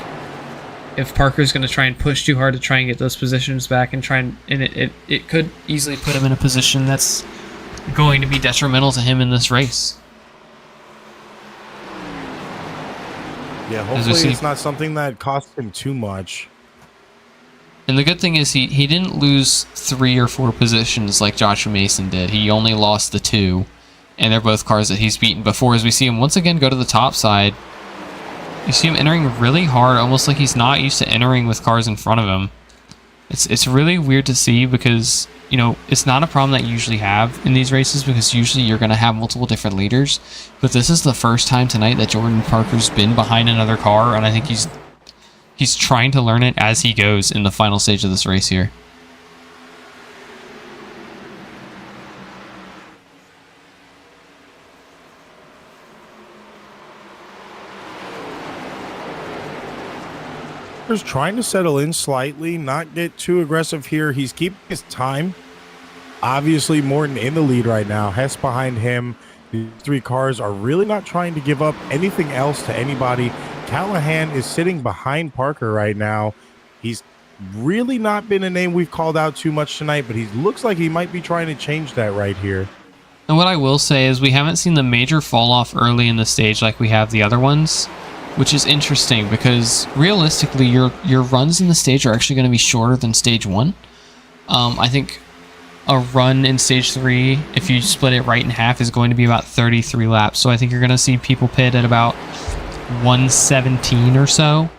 if Parker's going to try and push too hard to try and get those positions back and it could easily put him in a position that's going to be detrimental to him in this race. Yeah, hopefully it's not something that costs him too much. And the good thing is he didn't lose 3 or 4 positions like Joshua Mason did. He only lost the 2, and they're both cars that he's beaten before. As we see him once again go to the top side, you see him entering really hard, almost like he's not used to entering with cars in front of him. It's really weird to see because, it's not a problem that you usually have in these races because usually you're going to have multiple different leaders. But this is the first time tonight that Jordan Parker's been behind another car, and I think he's trying to learn it as he goes in the final stage of this race here. Parker's trying to settle in slightly, not get too aggressive here. He's keeping his time. Obviously, Morton in the lead right now. Hess behind him. These 3 cars are really not trying to give up anything else to anybody. Callahan is sitting behind Parker right now. He's really not been a name we've called out too much tonight, but he looks like he might be trying to change that right here. And what I will say is we haven't seen the major fall off early in the stage like we have the other ones, which is interesting because realistically your runs in the stage are actually going to be shorter than stage 1. I think a run in stage 3, if you split it right in half, is going to be about 33 laps. So I think you're going to see people pit at about 117 or so.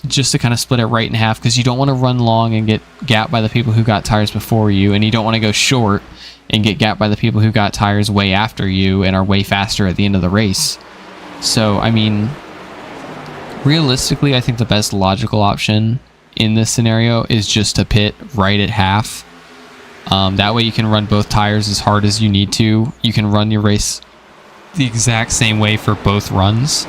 Just to kind of split it right in half, because you don't want to run long and get gapped by the people who got tires before you, and you don't want to go short and get gapped by the people who got tires way after you and are way faster at the end of the race. So, I mean, realistically, I think the best logical option in this scenario is just to pit right at half. That way you can run both tires as hard as you need to. You can run your race the exact same way for both runs.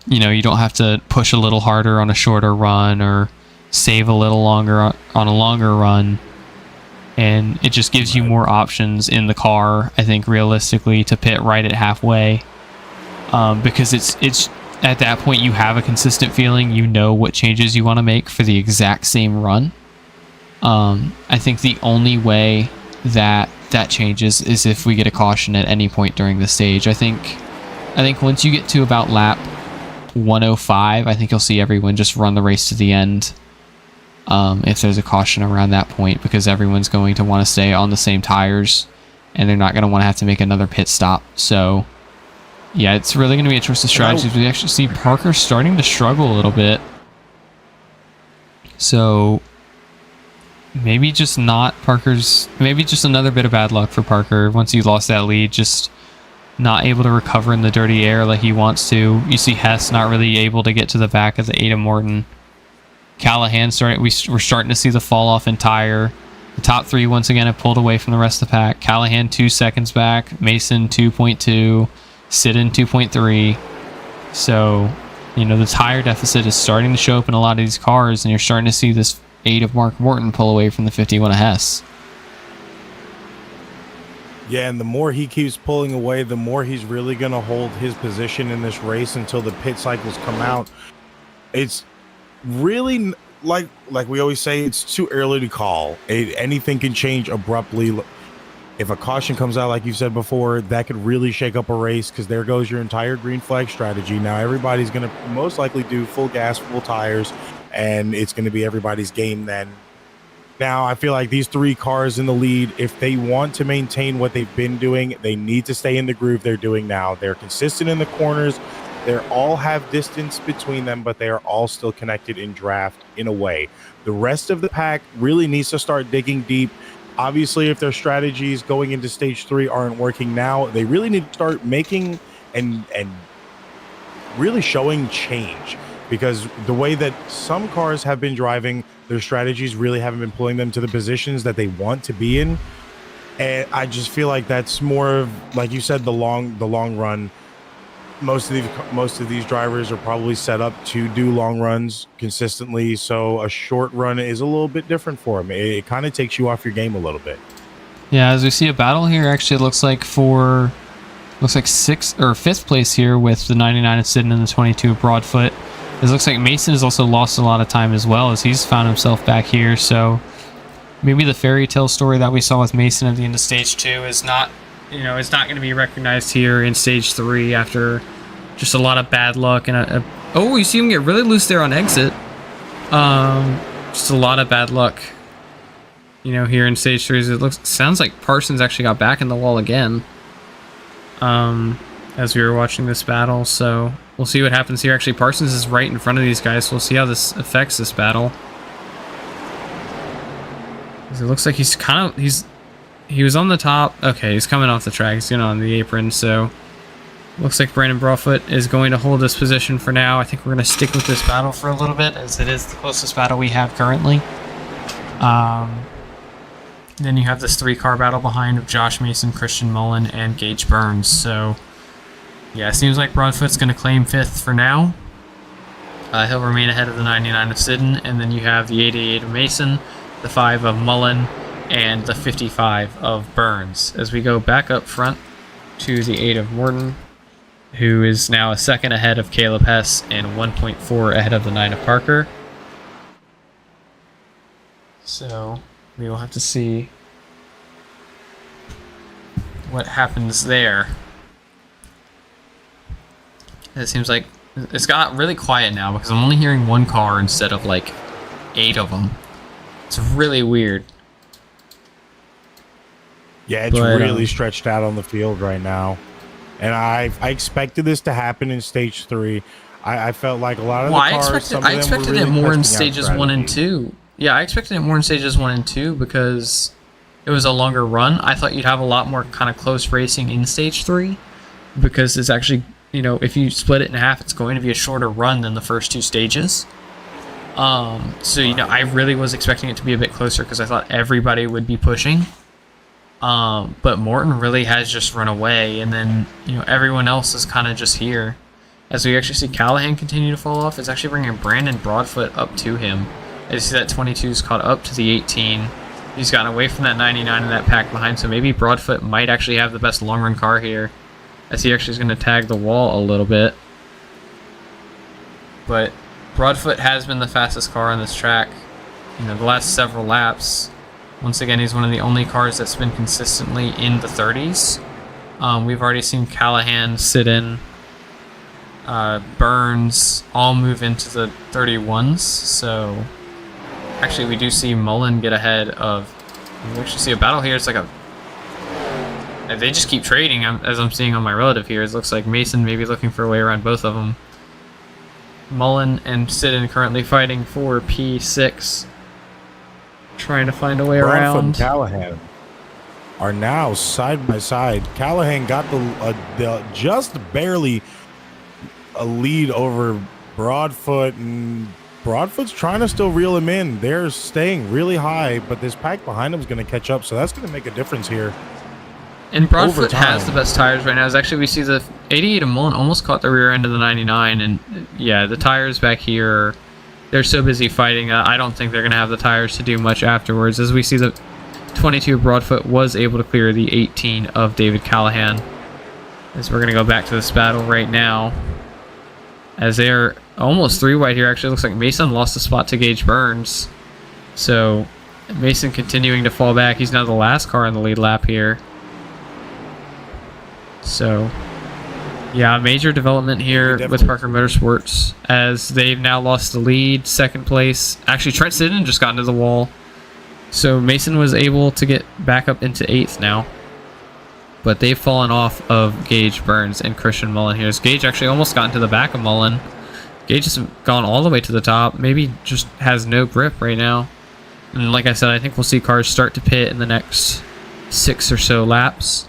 You know, you don't have to push a little harder on a shorter run or save a little longer on a longer run. And it just gives you more options in the car, I think, realistically, to pit right at halfway. Because it's at that point you have a consistent feeling, you know what changes you want to make for the exact same run. I think the only way that changes is if we get a caution at any point during the stage. I think once you get to about lap 105, I think you'll see everyone just run the race to the end if there's a caution around that point, because everyone's going to want to stay on the same tires and they're not going to want to have to make another pit stop. So yeah, it's really going to be a choice of strategies. We actually see Parker starting to struggle a little bit. So maybe just not Parker's, maybe just another bit of bad luck for Parker once he lost that lead, just not able to recover in the dirty air like he wants to. You see Hess not really able to get to the back of the Ada Morton. Callahan we're starting to see the fall off in tire. The top 3 once again have pulled away from the rest of the pack. Callahan 2 seconds back, Mason 2.2, Sidden 2.3. So, you know, the tire deficit is starting to show up in a lot of these cars, and you're starting to see this 8 of Mark Morton pull away from the 51 of Hess. Yeah, and the more he keeps pulling away, the more he's really going to hold his position in this race until the pit cycles come out. It's really, like we always say, it's too early to call. Anything can change abruptly. If a caution comes out, like you said before, that could really shake up a race, because there goes your entire green flag strategy. Now everybody's going to most likely do full gas, full tires, and it's going to be everybody's game then. Now, I feel like these 3 cars in the lead, if they want to maintain what they've been doing, they need to stay in the groove they're doing now. They're consistent in the corners. They all have distance between them, but they are all still connected in draft in a way. The rest of the pack really needs to start digging deep. Obviously, if their strategies going into stage 3 aren't working now, they really need to start making and really showing change. Because the way that some cars have been driving, their strategies really haven't been pulling them to the positions that they want to be in. And I just feel like that's more of, like you said, the long run. Most of these drivers are probably set up to do long runs consistently, so a short run is a little bit different for them. It kind of takes you off your game a little bit. Yeah, as we see a battle here, actually it looks like 6th or 5th place here with the 99 of Sidden and the 22 of Broadfoot. It looks like Mason has also lost a lot of time as well, as he's found himself back here. So maybe the fairy tale story that we saw with Mason at the end of stage 2 is not, it's not going to be recognized here in stage 3 after just a lot of bad luck and oh, you see him get really loose there on exit. Just a lot of bad luck, here in stage 3. Sounds like Parsons actually got back in the wall again. As we were watching this battle, so we'll see what happens here. Actually, Parsons is right in front of these guys, so we'll see how this affects this battle. It looks like he was on the top. Okay, he's coming off the track. He's getting on the apron, so looks like Brandon Broadfoot is going to hold this position for now. I think we're going to stick with this battle for a little bit, as it is the closest battle we have currently. Then you have this 3-car battle behind of Josh Mason, Christian Mullen, and Gage Burns. So yeah, it seems like Broadfoot's going to claim 5th for now. He'll remain ahead of the 99 of Sidden, and then you have the 88 of Mason, the 5 of Mullen, and the 55 of Burns. As we go back up front to the 8 of Morton, who is now a 2nd ahead of Caleb Hess and 1.4 ahead of the 9 of Parker. So we will have to see what happens there. It seems like it's got really quiet now because I'm only hearing one car instead of like 8 of them. It's really weird. Yeah, it's really stretched out on the field right now. And I expected this to happen in stage 3. I felt like a lot of the cars, I expected it more in stages 1 and 2. Yeah, I expected it more in stages 1 and 2 because it was a longer run. I thought you'd have a lot more kind of close racing in stage 3 because it's actually, you know, if you split it in half, it's going to be a shorter run than the first 2 stages. So, you know, I really was expecting it to be a bit closer because I thought everybody would be pushing. But Morton really has just run away, and then, you know, everyone else is kind of just here. As we actually see Callahan continue to fall off, it's actually bringing Brandon Broadfoot up to him. As you see that 22's caught up to the 18. He's gotten away from that 99 and that pack behind, so maybe Broadfoot might actually have the best long run car here, as he actually is going to tag the wall a little bit. But Broadfoot has been the fastest car on this track, you know, the last several laps. Once again, he's one of the only cars that's been consistently in the 30s. We've already seen Callahan sit in, Burns all move into the 31s. So actually, we do see Mullen get ahead of. We actually see a battle here. It's like they just keep trading. As I'm seeing on my relative here, it looks like Mason may be looking for a way around both of them. Mullen and Sidon currently fighting for P6. Trying to find a way around. And Callahan are now side by side. Callahan got the just barely a lead over Broadfoot, and Broadfoot's trying to still reel him in. They're staying really high, but this pack behind him is going to catch up, so that's going to make a difference here. And Broadfoot has the best tires right now. As actually we see the 88 and Mullen almost caught the rear end of the 99, and yeah, the tires back here, they're so busy fighting. I don't think they're going to have the tires to do much afterwards. As we see the 22 Broadfoot was able to clear the 18 of David Callahan. As we're going to go back to this battle right now. As they're almost 3 wide here. Actually, looks like Mason lost a spot to Gage Burns. So Mason continuing to fall back. He's now the last car in the lead lap here. So yeah, major development here with Parker Motorsports as they've now lost the lead, second place. Actually, Trent Sidden just got into the wall. So Mason was able to get back up into 8th now. But they've fallen off of Gage Burns and Christian Mullen here. As Gage actually almost got into the back of Mullen. Gage has gone all the way to the top. Maybe just has no grip right now. And like I said, I think we'll see cars start to pit in the next 6 or so laps.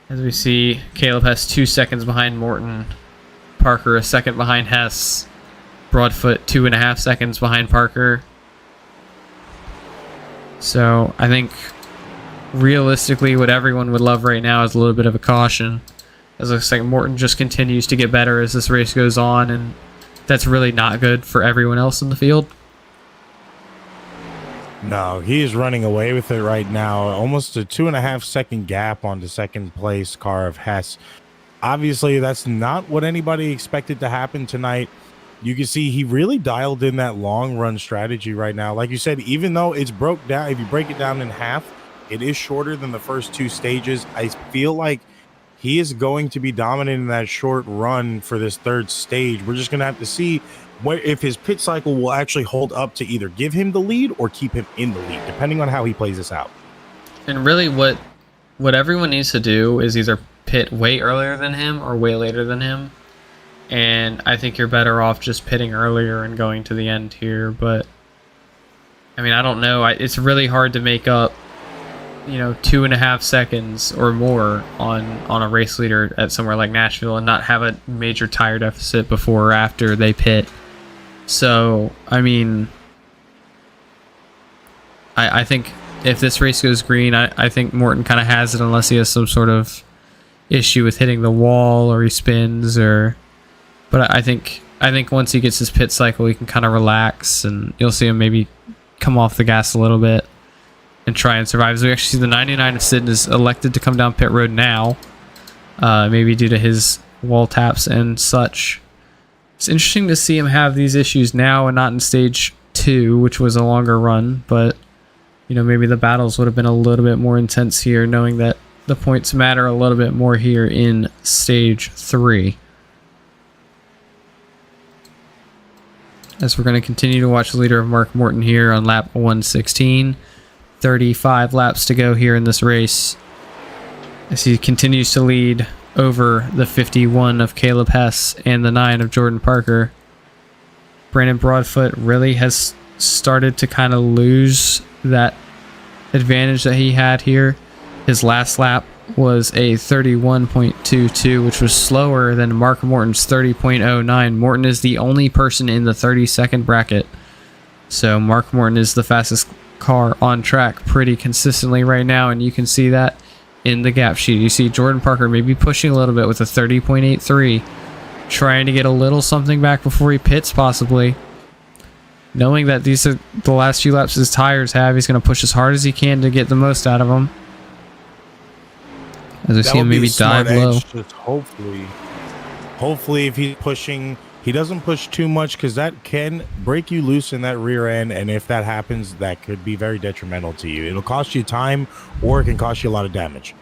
As we see, Caleb Hess 2 seconds behind Morton. Parker a second behind Hess. Broadfoot 2.5 seconds behind Parker. So I think realistically what everyone would love right now is a little bit of a caution. As it looks like Morton just continues to get better as this race goes on, and that's really not good for everyone else in the field. No, he is running away with it right now. Almost a 2.5 second gap on the second place car of Hess. Obviously, that's not what anybody expected to happen tonight. You can see he really dialed in that long run strategy right now. Like you said, even though it's broke down, if you break it down in half, it is shorter than the first 2 stages. I feel like he is going to be dominating that short run for this 3rd stage. We're just going to have to see if his pit cycle will actually hold up to either give him the lead or keep him in the lead, depending on how he plays this out. And really what everyone needs to do is either pit way earlier than him or way later than him. And I think you're better off just pitting earlier and going to the end here. But, I mean, I don't know. It's really hard to make up, 2.5 seconds or more on a race leader at somewhere like Nashville and not have a major tire deficit before or after they pit. So, I mean, I think if this race goes green, I think Morton kind of has it unless he has some sort of issue with hitting the wall or he spins or... But I think once he gets his pit cycle, he can kind of relax and you'll see him maybe come off the gas a little bit and try and survive. As we actually see the 99 of Sidden is elected to come down pit road now, maybe due to his wall taps and such. It's interesting to see him have these issues now and not in stage 2, which was a longer run, but you know, maybe the battles would have been a little bit more intense here, knowing that the points matter a little bit more here in stage 3. As we're going to continue to watch the leader of Mark Morton here on lap 116. 35 laps to go here in this race, as he continues to lead over the 51 of Caleb Hess and the 9 of Jordan Parker. Brandon Broadfoot really has started to kind of lose that advantage that he had here. His last lap was a 31.22, which was slower than Mark Morton's 30.09. Morton is the only person in the 30-second bracket. So Mark Morton is the fastest car on track pretty consistently right now, and you can see that in the gap sheet. You see Jordan Parker maybe pushing a little bit with a 30.83, trying to get a little something back before he pits possibly. Knowing that these are the last few laps his tires have, he's going to push as hard as he can to get the most out of them. As we see him maybe dive low. Just hopefully if he's pushing, he doesn't push too much, because that can break you loose in that rear end, and if that happens, that could be very detrimental to you. It'll cost you time, or it can cost you a lot of damage.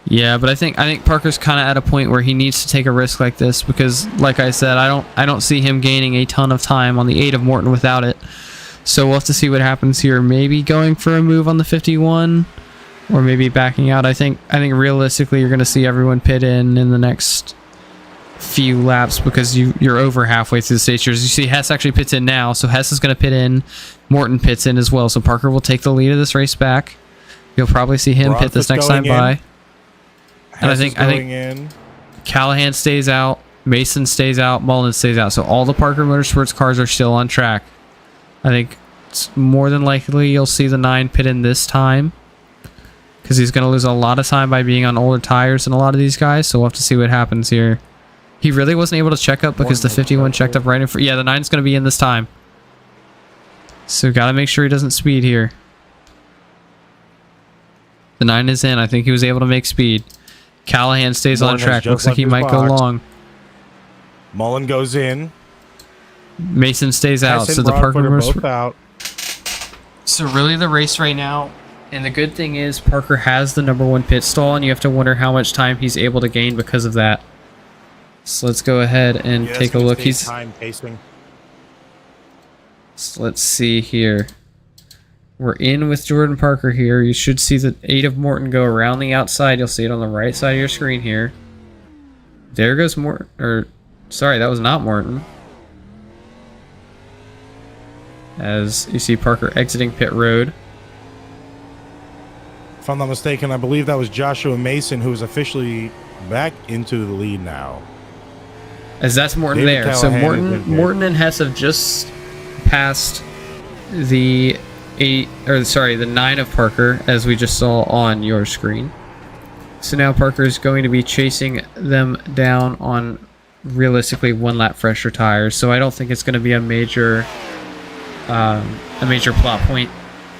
Yeah, but I think Parker's kind of at a point where he needs to take a risk like this, because, like I said, I don't see him gaining a ton of time on the 8 of Morton without it. So we'll have to see what happens here. Maybe going for a move on the 51, or maybe backing out. I think realistically you're going to see everyone pit in the next few laps, because you're over halfway through the stage. You see Hess actually pits in now, so Hess is going to pit in. Morton pits in as well, so Parker will take the lead of this race back. You'll probably see him pit this next time by. And I think Callahan stays out, Mason stays out, Mullen stays out, so all the Parker Motorsports cars are still on track. I think it's more than likely you'll see the 9 pit in this time, because he's going to lose a lot of time by being on older tires than a lot of these guys, so we'll have to see what happens here. He really wasn't able to check up because the 51 checked up right in front. Yeah, the 9's going to be in this time. So got to make sure he doesn't speed here. The 9 is in. I think he was able to make speed. Callahan stays on track. Looks like he might go long. Mullen goes in. Mason stays out. So the Parker are both out. So really the race right now, and the good thing is Parker has the #1 pit stall, and you have to wonder how much time he's able to gain because of that. So let's go ahead and take a look. He's time pacing. So let's see here. We're in with Jordan Parker here. You should see the 8 of Morton go around the outside. You'll see it on the right side of your screen here. There goes Morton. Or, sorry, that was not Morton. As you see Parker exiting pit road. If I'm not mistaken, I believe that was Joshua Mason, who is officially back into the lead now. As that's Morton David there. Callahan So Morton and Hess have just passed the 9 of Parker, as we just saw on your screen. So now Parker is going to be chasing them down on realistically 1 lap fresher tires. So I don't think it's going to be a major plot point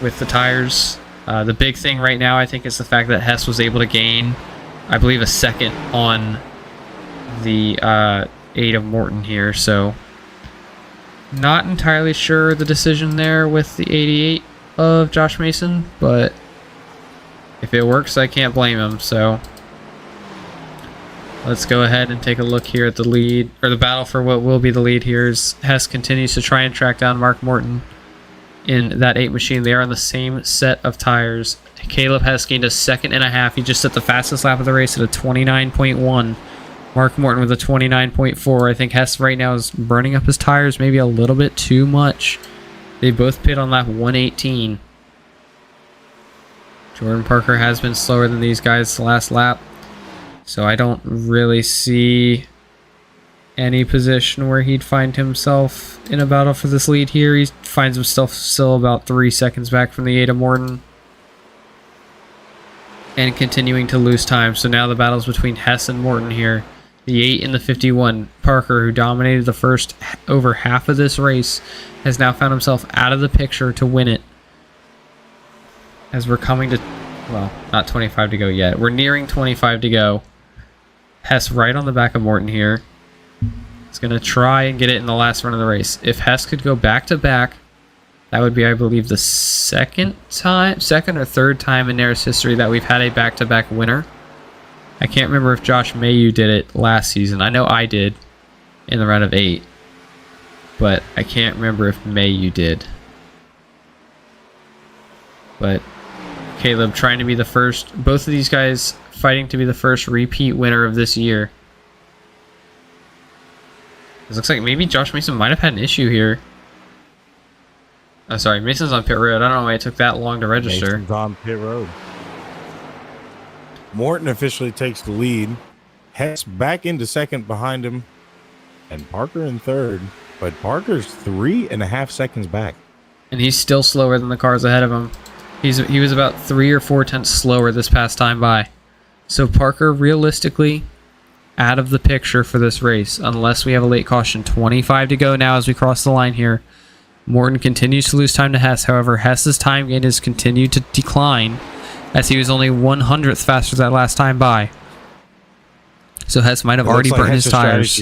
with the tires. The big thing right now, I think, is the fact that Hess was able to gain, I believe, a second on the 8 of Morton here. So not entirely sure the decision there with the 88 of Josh Mason, but if it works, I can't blame him. So let's go ahead and take a look here at the lead, or the battle for what will be the lead here, as Hess continues to try and track down Mark Morton in that 8 machine. They are on the same set of tires. Caleb Hess gained a 1.5 seconds. He just set the fastest lap of the race at a 29.1. Mark Morton with a 29.4. I think Hess right now is burning up his tires maybe a little bit too much. They both pit on lap 118. Jordan Parker has been slower than these guys the last lap, so I don't really see any position where he'd find himself in a battle for this lead here. He finds himself still about 3 seconds back from the 8 of Morton, and continuing to lose time. So now the battle's between Hess and Morton here. The 8 and the 51. Parker, who dominated the first over half of this race, has now found himself out of the picture to win it. As we're coming to, well, not 25 to go yet. We're nearing 25 to go. Hess right on the back of Morton here. He's going to try and get it in the last run of the race. If Hess could go back to back That would be, I believe, the second or third time in NARAS history that we've had a back-to-back winner. I can't remember if Josh Mayu did it last season. I know I did in the round of 8, but I can't remember if Mayu did. But Caleb trying to be the first, both of these guys fighting to be the first repeat winner of this year. It looks like maybe Josh Mason might have had an issue here. Oh, sorry, Mason's on pit road. I don't know why it took that long to register. Mason's on pit road. Morton officially takes the lead. Hess back into second behind him. And Parker in third. But Parker's 3.5 seconds back. And he's still slower than the cars ahead of him. He was about 3 or 4 tenths slower this past time by. So Parker, realistically, out of the picture for this race, unless we have a late caution. 25 to go now as we cross the line here. Morton continues to lose time to Hess. However, Hess's time gain has continued to decline as he was only 1/100th faster that last time by. So Hess might have already burnt his tires.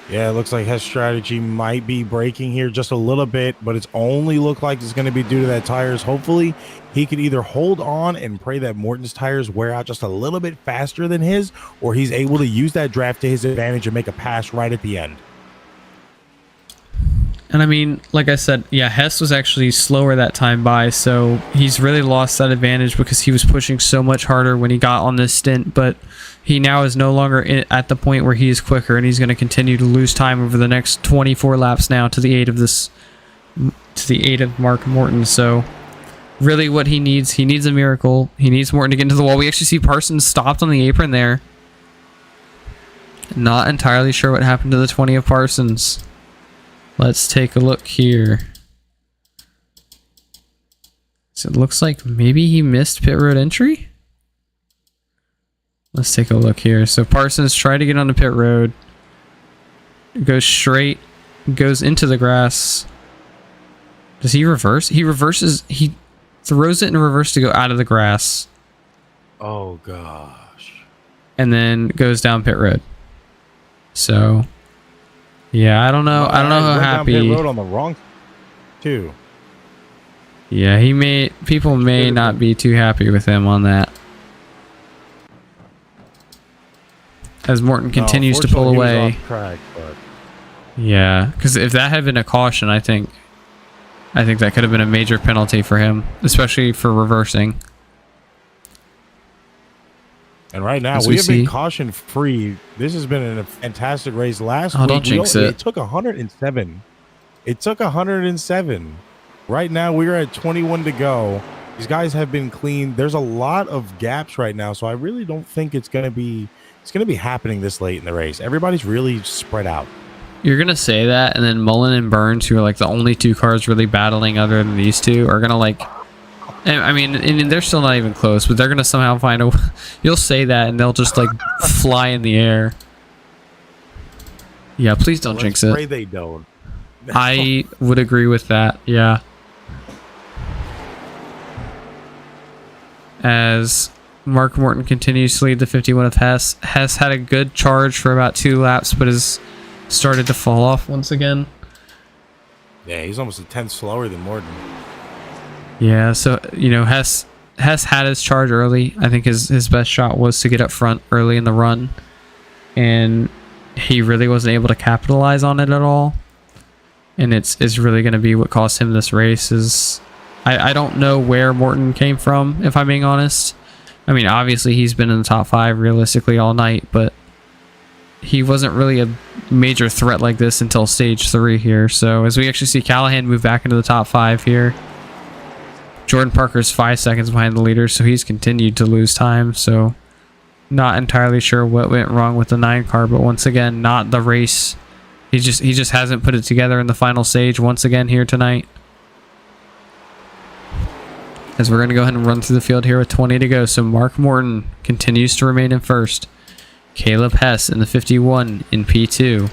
Yeah, it looks like Hess' strategy might be breaking here just a little bit, but it's only look like it's going to be due to that tires. Hopefully, he could either hold on and pray that Morton's tires wear out just a little bit faster than his, or he's able to use that draft to his advantage and make a pass right at the end. And I mean, like I said, yeah, Hess was actually slower that time by, so he's really lost that advantage because he was pushing so much harder when he got on this stint, but he now is no longer at the point where he is quicker, and he's going to continue to lose time over the next 24 laps now to the aid of Mark Morton. So really what he needs a miracle. He needs Morton to get into the wall. We actually see Parsons stopped on the apron there. Not entirely sure what happened to the 20 of Parsons. Let's take a look here. So it looks like maybe he missed pit road entry. Let's take a look here. So Parsons tried to get on the pit road. Goes straight. Goes into the grass. Does he reverse? He reverses. He throws it in reverse to go out of the grass. Oh, gosh. And then goes down pit road. So... yeah, I don't know. I don't know how happy. Down pit road on the wrong too. Yeah, people may not be too happy with him on that. As Morton continues to pull away. Off track, but... yeah, because if that had been a caution, I think that could have been a major penalty for him, especially for reversing. And right now, we have been caution free. This has been a fantastic race. Last week, don't jinx it. It took 107. It took 107. Right now, we're at 21 to go. These guys have been clean. There's a lot of gaps right now, so I really don't think it's going to be happening this late in the race. Everybody's really spread out. You're going to say that, and then Mullen and Burns, who are like the only two cars really battling other than these two, are going to like... I mean, and they're still not even close, but they're going to somehow find a... you'll say that, and they'll just, like, fly in the air. Yeah, please don't jinx it. Pray they don't. I would agree with that, yeah. As Mark Morton continues to lead the 51 of Hess. Hess had a good charge for about 2 laps, but has started to fall off once again. Yeah, he's almost a tenth slower than Morton. Yeah, so, you know, Hess had his charge early. I think his best shot was to get up front early in the run. And he really wasn't able to capitalize on it at all. And it's really going to be what cost him this race. I don't know where Morton came from, if I'm being honest. I mean, obviously he's been in the top 5 realistically all night, but he wasn't really a major threat like this until stage 3 here. So as we actually see Callahan move back into the top 5 here. Jordan Parker's 5 seconds behind the leader, so he's continued to lose time. So not entirely sure what went wrong with the 9 car, but once again, not the race. He just hasn't put it together in the final stage once again here tonight. As we're going to go ahead and run through the field here with 20 to go. So Mark Morton continues to remain in first. Caleb Hess in the 51 in P2.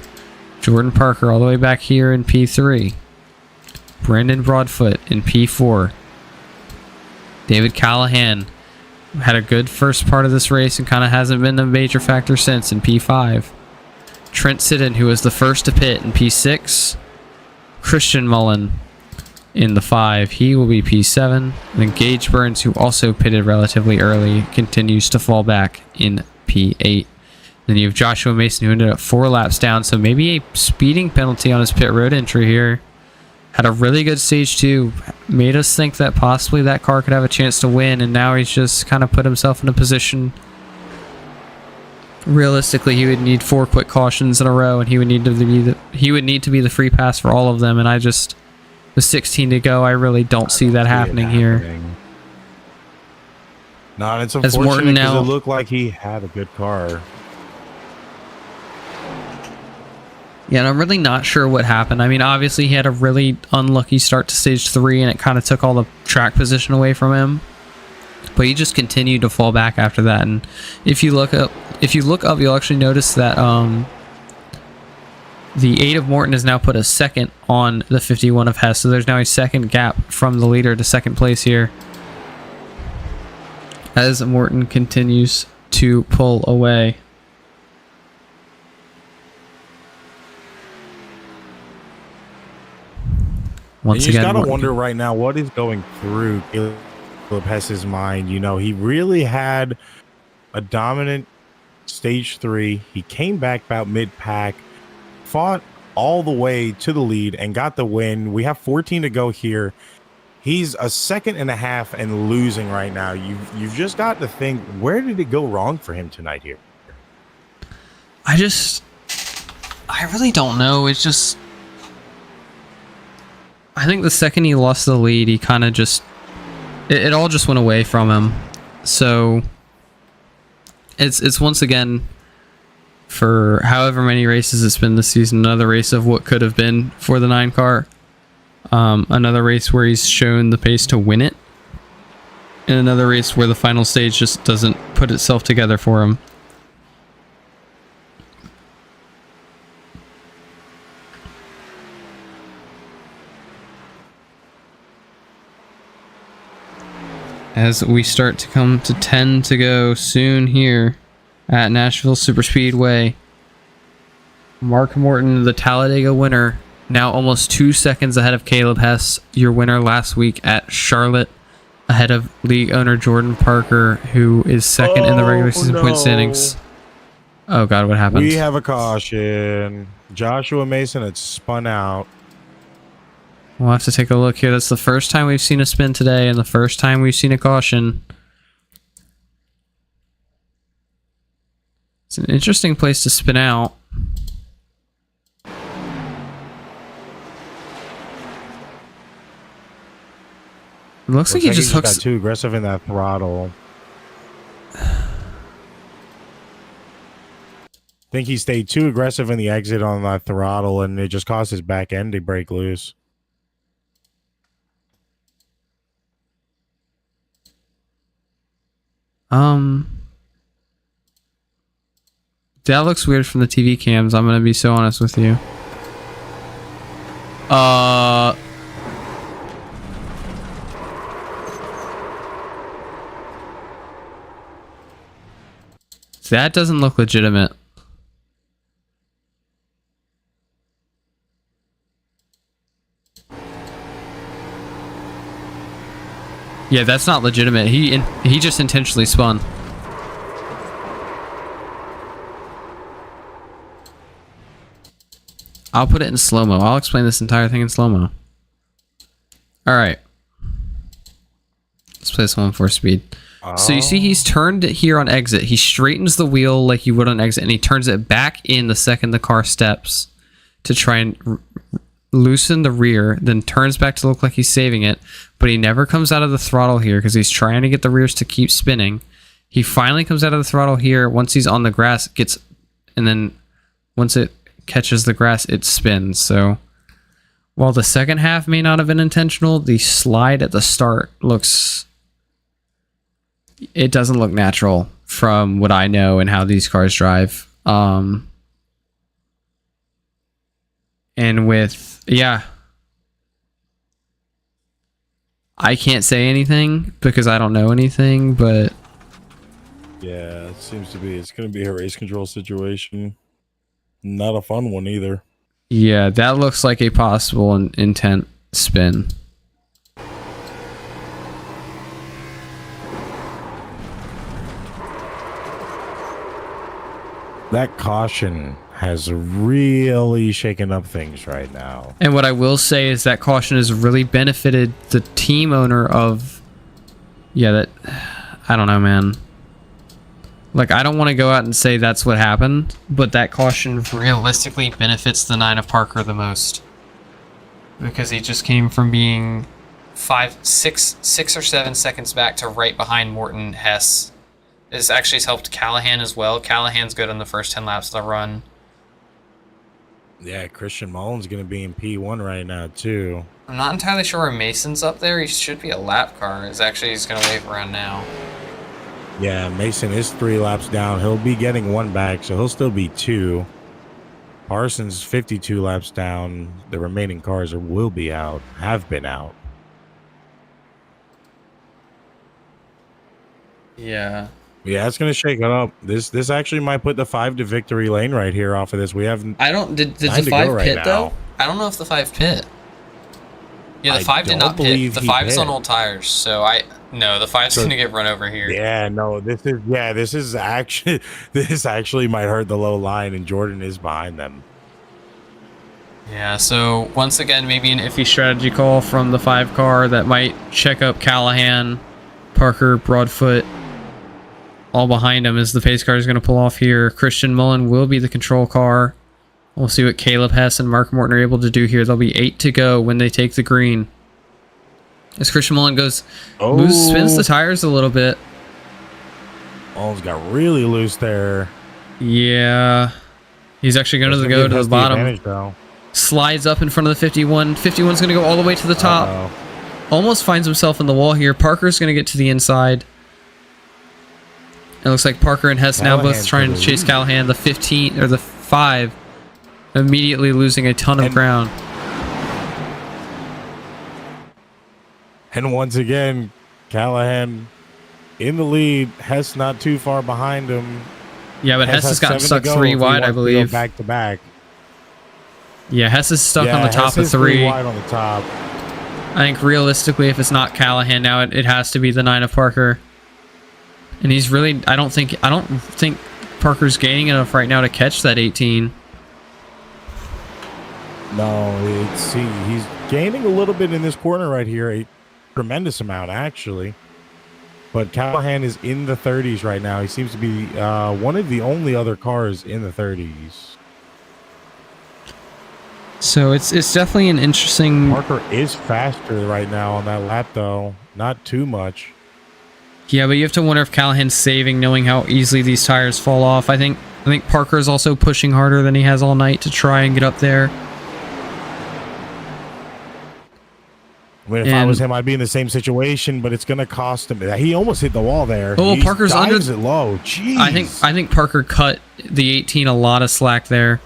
Jordan Parker all the way back here in P3. Brandon Broadfoot in P4. David Callahan had a good first part of this race and kind of hasn't been a major factor since in P5. Trent Siddon, who was the first to pit in P6. Christian Mullen in the 5. He will be P7. And then Gage Burns, who also pitted relatively early, continues to fall back in P8. Then you have Joshua Mason, who ended up 4 laps down, so maybe a speeding penalty on his pit road entry here. Had a really good stage 2, made us think that possibly that car could have a chance to win, and now he's just kind of put himself in a position. Realistically, he would need 4 quick cautions in a row, and he would need to be the free pass for all of them. And I just, with 16 to go, I really don't see that happening here. No, and it's As unfortunate Morton because now- it looked like he had a good car. Yeah, and I'm really not sure what happened. I mean, obviously he had a really unlucky start to stage 3, and it kind of took all the track position away from him. But he just continued to fall back after that. And if you look up, you'll actually notice that the 8 of Morton has now put a second on the 51 of Hess. So there's now a second gap from the leader to second place here, as Morton continues to pull away. Once You again, just gotta Morton- wonder right now what is going through Caleb Hess's mind. You know, he really had a dominant stage 3. He came back about mid-pack, fought all the way to the lead, and got the win. We have 14 to go here. He's a second and a half and losing right now. You've just got to think, where did it go wrong for him tonight here? I really don't know. It's just, I think the second he lost the lead, he kind of just, it all just went away from him. So it's once again, for however many races it's been this season, another race of what could have been for the 9 car. Another race where he's shown the pace to win it, and another race where the final stage just doesn't put itself together for him. As we start to come to 10 to go soon here at Nashville Super Speedway, Mark Morton, the Talladega winner, now almost 2 seconds ahead of Caleb Hess, your winner last week at Charlotte, ahead of league owner Jordan Parker, who is second in the regular season point standings. Oh God, what happened? We have a caution. Joshua Mason had spun out. We'll have to take a look here. That's the first time we've seen a spin today, and the first time we've seen a caution. It's an interesting place to spin out. It looks like he just hooks. Got too aggressive in that throttle. I think he stayed too aggressive in the exit on that throttle, and it just caused his back end to break loose. That looks weird from the TV cams. I'm gonna be so honest with you. That doesn't look legitimate. Yeah, that's not legitimate. He just intentionally spun. I'll put it in slow-mo. I'll explain this entire thing in slow-mo. Alright. Let's play this one for speed. So you see he's turned it here on exit. He straightens the wheel like you would on exit, and he turns it back in the second the car steps to try and loosen the rear, then turns back to look like he's saving it, but he never comes out of the throttle here because he's trying to get the rears to keep spinning. He finally comes out of the throttle here once he's on the grass, and then once it catches the grass, it spins. So while the second half may not have been intentional, the slide at the start it doesn't look natural from what I know and how these cars drive. And I can't say anything because I don't know anything, but Yeah, it seems to be. It's going to be a race control situation. Not a fun one either. Yeah, that looks like a possible intent spin. That caution has really shaken up things right now. And what I will say is that caution has really benefited the team owner of... Yeah, that... I don't know, man. Like, I don't want to go out and say that's what happened, but that caution realistically benefits the 9 of Parker the most. Because he just came from being 6 or 7 seconds back to right behind Morton Hess. This actually has helped Callahan as well. Callahan's good on the first 10 laps of the run. Yeah, Christian Mullen's going to be in P1 right now, too. I'm not entirely sure where Mason's up there. He should be a lap car. He's going to wave around now. Yeah, Mason is 3 laps down. He'll be getting 1 back, so he'll still be 2. Parsons 52 laps down. The remaining cars will be out, have been out. Yeah. Yeah, it's gonna shake it up. This actually might put the 5 to victory lane right here off of this. We have. I don't. Did the 5 pit though? I don't know if the 5 pit. Yeah, the 5 did not pit. The 5 is on old tires, so no, the 5's gonna get run over here. Yeah, no, this is actually this actually might hurt the low line, and Jordan is behind them. Yeah, so once again, maybe an iffy strategy call from the 5 car that might check up Callahan, Parker, Broadfoot. All behind him as the pace car is going to pull off here. Christian Mullen will be the control car. We'll see what Caleb Hess and Mark Morton are able to do here. There'll be 8 to go when they take the green. As Christian Mullen goes, spins the tires a little bit. Mullen's got really loose there. Yeah. He's actually going to go to the bottom. Slides up in front of the 51. 51's going to go all the way to the top. Almost finds himself in the wall here. Parker's going to get to the inside. It looks like Parker and Hess now both trying to chase Callahan. The 15 or the 5 immediately losing a ton of ground. And once again, Callahan in the lead. Hess not too far behind him. Yeah, but Hess has gotten stuck 3 wide, I believe. Back to back. Yeah, Hess is stuck on the top of 3. Wide on the top. I think realistically, if it's not Callahan now, it has to be the 9 of Parker. And he's really, I don't think Parker's gaining enough right now to catch that 18. No, he's gaining a little bit in this corner right here, a tremendous amount actually. But Callahan is in the 30s right now. He seems to be one of the only other cars in the 30s. So it's definitely an interesting. Parker is faster right now on that lap though, not too much. Yeah, but you have to wonder if Callahan's saving, knowing how easily these tires fall off. I think Parker is also pushing harder than he has all night to try and get up there. I mean, if I was him, I'd be in the same situation, but it's going to cost him. He almost hit the wall there. Oh, Parker's under it low. Jeez. I think Parker cut the 18 a lot of slack there.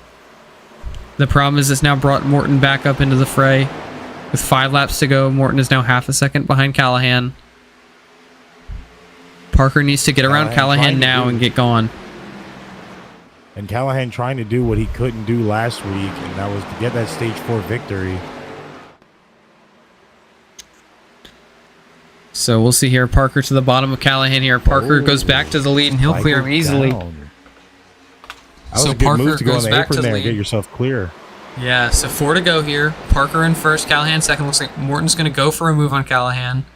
The problem is it's now brought Morton back up into the fray. With 5 laps to go, Morton is now half a second behind Callahan. Parker needs to get around Callahan now and get gone. And Callahan trying to do what he couldn't do last week, and that was to get that stage 4 victory. So we'll see here. Parker to the bottom of Callahan here. Parker goes back to the lead, and he'll clear him easily. That was a good move to go on the apron there and get yourself clear. Yeah, so 4 to go here. Parker in first, Callahan second. Looks like Morton's going to go for a move on Callahan.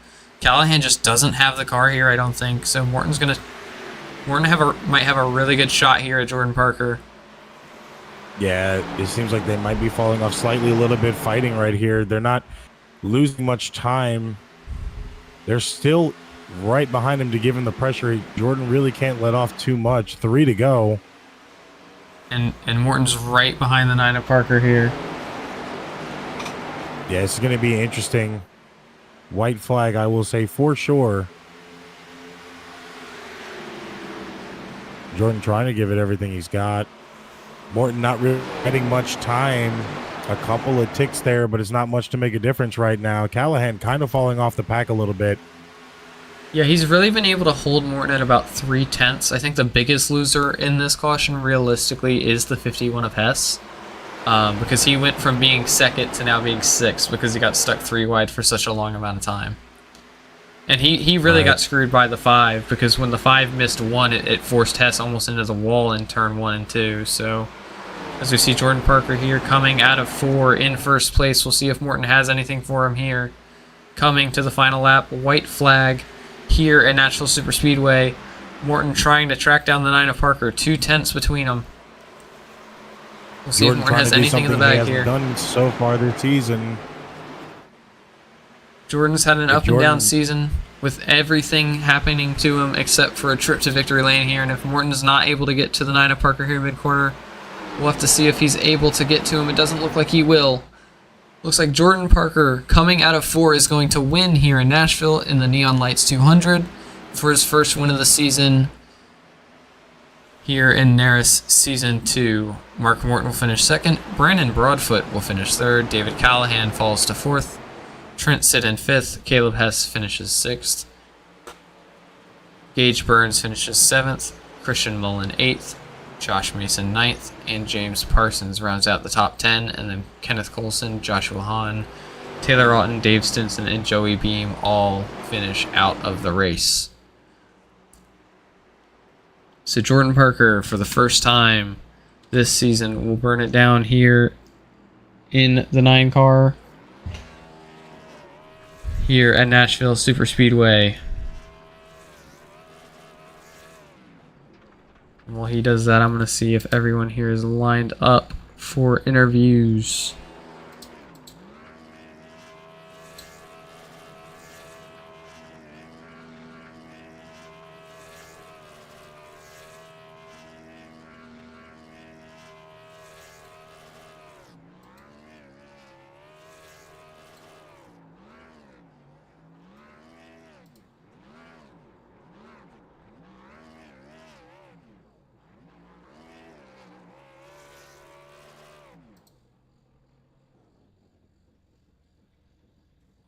Callahan just doesn't have the car here, I don't think. So Morton might have a really good shot here at Jordan Parker. Yeah, it seems like they might be falling off slightly a little bit fighting right here. They're not losing much time. They're still right behind him to give him the pressure. Jordan really can't let off too much. 3 to go. And Morton's right behind the 9 of Parker here. Yeah, it's going to be interesting. White flag, I will say for sure. Jordan trying to give it everything he's got. Morton not really getting much time. A couple of ticks there, but it's not much to make a difference right now. Callahan kind of falling off the pack a little bit. Yeah, he's really been able to hold Morton at about 3/10. I think the biggest loser in this caution, realistically, is the 51 of Hess. because he went from being second to now being sixth because he got stuck 3 wide for such a long amount of time. And he really got screwed by the 5 because when the 5 missed 1, it forced Hess almost into the wall in turn 1 and 2. So as we see Jordan Parker here coming out of 4 in first place, we'll see if Morton has anything for him here. Coming to the final lap, white flag here at Nashville Super Speedway. Morton trying to track down the 9 of Parker, 2 tenths between them. We'll see if Morton has anything in the bag here. Done so far this season. Jordan's had an up and down season with everything happening to him except for a trip to victory lane here. And if Morton's not able to get to the 9 of Parker here mid-corner, we'll have to see if he's able to get to him. It doesn't look like he will. Looks like Jordan Parker coming out of 4 is going to win here in Nashville in the Neon Lights 200 for his first win of the season here in NARAS Season 2. Mark Morton will finish second. Brandon Broadfoot will finish third. David Callahan falls to 4th. Trent Sitt in 5th. Caleb Hess finishes 6th. Gage Burns finishes 7th. Christian Mullen 8th. Josh Mason 9th. And James Parsons rounds out the top 10. And then Kenneth Colson, Joshua Hahn, Taylor Otten, Dave Stinson, and Joey Beam all finish out of the race. So Jordan Parker, for the first time this season, will burn it down here in the 9 car here at Nashville Super Speedway. And while he does that, I'm going to see if everyone here is lined up for interviews.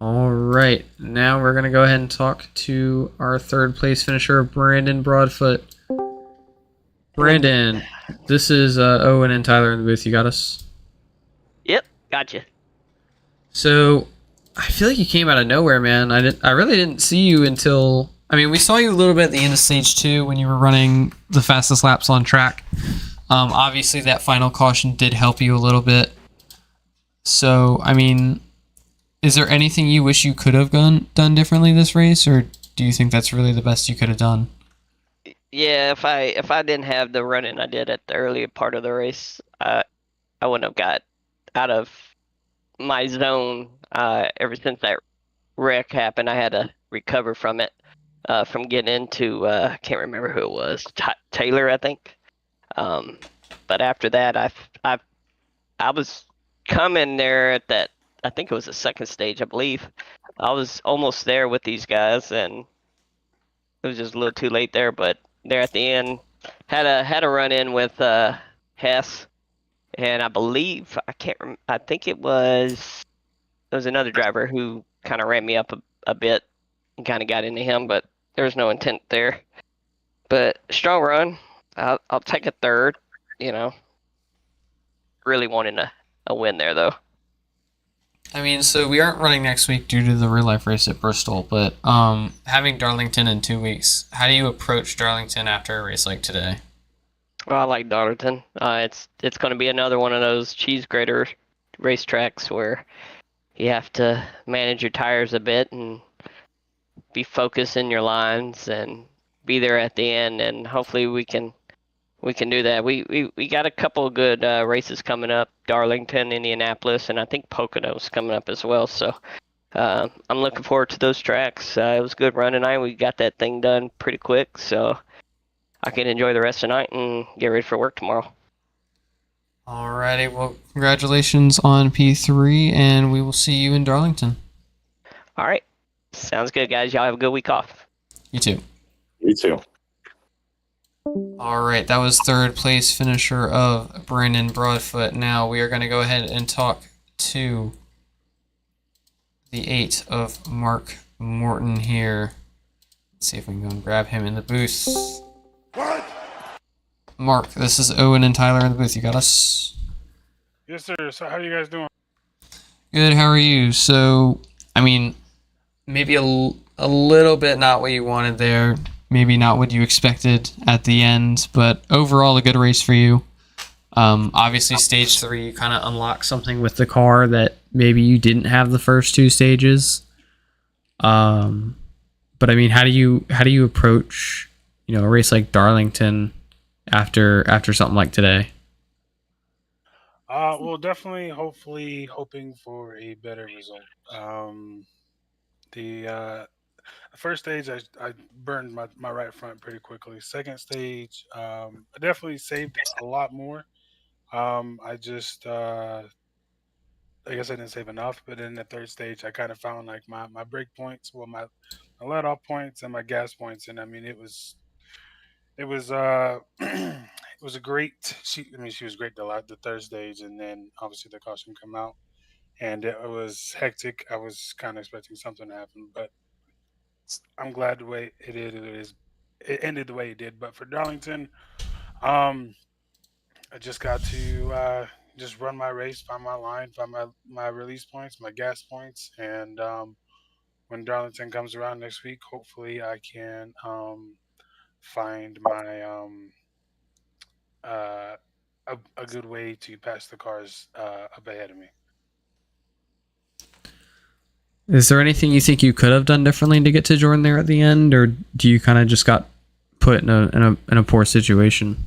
Alright, now we're going to go ahead and talk to our 3rd place finisher, Brandon Broadfoot. Brandon, this is Owen and Tyler in the booth. You got us? Yep, gotcha. So, I feel like you came out of nowhere, man. I really didn't see you until... I mean, we saw you a little bit at the end of Stage 2 when you were running the fastest laps on track. Obviously, that final caution did help you a little bit. So, I mean... Is there anything you wish you could have done differently this race, or do you think that's really the best you could have done? Yeah, if I didn't have the running I did at the earlier part of the race, I wouldn't have got out of my zone. Ever since that wreck happened, I had to recover from it, from getting into I can't remember who it was, Taylor, I think. But after that, I was coming there at that. I think it was the 2nd stage, I believe. I was almost there with these guys, and it was just a little too late there. But there at the end, had a run in with Hess, and I believe I think it was another driver who kind of ran me up a bit and kind of got into him, but there was no intent there. But strong run. I'll take a 3rd. You know, really wanting a win there though. I mean, so we aren't running next week due to the real life race at Bristol, but having Darlington in 2 weeks, how do you approach Darlington after a race like today? Well, I like Darlington. It's going to be another one of those cheese grater racetracks where you have to manage your tires a bit and be focused in your lines and be there at the end, and hopefully we can do that. We got a couple of good races coming up, Darlington, Indianapolis, and I think Pocono's coming up as well. So I'm looking forward to those tracks. It was a good run tonight. We got that thing done pretty quick, so I can enjoy the rest of the night and get ready for work tomorrow. Alrighty, well, congratulations on P3, and we will see you in Darlington. All right. Sounds good, guys. Y'all have a good week off. You too. You too. Alright, that was 3rd place finisher of Brandon Broadfoot. Now we are going to go ahead and talk to the 8 of Mark Morton here. Let's see if we can go and grab him in the booth. What? Mark, this is Owen and Tyler in the booth. You got us? Yes, sir. So how you guys doing? Good. How are you? So, I mean, maybe a little bit not what you wanted there. Maybe not what you expected at the end, but overall a good race for you. Obviously, stage 3, you kind of unlock something with the car that maybe you didn't have the first 2 stages. But I mean, how do you approach, a race like Darlington after something like today? Well, definitely, hopefully, hoping for a better result. The first stage, I burned my right front pretty quickly. Second stage, I definitely saved a lot more. I just, I guess I didn't save enough, but in the third stage, I kind of found like my brake points, well, my let off points and my gas points, and I mean, it was it was a great. She was great the third stage, and then obviously the caution come out, and it was hectic. I was kind of expecting something to happen, but I'm glad the way it did. It ended the way it did. But for Darlington, um, I just got to just run my race, find my line, find my release points, my gas points, and when Darlington comes around next week, hopefully I can find my uh, a good way to pass the cars up ahead of me. Is there anything you think you could have done differently to get to Jordan there at the end, or do you kind of just got put in a poor situation?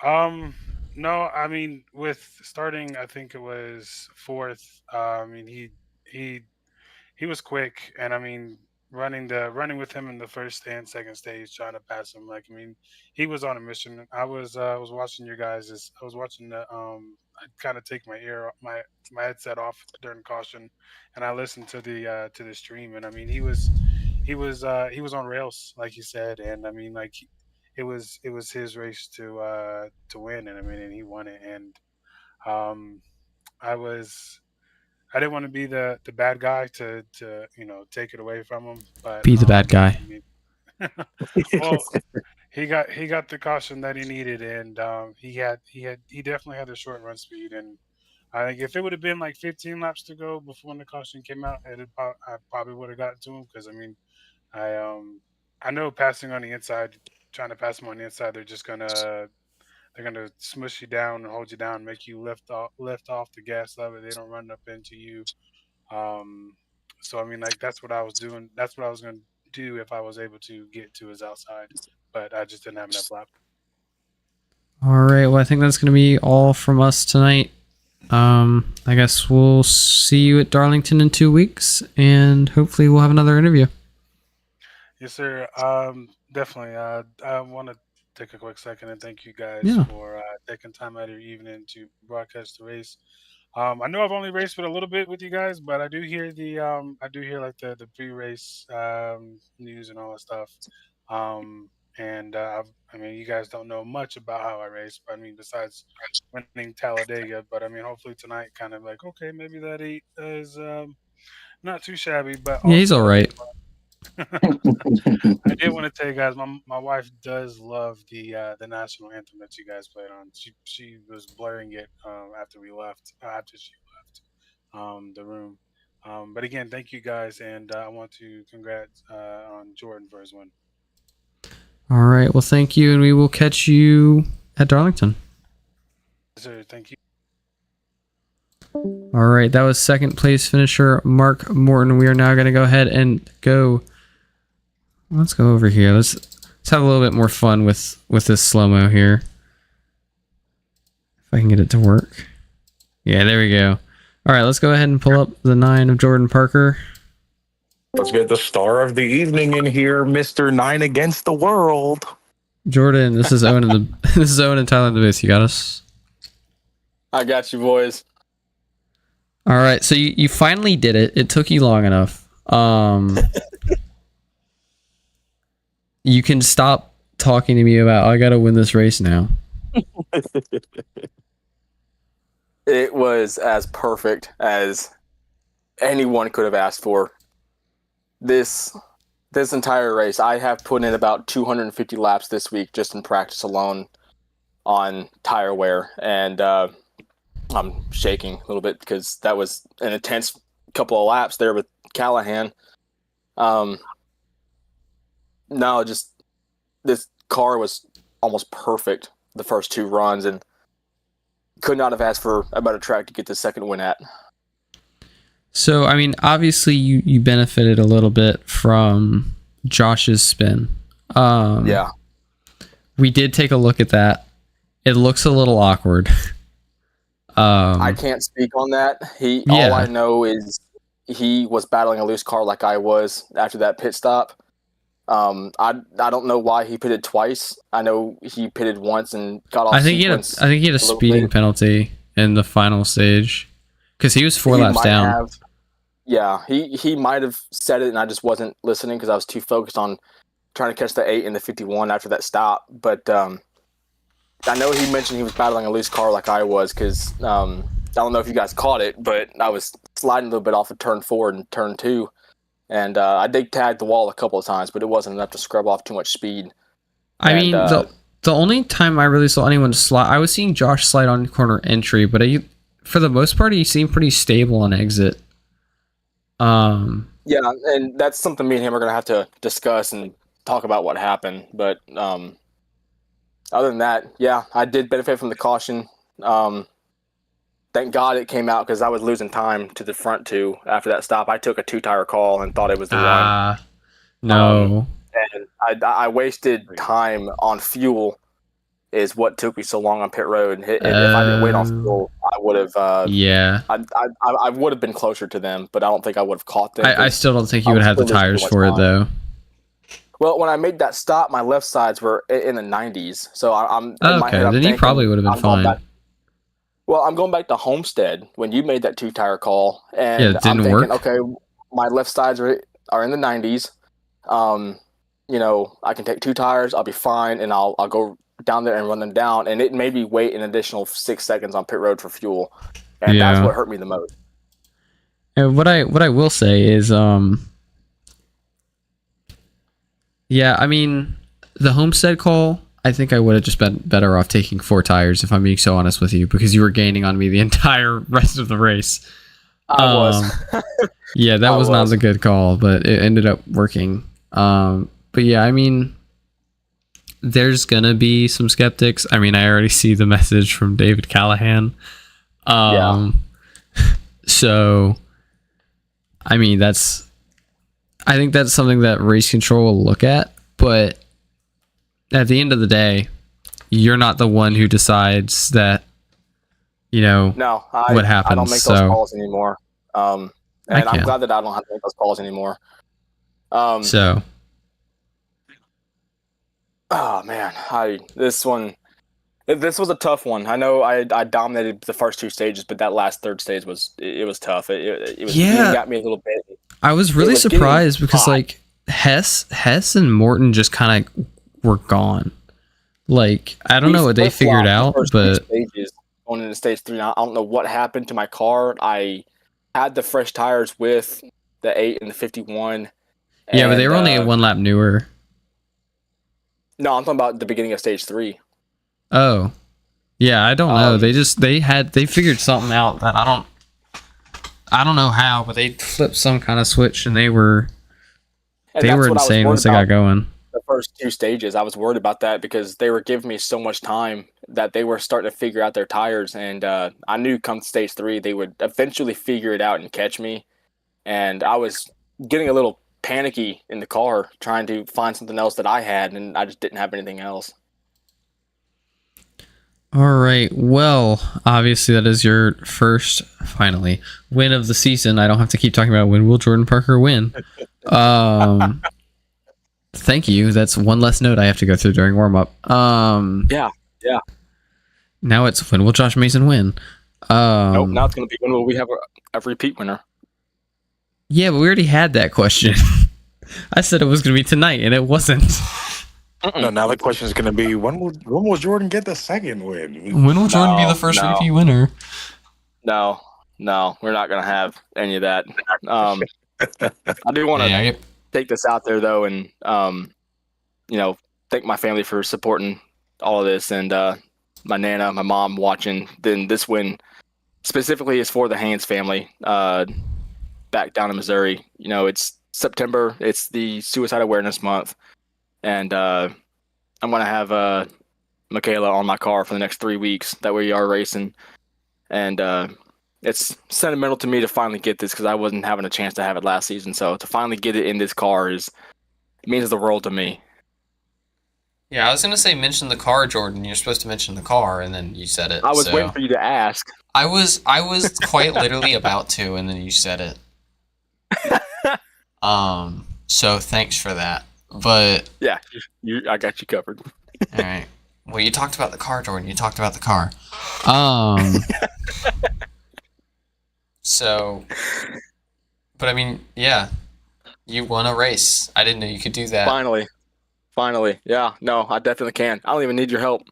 No, I mean with starting, I think it was fourth. I mean he he was quick, and I mean running with him in the first and second stage, trying to pass him. Like I mean, he was on a mission. I was watching your guys. I was watching the I kind of take my headset off during caution, and I listened to the stream, and I mean he was on rails like you said, and I mean it was his race to win, and I mean and he won it, and um I was I didn't want to be the bad guy to take it away from him, but Be the bad guy. I mean, well, he got the caution that he needed, and he definitely had the short run speed, and I think if it would have been like 15 laps to go before the caution came out, I probably would have gotten to him because I mean I know passing on the inside, trying to pass him on the inside, they're gonna smush you down and hold you down, make you lift off the gas lever. They don't run up into you. Um, so I mean, like that's what I was doing. That's what I was gonna do if I was able to get to his outside, but I just didn't have enough lap. All right. Well, I think that's going to be all from us tonight. I guess we'll see you at Darlington in 2 weeks, and hopefully we'll have another interview. Yes, sir. Definitely. I want to take a quick second and thank you guys Yeah. for taking time out of your evening to broadcast the race. I know I've only raced with a little bit with you guys, but I do hear like the pre-race news and all that stuff. And I mean, you guys don't know much about how I race, but I mean, besides winning Talladega, but I mean, hopefully tonight, kind of like, okay, maybe that 8 is not too shabby, but Yeah, he's all right. I did want to tell you guys, my wife does love the national anthem that you guys played on. She was blaring it after she left the room. But again, thank you guys, and I want to congrats on Jordan for his win. All right. Well, thank you, and we will catch you at Darlington. So thank you. All right. That was second place finisher Mark Morton. We are now going to go ahead and go. Let's go over here. Let's have a little bit more fun with this slow-mo here. If I can get it to work. Yeah, there we go. All right, let's go ahead and pull up the 9 of Jordan Parker. Let's get the star of the evening in here, Mr. 9 against the world. Jordan, this is Owen and this is Owen and Tyler in the booth. You got us? I got you, boys. All right, so you finally did it. It took you long enough. You can stop talking to me about, I got to win this race now. It was as perfect as anyone could have asked for. This entire race, I have put in about 250 laps this week just in practice alone on tire wear, and I'm shaking a little bit because that was an intense couple of laps there with Callahan. No, just this car was almost perfect the first 2 runs, and could not have asked for a better track to get the second win at. So, I mean, obviously you benefited a little bit from Josh's spin. Yeah. We did take a look at that. It looks a little awkward. I can't speak on that. All I know is he was battling a loose car like I was after that pit stop. I don't know why he pitted twice. I know he pitted once and got off. I think he had a speeding penalty in the final stage because he was 4 laps down. He might have said it, and I just wasn't listening because I was too focused on trying to catch the 8 and the 51 after that stop. But I know he mentioned he was battling a loose car like I was because I don't know if you guys caught it, but I was sliding a little bit off of turn 4 and turn 2. And I did tag the wall a couple of times, but it wasn't enough to scrub off too much speed. I mean, the only time I really saw anyone slide, I was seeing Josh slide on corner entry, but for the most part, he seemed pretty stable on exit. Yeah, and that's something me and him are going to have to discuss and talk about what happened. But other than that, yeah, I did benefit from the caution. Thank God it came out because I was losing time to the front 2 after that stop. I took a 2-tire call and thought it was the run. No. And I wasted time on fuel is what took me so long on pit road. If I didn't wait on fuel, I would have. I would have been closer to them, but I don't think I would have caught them. I still don't think you would have had the tires for it, though. Well, when I made that stop, my left sides were in the 90s. So I'm. Okay, then you probably would have been fine. Well, I'm going back to Homestead when you made that 2-tire call, and it didn't I'm thinking, work. okay, my left sides are in the 90s. I can take 2 tires, I'll be fine, and I'll go down there and run them down. And it made me wait an additional 6 seconds on pit road for fuel, and that's what hurt me the most. And what I will say is, I mean, the Homestead call, I think I would have just been better off taking 4 tires, if I'm being so honest with you, because you were gaining on me the entire rest of the race. I was. Yeah, that was not a good call, but it ended up working. But yeah, I mean, there's gonna be some skeptics. I mean, I already see the message from David Callahan. So, I mean, I think that's something that race control will look at, but at the end of the day, you're not the one who decides that, what happens. I don't make those calls anymore. And I'm glad that I don't have to make those calls anymore. Oh man, this was a tough one. I know I dominated the first 2 stages, but that last 3rd stage was tough. It got me a little bit. I was really surprised because like Hess and Morton just kind of were gone. Like, I don't know what they figured out, but going into stage 3, I don't know what happened to my car. I had the fresh tires with the 8 and the 51. Yeah, but they were only 1 lap newer. No, I'm talking about the beginning of stage 3. Oh, yeah, I don't know. They figured something out that I don't know how, but they flipped some kind of switch and they were insane once they got going. The first 2 stages, I was worried about that because they were giving me so much time that they were starting to figure out their tires, and I knew come stage 3 they would eventually figure it out and catch me. And I was getting a little panicky in the car trying to find something else that I had, and I just didn't have anything else. All right. Well, obviously that is your first, finally, win of the season. I don't have to keep talking about when will Jordan Parker win. Thank you. That's one less note I have to go through during warm up. Yeah. Now it's when will Josh Mason win? Nope. Now it's going to be when will we have a repeat winner? Yeah, but we already had that question. I said it was going to be tonight, and it wasn't. No, now the question is going to be when will Jordan get the second win? When will Jordan be the first repeat winner? No, we're not going to have any of that. I do want to take this out there though, and thank my family for supporting all of this, and my nana, my mom watching. Then this win specifically is for the Haynes family back down in Missouri. You know, it's September. It's the Suicide Awareness Month. And I'm going to have Michaela on my car for the next 3 weeks that we are racing. And it's sentimental to me to finally get this because I wasn't having a chance to have it last season. So to finally get it in this car means the world to me. Yeah, I was gonna say mention the car, Jordan. You're supposed to mention the car, and then you said it. I was waiting for you to ask. I was quite literally about to, and then you said it. So thanks for that. But yeah, I got you covered. All right. Well, you talked about the car, Jordan. You talked about the car. So, but I mean, yeah, you won a race. I didn't know you could do that. Finally. Yeah, no, I definitely can. I don't even need your help.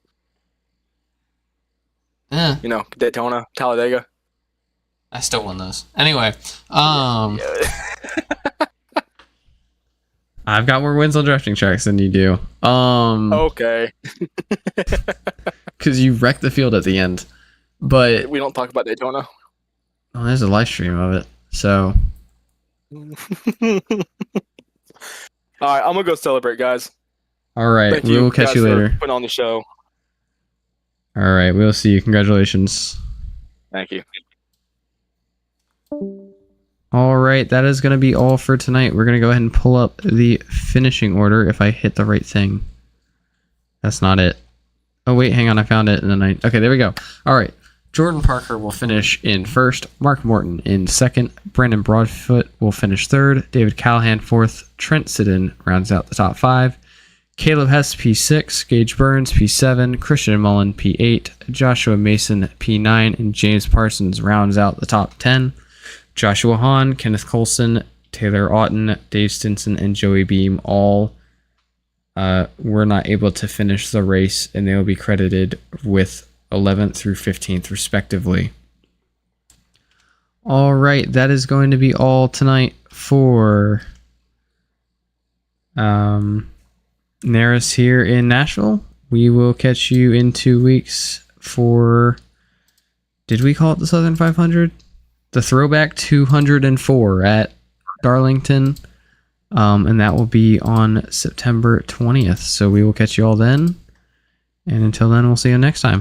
Yeah. You know, Daytona, Talladega. I still won those. Anyway, I've got more wins on drafting tracks than you do. Okay. Because you wrecked the field at the end. But we don't talk about Daytona. Oh, there's a live stream of it. So. All right, I'm gonna go celebrate, guys. All right, we will catch you later. Putting on the show. All right, we'll see you. Congratulations. Thank you. All right, that is going to be all for tonight. We're going to go ahead and pull up the finishing order if I hit the right thing. That's not it. Oh, wait, hang on. I found it. And then okay, there we go. All right. Jordan Parker will finish in first. Mark Morton in second. Brandon Broadfoot will finish third. David Callahan fourth. Trent Siddon rounds out the top 5. Caleb Hess, P6. Gage Burns, P7. Christian Mullen, P8. Joshua Mason, P9. And James Parsons rounds out the top 10. Joshua Hahn, Kenneth Colson, Taylor Otten, Dave Stinson, and Joey Beam all were not able to finish the race, and they will be credited with 11th through 15th, respectively. All right, that is going to be all tonight for NARAS here in Nashville. We will catch you in 2 weeks for... Did we call it the Southern 500? The Throwback 204 at Darlington, and that will be on September 20th. So we will catch you all then, and until then, we'll see you next time.